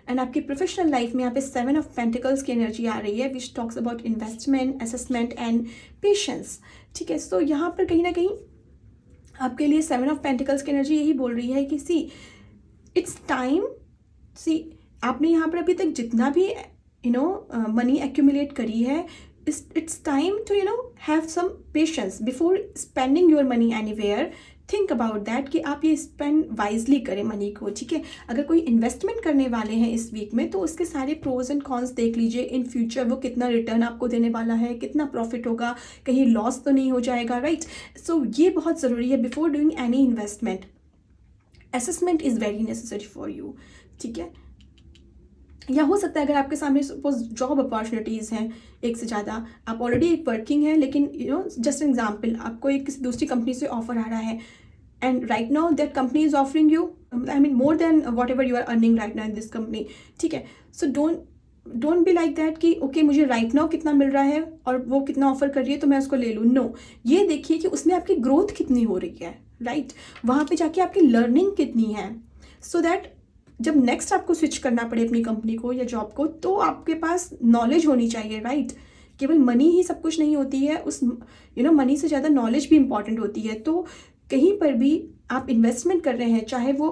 एंड आपकी प्रोफेशनल लाइफ में यहाँ पे 7 ऑफ पेंटिकल्स की एनर्जी आ रही है, which talks about investment, assessment and patience, ठीक है। सो यहाँ पर कहीं ना कहीं आपके लिए 7 ऑफ पेंटिकल्स की एनर्जी यही बोल रही है कि इट्स टाइम, आपने यहाँ पर अभी तक जितना भी मनी एक्यूमुलेट करी है, it's time to have some patience before spending your money anywhere. Think about that कि आप ये स्पेंड वाइजली करें मनी को, ठीक है। अगर कोई इन्वेस्टमेंट करने वाले हैं इस वीक में तो उसके सारे प्रोज एंड कॉन्स देख लीजिए। इन फ्यूचर वो कितना रिटर्न आपको देने वाला है, कितना प्रॉफिट होगा, कहीं लॉस तो नहीं हो जाएगा, राइट। सो ये बहुत ज़रूरी है before doing any investment. Assessment is very necessary for you, ठीक है। या हो सकता है अगर आपके सामने सपोज जॉब अपॉर्चुनिटीज़ हैं एक से ज़्यादा, आप ऑलरेडी एक वर्किंग है, लेकिन जस्ट एग्जांपल आपको एक किसी दूसरी कंपनी से ऑफर आ रहा है, and right now that company is offering you more than whatever you are earning right now in this company, ठीक है। So don't be like that कि ओके मुझे राइट नाउ कितना मिल रहा है और वो कितना ऑफर कर रही है तो मैं उसको ले लूँ। नो, ये देखिए कि उसमें आपकी ग्रोथ कितनी हो रही है, राइट। वहाँ पर जाके आपकी लर्निंग कितनी है, सो दैट जब नेक्स्ट आपको स्विच करना पड़े अपनी कंपनी को या जॉब को तो आपके पास नॉलेज होनी चाहिए, राइट। केवल मनी ही सब कुछ नहीं होती है, उस मनी से ज़्यादा नॉलेज भी इंपॉर्टेंट होती है। तो कहीं पर भी आप इन्वेस्टमेंट कर रहे हैं, चाहे वो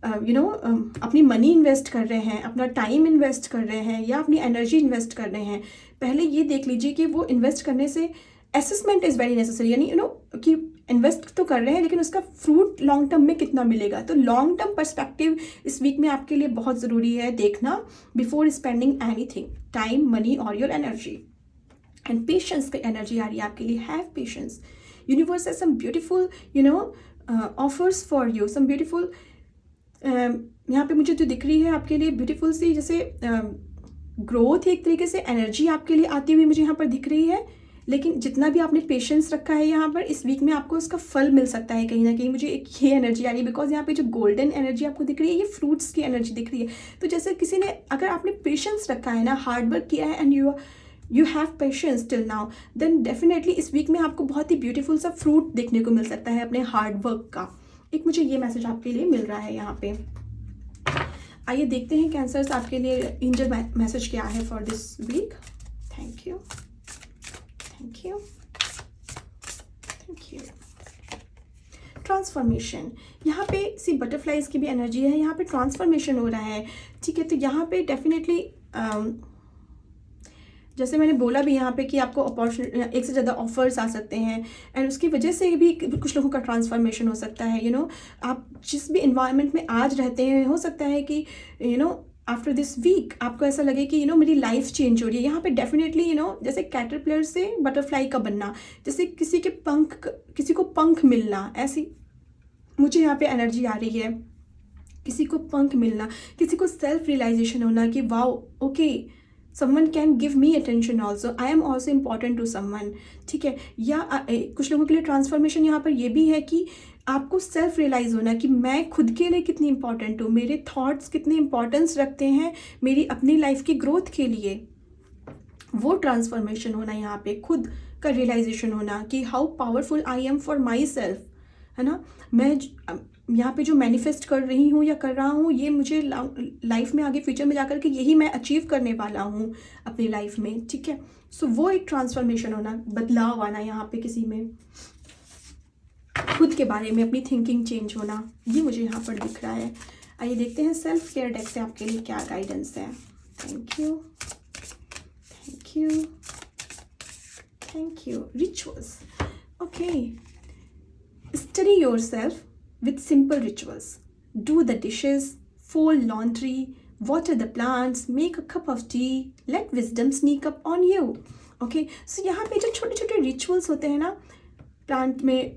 अपनी मनी इन्वेस्ट कर रहे हैं, अपना टाइम इन्वेस्ट कर रहे हैं या अपनी एनर्जी इन्वेस्ट कर रहे हैं, पहले ये देख लीजिए कि वो इन्वेस्ट करने से असेसमेंट इज़ वेरी नेसेसरी, यानी कि इन्वेस्ट तो कर रहे हैं लेकिन उसका फ्रूट लॉन्ग टर्म में कितना मिलेगा। तो लॉन्ग टर्म पर्सपेक्टिव इस वीक में आपके लिए बहुत ज़रूरी है देखना before spending anything, time, money और योर एनर्जी। एंड पेशेंस की एनर्जी आ रही है आपके लिए। Have patience, universe has some beautiful offers for you, some beautiful यहाँ पे मुझे जो दिख रही है आपके लिए ब्यूटीफुल सी, जैसे ग्रोथ एक तरीके से एनर्जी आपके लिए आती हुई मुझे यहाँ पर दिख रही है। लेकिन जितना भी आपने पेशेंस रखा है यहाँ पर, इस वीक में आपको उसका फल मिल सकता है कहीं ना कहीं। मुझे एक ये एनर्जी आ रही है बिकॉज यहाँ पे जो गोल्डन एनर्जी आपको दिख रही है ये फ्रूट्स की एनर्जी दिख रही है। तो जैसे किसी ने, अगर आपने पेशेंस रखा है ना, हार्ड वर्क किया है and you have patience till now, then definitely इस वीक में आपको बहुत ही ब्यूटीफुल सा फ्रूट देखने को मिल सकता है अपने हार्ड वर्क का। एक मुझे ये मैसेज आपके लिए मिल रहा है यहाँ पे। आइए देखते हैं कैंसर्स आपके लिए एंजल मैसेज क्या है for this week. Thank you, thank you, thank you. Transformation, यहाँ पे सी बटरफ्लाइज की भी एनर्जी है, यहाँ पे ट्रांसफॉर्मेशन हो रहा है, ठीक है। तो यहाँ पे डेफिनेटली जैसे मैंने बोला भी यहाँ पे कि आपको अपॉर्चुनिटी, एक से ज़्यादा ऑफर्स आ सकते हैं एंड उसकी वजह से भी कुछ लोगों का ट्रांसफॉर्मेशन हो सकता है। आप जिस भी इन्वायरमेंट में आज रहते हैं, हो सकता है कि आफ्टर दिस वीक आपको ऐसा लगे कि मेरी लाइफ चेंज हो रही है। यहाँ पे डेफिनेटली जैसे कैटरपिलर से बटरफ्लाई का बनना, जैसे किसी को पंख मिलना, ऐसी मुझे यहाँ पे एनर्जी आ रही है। किसी को पंख मिलना, किसी को सेल्फ रियलाइजेशन होना कि wow, okay, someone can give me attention also, I am also important to someone, ठीक है। या कुछ लोगों के लिए ट्रांसफॉर्मेशन यहाँ पर ये भी है कि आपको सेल्फ रियलाइज़ होना कि मैं खुद के लिए कितनी इंपॉर्टेंट हूँ, मेरे थॉट्स कितनी इंपॉर्टेंस रखते हैं मेरी अपनी लाइफ की ग्रोथ के लिए, वो ट्रांसफॉर्मेशन होना यहाँ पे खुद का रियलाइजेशन होना कि how powerful I am for my self, है ना। मैं यहाँ पे जो मैनिफेस्ट कर रही हूँ या कर रहा हूँ, ये मुझे लाइफ में आगे फ्यूचर में जाकर के यही मैं अचीव करने वाला हूँ अपनी लाइफ में, ठीक है। सो वो एक ट्रांसफॉर्मेशन होना, बदलाव आना यहाँ पे किसी में, खुद के बारे में अपनी थिंकिंग चेंज होना, ये मुझे यहाँ पर दिख रहा है। आइए देखते हैं सेल्फ केयर डेक से आपके लिए क्या गाइडेंस है। Thank you, thank you, thank you. Rituals, okay. Study yourself with simple rituals. Do the dishes, fold laundry, water the plants, make a cup of tea, let wisdom sneak up on you. Okay, so यहाँ पे जो छोटे छोटे rituals होते हैं ना, plant में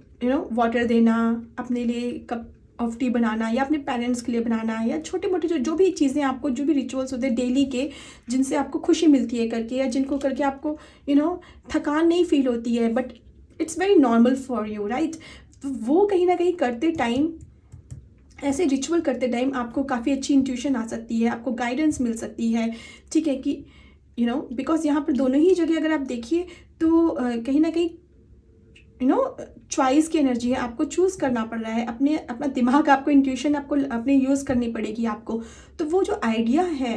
water देना, अपने लिए कप ऑफ टी बनाना या अपने पेरेंट्स के लिए बनाना, या छोटे मोटे जो भी चीज़ें आपको, जो भी रिचुअल्स होते हैं डेली के, जिनसे आपको खुशी मिलती है करके, या जिनको करके आपको थकान नहीं फील होती है, but it's very normal for you, right. तो वो कहीं ना कहीं करते टाइम, ऐसे रिचुअल करते टाइम आपको काफ़ी अच्छी इंट्यूशन आ सकती है, आपको गाइडेंस मिल सकती है, ठीक है, कि बिकॉज यहाँ पर दोनों ही जगह अगर आप देखिए तो कहीं ना कहीं चॉइस की एनर्जी है, आपको चूज़ करना पड़ रहा है, अपना दिमाग, आपको इंट्यूशन आपको अपने यूज़ करनी पड़ेगी आपको। तो वो जो आइडिया है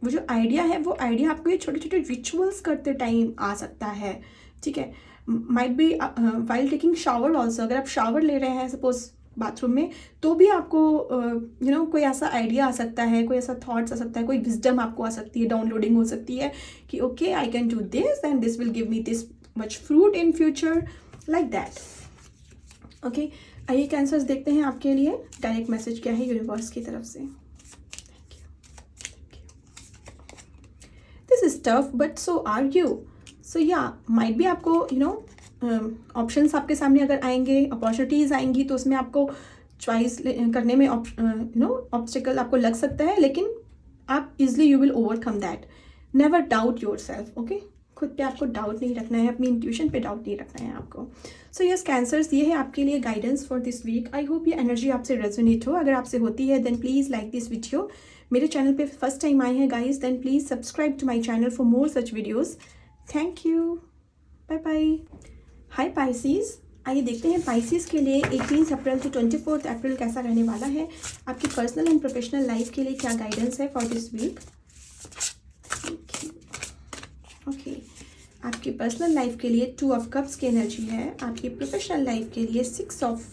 वो आइडिया आपको ये छोटे छोटे रिचुअल्स करते टाइम आ सकता है, ठीक है। Might B while taking shower also, अगर आप शावर ले रहे हैं सपोज बाथरूम में, तो भी आपको कोई ऐसा आइडिया आ सकता है, कोई ऐसा थॉट्स आ सकता है, कोई विजडम आपको आ सकती है, डाउनलोडिंग हो सकती है कि okay I can do this and this will give me this much fruit in future, like that. Okay, आइए कैंसर्स देखते हैं आपके लिए डायरेक्ट मैसेज क्या है यूनिवर्स की तरफ से। This is tough but so are you. So या माइट भी आपको ऑप्शंस आपके सामने अगर आएंगे, अपॉर्चुनिटीज़ आएंगी, तो उसमें आपको चॉइस करने में ऑब्स्टिकल आपको लग सकता है, लेकिन आप easily you will overcome that. Never doubt your self, okay. खुद पे आपको डाउट नहीं रखना है, अपनी इंट्यूशन पे डाउट नहीं रखना है आपको। सो यस कैंसर्स, ये है आपके लिए guidance for this week. I hope ये एनर्जी आपसे रेजोनेट हो। अगर आपसे होती है then please like this video. मेरे चैनल पे फर्स्ट टाइम आए हैं guys, then please subscribe to my channel for more such videos. Thank you, bye bye. Hi Pisces, आइए देखते हैं पाइसीज के लिए 18 अप्रैल टू 24 अप्रैल कैसा रहने वाला है। आपकी पर्सनल एंड प्रोफेशनल लाइफ के लिए क्या गाइडेंस है फॉर दिस वीक। ओके, आपकी पर्सनल लाइफ के लिए 2 ऑफ कप्स की एनर्जी है। आपकी प्रोफेशनल लाइफ के लिए 6 ऑफ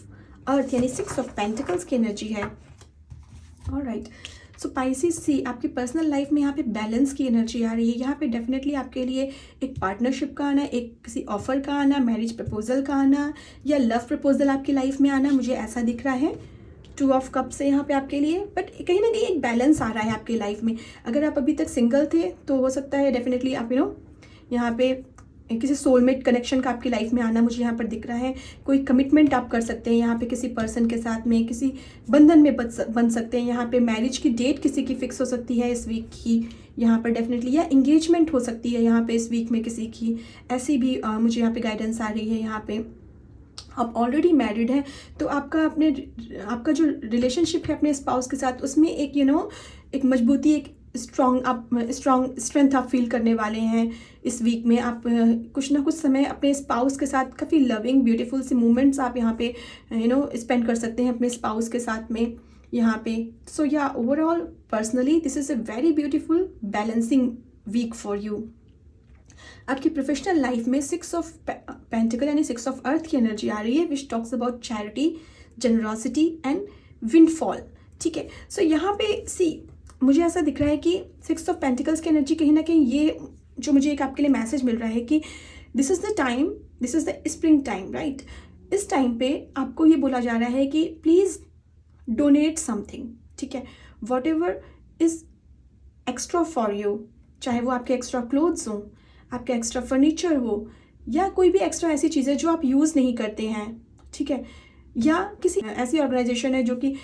अर्थ यानी 6 ऑफ पेंटिकल्स की एनर्जी है। ऑलराइट, सो पाइसिस सी, आपकी पर्सनल लाइफ में यहाँ पे बैलेंस की एनर्जी आ रही है। यहाँ पे डेफिनेटली आपके लिए एक पार्टनरशिप का आना, एक किसी ऑफर का आना, मैरिज प्रपोजल का आना, या लव प्रपोजल आपकी लाइफ में आना, मुझे ऐसा दिख रहा है 2 ऑफ कप से यहाँ पे आपके लिए। बट कहीं ना कहीं एक बैलेंस आ रहा है आपकी लाइफ में। अगर आप अभी तक सिंगल थे तो हो सकता है डेफिनेटली आप यहाँ पे किसी सोलमेट कनेक्शन का आपकी लाइफ में आना मुझे यहाँ पर दिख रहा है। कोई कमिटमेंट आप कर सकते हैं यहाँ पे किसी पर्सन के साथ में, किसी बंधन में बन सकते हैं। यहाँ पे मैरिज की डेट किसी की फिक्स हो सकती है इस वीक की यहाँ पर डेफिनेटली, या इंगेजमेंट हो सकती है यहाँ पे इस वीक में किसी की, ऐसी भी मुझे यहाँ पे गाइडेंस आ रही है। यहाँ पे आप ऑलरेडी मैरिड हैं तो आपका जो रिलेशनशिप है अपने स्पाउस के साथ, उसमें एक एक मजबूती, एक स्ट्रॉन्ग स्ट्रेंथ आप फील करने वाले हैं इस वीक में। आप कुछ ना कुछ समय अपने स्पाउस के साथ काफ़ी लविंग ब्यूटीफुल सी मोमेंट्स आप यहाँ पे स्पेंड कर सकते हैं अपने स्पाउस के साथ में यहाँ पे। सो या overall personally this is a very beautiful balancing week for you. आपकी प्रोफेशनल लाइफ में 6 ऑफ पेंटिकल यानी 6 ऑफ अर्थ की एनर्जी आ रही है, which talks about charity, generosity and windfall, ठीक है। सो यहाँ पे सी मुझे ऐसा दिख रहा है कि 6 ऑफ पेंटिकल्स की एनर्जी कहीं ना कहीं ये जो मुझे एक आपके लिए मैसेज मिल रहा है कि this is the time, this is the spring time, right. इस टाइम पे आपको ये बोला जा रहा है कि प्लीज़ डोनेट समथिंग, ठीक है। What ever is extra for you, चाहे वो आपके एक्स्ट्रा क्लोथ्स हों, आपके एक्स्ट्रा फर्नीचर हो, या कोई भी एक्स्ट्रा ऐसी चीज़ें जो आप यूज़ नहीं करते हैं, ठीक है, या किसी ऐसी ऑर्गेनाइजेशन है जो कि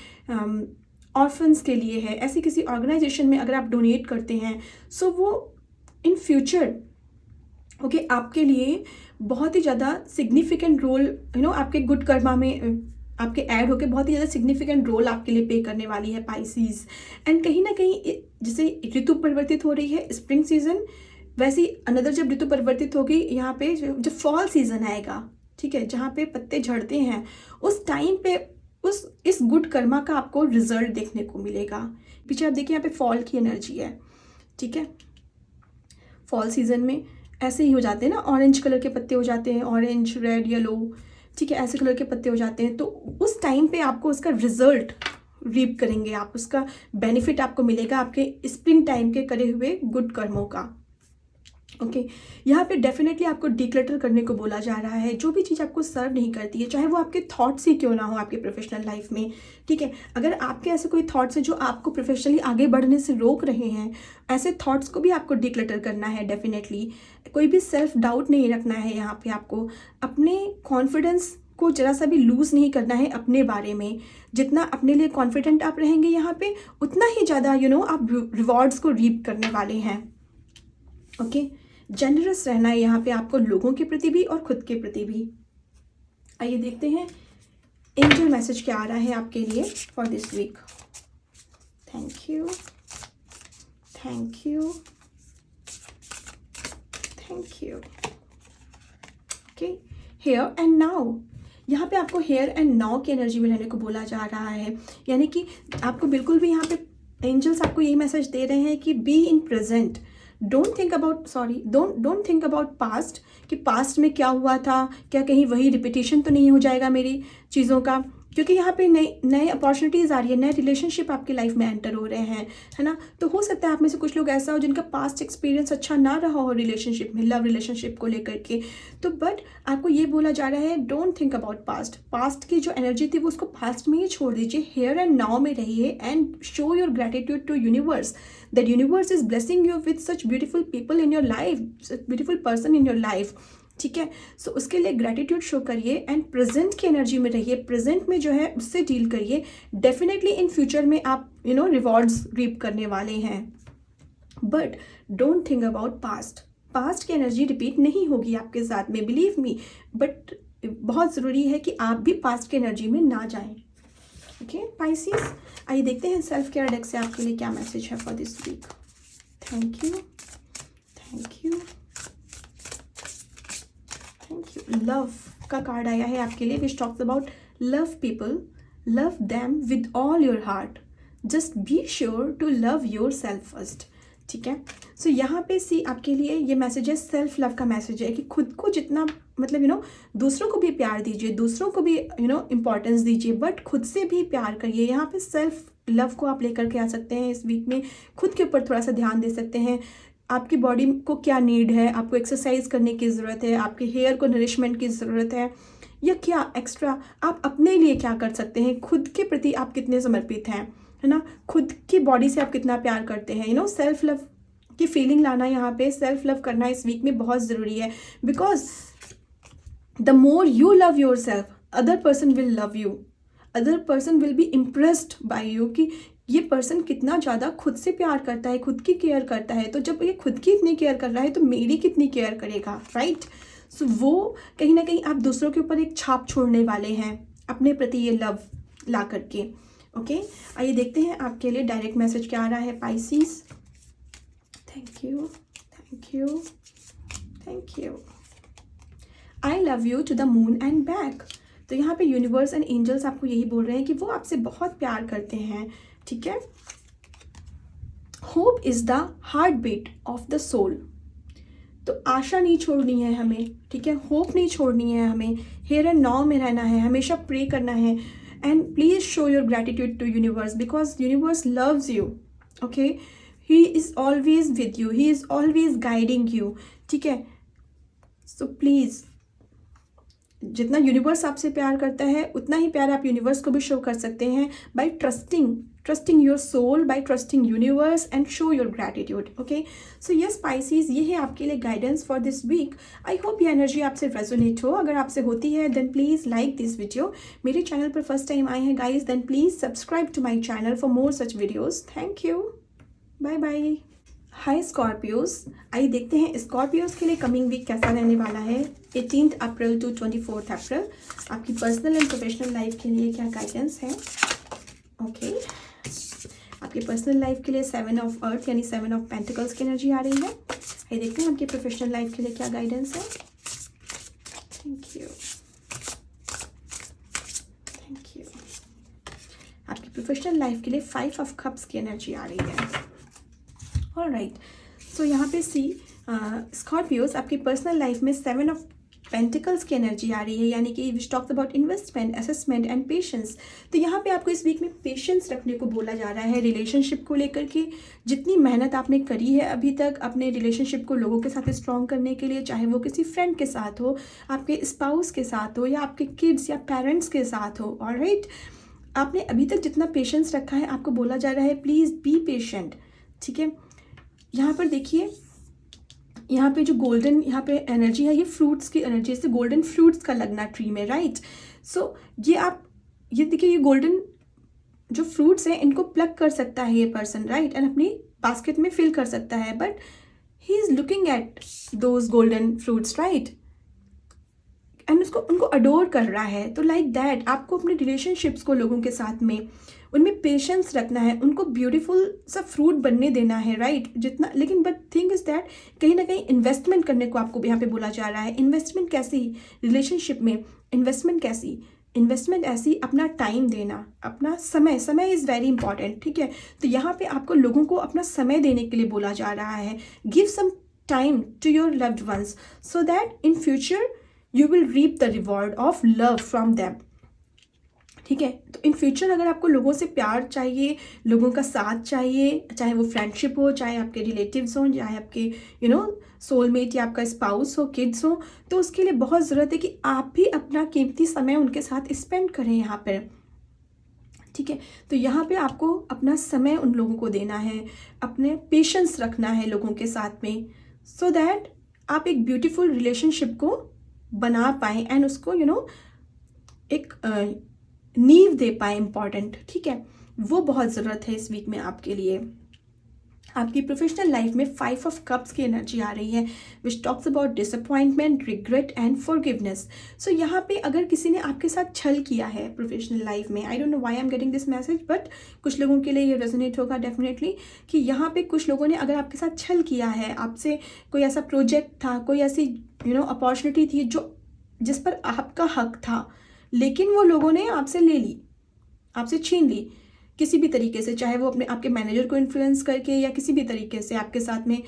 ऑर्फन्स के लिए है, ऐसी किसी ऑर्गेनाइजेशन में अगर आप डोनेट करते हैं, सो वो इन फ्यूचर ओके आपके लिए बहुत ही ज़्यादा सिग्निफिकेंट रोल आपके गुड कर्मा में आपके ऐड होके बहुत ही ज़्यादा सिग्निफिकेंट रोल आपके लिए पे करने वाली है पाइसीज। एंड कहीं ना कहीं जैसे ऋतु परिवर्तित हो रही है, स्प्रिंग सीजन वैसे ही अनदर जब ऋतु परिवर्तित होगी यहाँ पे, जब फॉल सीजन आएगा, ठीक है, जहाँ पे पत्ते झड़ते हैं, उस टाइम पे इस गुड कर्मा का आपको रिजल्ट देखने को मिलेगा। पीछे आप देखिए, यहाँ पे फॉल की एनर्जी है, ठीक है। फॉल सीजन में ऐसे ही हो जाते हैं ना, ऑरेंज कलर के पत्ते हो जाते हैं, ऑरेंज, रेड, येलो, ठीक है, ऐसे कलर के पत्ते हो जाते हैं। तो उस टाइम पे आपको उसका रिजल्ट रीप करेंगे आप, उसका बेनिफिट आपको मिलेगा आपके स्प्रिंग टाइम के करे हुए गुड कर्मों का। ओके यहाँ पे डेफिनेटली आपको डिक्लटर करने को बोला जा रहा है। जो भी चीज़ आपको सर्व नहीं करती है, चाहे वो आपके थॉट्स ही क्यों ना हो आपके प्रोफेशनल लाइफ में, ठीक है, अगर आपके ऐसे कोई थॉट्स हैं जो आपको प्रोफेशनली आगे बढ़ने से रोक रहे हैं, ऐसे थॉट्स को भी आपको डिक्लटर करना है डेफिनेटली। कोई भी सेल्फ डाउट नहीं रखना है यहाँ पे, आपको अपने कॉन्फिडेंस को जरा सा भी लूज़ नहीं करना है अपने बारे में। जितना अपने लिए कॉन्फिडेंट आप रहेंगे यहाँ पे, उतना ही ज़्यादा आप रिवॉर्ड्स को रीप करने वाले हैं। ओके जेनरस रहना है यहाँ पे आपको, लोगों के प्रति भी और खुद के प्रति भी। आइए देखते हैं एंजल मैसेज क्या आ रहा है आपके लिए for this week. Thank you, thank you, thank you. Okay here and now, यहाँ पे आपको हियर एंड नाउ की एनर्जी में रहने को बोला जा रहा है। यानी कि आपको बिल्कुल भी यहाँ पे एंजल्स आपको यही मैसेज दे रहे हैं कि be in present, don't think about past, कि पास्ट में क्या हुआ था, क्या कहीं वही रिपीटिशन तो नहीं हो जाएगा मेरी चीज़ों का, क्योंकि यहाँ पे नए अपॉर्चुनिटीज़ आ रही है, नए रिलेशनशिप आपकी लाइफ में एंटर हो रहे हैं, है ना। तो हो सकता है आप में से कुछ लोग ऐसा हो जिनका पास्ट एक्सपीरियंस अच्छा ना रहा हो रिलेशनशिप में, लव रिलेशनशिप को लेकर के। तो बट आपको ये बोला जा रहा है, डोंट थिंक अबाउट पास्ट की जो एनर्जी थी वो उसको पास्ट में ही छोड़ दीजिए, हेयर एंड नाउ में रहिए and show your gratitude to universe, that universe is blessing you with such beautiful people in your life, beautiful person in your life, ठीक है। सो उसके लिए ग्रेटिट्यूड शो करिए एंड प्रेजेंट की energy में रहिए, प्रेजेंट में जो है उससे डील करिए। डेफिनेटली इन फ्यूचर में आप रिवॉर्ड्स रीप करने वाले हैं, but don't think about past की एनर्जी रिपीट नहीं होगी आपके साथ में, बिलीव मी। बट बहुत ज़रूरी है कि आप भी पास्ट की एनर्जी में ना जाएं। ओके पाइसिस, आइए देखते हैं सेल्फ केयर डेक से आपके लिए क्या मैसेज है for this week. Thank you, thank you, thank you. Love का कार्ड आया है आपके लिए, which talks about love people, love them with all your heart, just be sure to love yourself first, ठीक है। सो यहाँ पे सी आपके लिए ये मैसेज है, सेल्फ लव का मैसेज है कि खुद को जितना मतलब दूसरों को भी प्यार दीजिए, दूसरों को भी इम्पोर्टेंस दीजिए, बट खुद से भी प्यार करिए। यहाँ पे सेल्फ लव को आप लेकर के आ सकते हैं इस वीक में, खुद के ऊपर थोड़ा सा ध्यान दे सकते हैं। आपकी बॉडी को क्या नीड है, आपको एक्सरसाइज करने की ज़रूरत है, आपके हेयर को नरिशमेंट की ज़रूरत है, या क्या एक्स्ट्रा आप अपने लिए क्या कर सकते हैं, खुद के प्रति आप कितने समर्पित हैं, है ना, खुद की बॉडी से आप कितना प्यार करते हैं। सेल्फ लव की फीलिंग लाना, यहाँ पे सेल्फ लव करना इस वीक में बहुत ज़रूरी है, because the more you love your self, other person will love you, other person will be impressed by you, कि ये पर्सन कितना ज़्यादा खुद से प्यार करता है, खुद की केयर करता है। तो जब ये खुद की इतनी केयर कर रहा है तो मेरी कितनी केयर करेगा, राइट। सो वो कहीं ना कहीं आप दूसरों के ऊपर एक छाप छोड़ने वाले हैं अपने प्रति ये लव ला करके। ओके आइए देखते हैं आपके लिए डायरेक्ट मैसेज क्या आ रहा है Pisces. Thank you, thank you, thank you. I love you to the moon and back. तो यहाँ पे यूनिवर्स एंड एंजल्स आपको यही बोल रहे हैं कि वो आपसे बहुत प्यार करते हैं, ठीक है। Hope is the heartbeat of the soul. तो आशा नहीं छोड़नी है हमें, ठीक है, होप नहीं छोड़नी है हमें, हियर एंड नाउ में रहना है, हमेशा प्रे करना है and please show your gratitude to universe, because universe loves you. Okay he is always with you, he is always guiding you, ठीक है। सो प्लीज जितना यूनिवर्स आपसे प्यार करता है उतना ही प्यार आप यूनिवर्स को भी शो कर सकते हैं by trusting your soul, by trusting universe and show your gratitude. Okay so yes Pisces, ये है आपके लिए guidance for this week. I hope ये एनर्जी आपसे रेजोनेट हो। अगर आपसे होती है then please like this video. मेरे चैनल पर फर्स्ट टाइम आए हैं guys, then please subscribe to my channel for more such videos. Thank you, bye bye. Hi Scorpios, आइए देखते हैं स्कॉर्पियोज के लिए कमिंग वीक कैसा रहने वाला है 18 अप्रैल टू 24 अप्रैल। आपकी पर्सनल एंड प्रोफेशनल लाइफ के लिए क्या गाइडेंस है। ओके आपके पर्सनल लाइफ के लिए 7 ऑफ अर्थ यानी 7 ऑफ पेंटिकल्स की एनर्जी आ रही है। ये देखते हैं आपके प्रोफेशनल लाइफ के लिए क्या गाइडेंस है। Thank you, thank you. आपकी प्रोफेशनल लाइफ के लिए 5 ऑफ कप्स की एनर्जी आ रही है। ऑलराइट, सो यहाँ पे सी स्कॉर्पियोस आपकी पर्सनल लाइफ में 7 ऑफ पेंटिकल्स की एनर्जी आ रही है, यानी कि विच talks about investment, assessment and patience. तो यहाँ पे आपको इस वीक में पेशेंस रखने को बोला जा रहा है रिलेशनशिप को लेकर के। जितनी मेहनत आपने करी है अभी तक अपने रिलेशनशिप को लोगों के साथ स्ट्रॉन्ग करने के लिए, चाहे वो किसी फ्रेंड के साथ हो, आपके स्पाउस के साथ हो, या आपके किड्स या पेरेंट्स के साथ हो, ऑलराइट, आपने अभी तक जितना पेशेंस रखा है आपको बोला जा रहा है प्लीज़ बी पेशेंट। ठीक है, यहाँ पर देखिए, यहाँ पे जो गोल्डन यहाँ पे एनर्जी है, ये फ्रूट्स की एनर्जी, जैसे गोल्डन फ्रूट्स का लगना ट्री में, राइट। सो ये देखिए, ये गोल्डन जो फ्रूट्स हैं इनको प्लग कर सकता है ये पर्सन, राइट, एंड अपनी बास्केट में फिल कर सकता है, but he is looking at those golden fruits, right, and उनको अडोर कर रहा है। तो लाइक दैट आपको अपने रिलेशनशिप्स को लोगों के साथ में उनमें पेशेंस रखना है, उनको ब्यूटीफुल सा फ्रूट बनने देना है, राइट, जितना। लेकिन बट थिंग इज़ दैट कहीं ना कहीं इन्वेस्टमेंट करने को आपको यहाँ पे बोला जा रहा है। इन्वेस्टमेंट कैसी रिलेशनशिप में, इन्वेस्टमेंट कैसी, इन्वेस्टमेंट ऐसी अपना टाइम देना, अपना समय, समय इज़ वेरी इंपॉर्टेंट। ठीक है, तो यहाँ पे आपको लोगों को अपना समय देने के लिए बोला जा रहा है। Give some time to your loved ones so that in future you will reap the reward of love from them. ठीक है, तो इन फ्यूचर अगर आपको लोगों से प्यार चाहिए, लोगों का साथ चाहिए, चाहे वो फ्रेंडशिप हो, चाहे आपके रिलेटिव्स हों, चाहे आपके सोलमेट या आपका स्पाउस हो, किड्स हो, तो उसके लिए बहुत ज़रूरत है कि आप भी अपना कीमती समय उनके साथ स्पेंड करें यहाँ पर। ठीक है, तो यहाँ पे आपको अपना समय उन लोगों को देना है, अपने पेशेंस रखना है लोगों के साथ में, सो दैट आप एक ब्यूटीफुल रिलेशनशिप को बना पाएँ एंड उसको एक नींव दे पाए इम्पॉर्टेंट। ठीक है, वो बहुत ज़रूरत है इस वीक में आपके लिए। आपकी प्रोफेशनल लाइफ में 5 ऑफ कप्स की एनर्जी आ रही है which talks about disappointment, regret and forgiveness. So यहाँ पे अगर किसी ने आपके साथ छल किया है प्रोफेशनल लाइफ में, आई don't know why I am getting this message, but कुछ लोगों के लिए ये रेजोनेट होगा डेफिनेटली कि यहाँ पे कुछ लोगों ने अगर आपके साथ छल किया है, आपसे कोई ऐसा प्रोजेक्ट था, कोई ऐसी अपॉर्चुनिटी थी जिस पर आपका हक था, लेकिन वो लोगों ने आपसे ले ली, आपसे छीन ली किसी भी तरीके से, चाहे वो आपके मैनेजर को इन्फ्लुएंस करके या किसी भी तरीके से आपके साथ में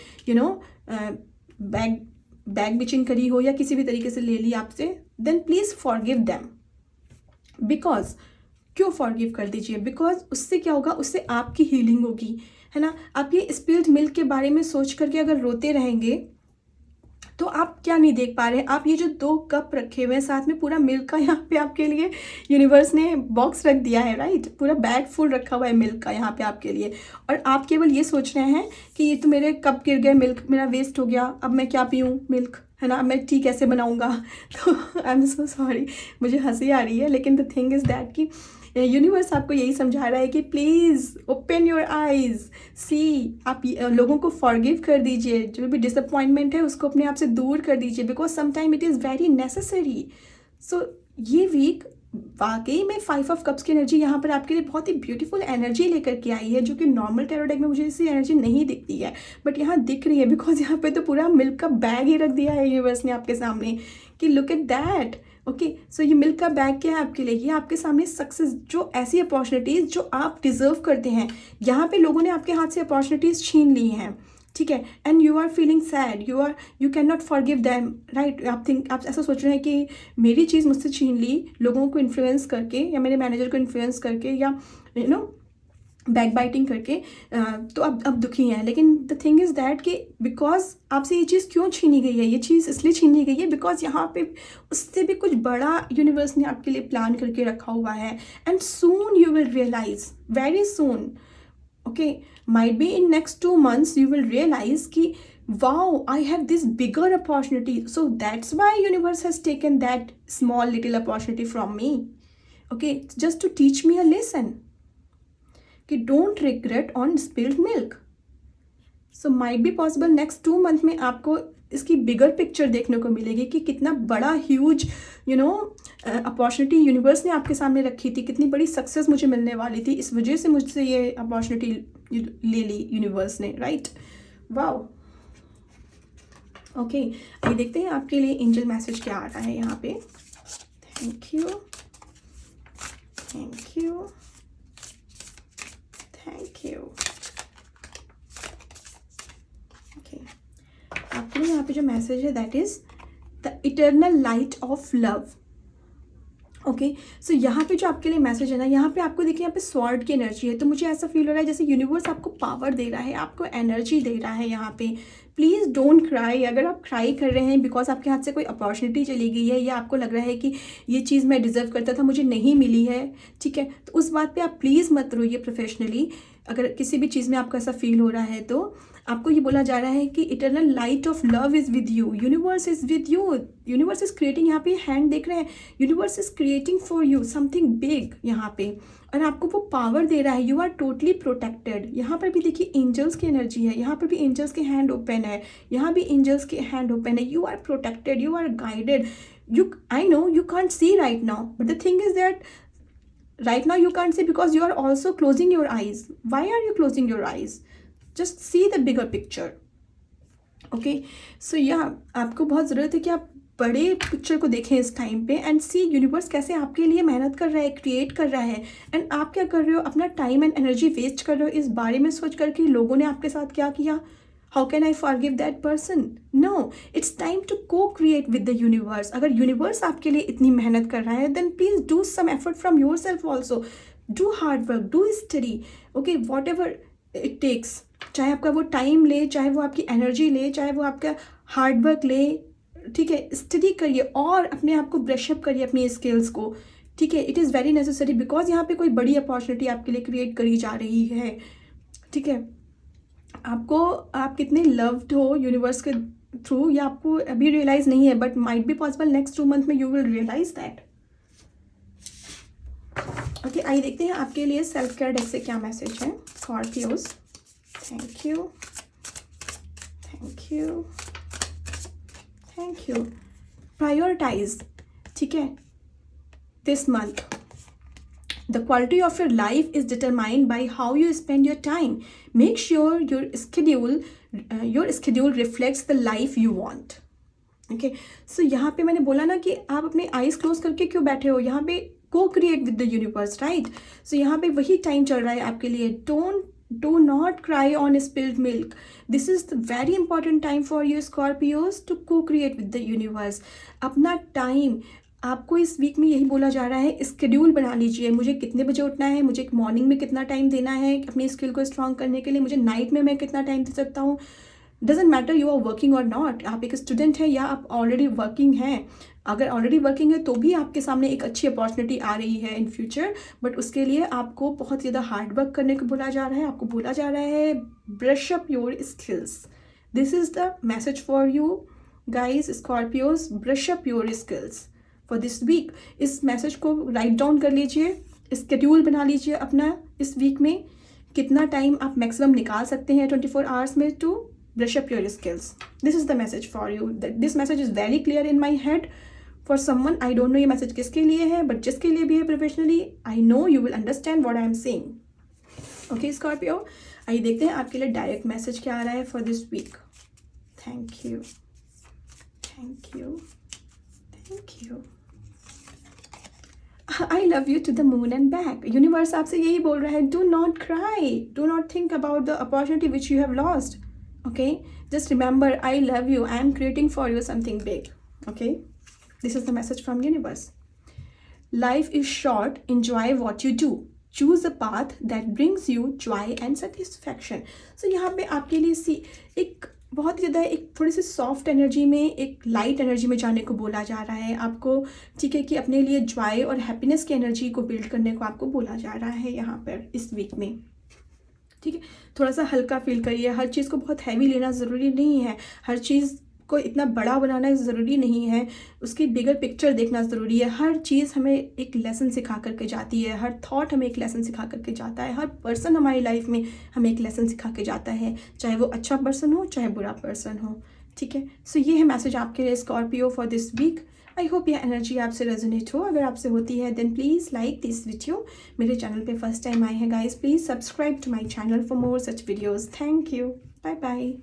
बैग बिचिंग करी हो या किसी भी तरीके से ले ली आपसे, then please forgive them. Because क्यों फॉरगिव कर दीजिए? बिकॉज उससे क्या होगा, उससे आपकी हीलिंग होगी, है ना। आप ये स्पिल्ड मिल्क के बारे में सोच करके अगर रोते रहेंगे तो आप क्या नहीं देख पा रहे हैं, आप ये जो 2 कप रखे हुए हैं साथ में पूरा मिल्क का यहाँ पे आपके लिए यूनिवर्स ने बॉक्स रख दिया है, राइट, पूरा बैग फुल रखा हुआ है मिल्क का यहाँ पे आपके लिए, और आप केवल ये सोच रहे हैं कि ये तो मेरे कप गिर गए, मिल्क मेरा वेस्ट हो गया, अब मैं क्या पीऊँ मिल्क, है ना, अब मैं टी कैसे बनाऊँगा। तो आई एम सो सॉरी, मुझे हंसी आ रही है, लेकिन द थिंग इज़ दैट कि यूनिवर्स आपको यही समझा रहा है कि प्लीज़ ओपन योर आइज़, सी, आप लोगों को फॉरगिव कर दीजिए, जो भी डिसअपॉइंटमेंट है उसको अपने आप से दूर कर दीजिए, because sometime it is very necessary. So ये वीक वाकई में 5 ऑफ कप्स की एनर्जी यहाँ पर आपके लिए बहुत ही ब्यूटीफुल एनर्जी लेकर के आई है, जो कि नॉर्मल टैरो डेक में मुझे ऐसी एनर्जी नहीं दिखती है, बट यहाँ दिख रही है, बिकॉज यहाँ पे तो पूरा मिल्क का बैग ही रख दिया है यूनिवर्स ने आपके सामने कि look at that. Okay, so ये मिल्क का बैग क्या है आपके लिए? ये आपके सामने सक्सेस, जो ऐसी अपॉर्चुनिटीज़ जो आप डिज़र्व करते हैं, यहाँ पे लोगों ने आपके हाथ से अपॉर्चुनिटीज़ छीन ली हैं, ठीक है, and you are feeling sad, you can not forgive them, right. आप ऐसा सोच रहे हैं कि मेरी चीज़ मुझसे छीन ली लोगों को इन्फ्लुएंस करके, या मेरे मैनेजर को इन्फ्लुएंस करके, या बैक बाइटिंग करके, तो अब दुखी हैं। लेकिन द थिंग इज़ दैट कि बिकॉज आपसे ये चीज़ क्यों छीनी गई है, ये चीज़ इसलिए छीनी गई है बिकॉज यहाँ पे उससे भी कुछ बड़ा यूनिवर्स ने आपके लिए प्लान करके रखा हुआ है, and soon you will realise, very soon, okay, might be in next 2 months you will realize कि wow, I have this bigger opportunity, so that's why universe has taken that small little opportunity from me, okay, just to teach me a lesson कि don't regret on spilled milk. So might be possible next 2 month में आपको इसकी bigger picture देखने को मिलेगी कि कितना बड़ा ह्यूज अपॉर्चुनिटी यूनिवर्स ने आपके सामने रखी थी, कितनी बड़ी सक्सेस मुझे मिलने वाली थी, इस वजह से मुझसे ये अपॉर्चुनिटी ले ली यूनिवर्स ने, राइट। वाओ, ओके, आइए देखते हैं आपके लिए एंजल मैसेज क्या आ रहा है यहाँ पे। Thank you, thank you, thank you. Okay, आपके लिए यहाँ पे जो मैसेज है that is the eternal light of love. Okay, so यहाँ पे जो आपके लिए मैसेज है ना, यहाँ पे आपको देखिए यहाँ पे स्वॉर्ड की एनर्जी है, तो मुझे ऐसा फील हो रहा है जैसे यूनिवर्स आपको पावर दे रहा है, आपको एनर्जी दे रहा है यहाँ पे। Please don't cry. अगर आप क्राई कर रहे हैं बिकॉज आपके हाथ से कोई अपॉर्चुनिटी चली गई है या आपको लग रहा है कि ये चीज़ मैं डिज़र्व करता था, मुझे नहीं मिली है, ठीक है, तो उस बात पे आप प्लीज़ मत रोइए प्रोफेशनली। अगर किसी भी चीज़ में आपको ऐसा फील हो रहा है तो आपको ये बोला जा रहा है कि eternal light of love is with you, universe is with you, universe is creating, यहाँ पे हैंड देख रहे हैं, universe is creating for you something big यहाँ पे, और आपको वो पावर दे रहा है। You are totally protected. यहाँ पर भी देखिए एंजल्स की एनर्जी है, यहाँ पर भी एंजल्स के हैंड ओपन है, यहाँ भी एंजल्स के हैंड ओपन है। You are protected, you are guided. You, I know you can't see right now, but the thing is that right now you can't see because you are also closing your eyes. Why are you closing your eyes? Just see the bigger picture. Okay, so yeah, आपको बहुत ज़रूरत है कि आप बड़े picture को देखें इस टाइम पे एंड सी यूनिवर्स कैसे आपके लिए मेहनत कर रहा है, क्रिएट कर रहा है, एंड आप क्या कर रहे हो, अपना टाइम एंड एनर्जी वेस्ट कर रहे हो इस बारे में सोच करके लोगों ने आपके साथ क्या किया, how can I forgive that person? No, it's time to co-create with the universe. अगर यूनिवर्स आपके लिए इतनी मेहनत कर रहा है then please do some effort from yourself also. Do hard work, do study, okay, whatever it takes. चाहे आपका वो टाइम ले, चाहे वो आपकी एनर्जी ले, चाहे वो आपका हार्ड वर्क ले, ठीक है, स्टडी करिए और अपने आप को ब्रश अप करिए अपनी स्किल्स को, ठीक है। It is very necessary because यहाँ पे कोई बड़ी अपॉर्चुनिटी आपके लिए क्रिएट करी जा रही है, ठीक है। आपको, आप कितने लव्ड हो यूनिवर्स के थ्रू या आपको अभी रियलाइज नहीं है, but might be possible next 2 month में you will realise that. Okay, आइए देखते हैं आपके लिए सेल्फ केयर डेक से क्या मैसेज है। Scorpios, thank you, thank you, thank you. Prioritise, ठीक है, this month the quality of your life is determined by how you spend your time. Make sure your schedule reflects the life you want. Okay, so यहाँ पे मैंने बोला ना कि आप अपने आईज क्लोज करके क्यों बैठे हो, यहाँ पे cocreate with the universe, right. So यहाँ पे वही टाइम चल रहा है आपके लिए। Do not cry on spilled milk. This is the very important time for you Scorpios to cocreate with the universe. अपना टाइम, आपको इस वीक में यही बोला जा रहा है, स्केड्यूल बना लीजिए। मुझे कितने बजे उठना है, मुझे मॉर्निंग में कितना टाइम देना है अपनी स्किल को स्ट्रॉन्ग करने के लिए, मुझे नाइट में मैं कितना टाइम दे सकता हूँ। Doesn't matter you are working और नॉट, आप एक स्टूडेंट है या आप ऑलरेडी वर्किंग हैं। अगर ऑलरेडी वर्किंग है तो भी आपके सामने एक अच्छी अपॉर्चुनिटी आ रही है इन फ्यूचर, बट उसके लिए आपको बहुत ज़्यादा हार्ड वर्क करने को बोला जा रहा है। आपको बोला जा रहा है brush up your skills. This is the message for you guys Scorpios, brush up your skills for this week. इस मैसेज को राइट डाउन कर लीजिए, स्केड्यूल बना लीजिए अपना इस वीक में कितना टाइम आप मैक्सिमम निकाल सकते हैं 24 आवर्स में to brush up your skills. This is the message for you. This message is very clear in my head for someone. I don't know ये मैसेज किसके लिए है, बट जिसके लिए भी है professionally, I know you will understand what I am saying. Okay Scorpio, आइए देखते हैं आपके लिए डायरेक्ट मैसेज क्या आ रहा है for this week. Thank you, thank you, thank you. I love you to the moon and back. Universe आपसे यही बोल रहा है, do not cry, do not think about the opportunity which you have lost. Okay, just remember I love you, I am creating for you something big. Okay, this is the message from universe. Life is short, enjoy what you do, choose a path that brings you joy and satisfaction. So यहाँ पे आपके लिए एक बहुत ज़्यादा एक थोड़ी सी soft energy में, एक लाइट एनर्जी में जाने को बोला जा रहा है आपको, ठीक है, कि अपने लिए जॉय और हैप्पीनेस की एनर्जी को बिल्ड करने को आपको बोला जा रहा है यहाँ पर इस वीक में, ठीक है। थोड़ा सा हल्का फील करिए, हर चीज़ को बहुत हैवी लेना ज़रूरी नहीं है, हर चीज़ को इतना बड़ा बनाना ज़रूरी नहीं है, उसकी बिगर पिक्चर देखना ज़रूरी है। हर चीज़ हमें एक लेसन सिखा करके जाती है, हर थॉट हमें एक लेसन सिखा करके जाता है, हर पर्सन हमारी लाइफ में हमें एक लेसन सिखा के जाता है, चाहे वो अच्छा पर्सन हो चाहे बुरा पर्सन हो। ठीक है, सो ये है मैसेज आपके लिए Scorpio for this week. I hope ये एनर्जी आपसे रेजोनेट हो। अगर आपसे होती है then please like this video. मेरे चैनल पे फर्स्ट टाइम आए हैं guys, please subscribe to my channel for more such videos. Thank you, bye bye.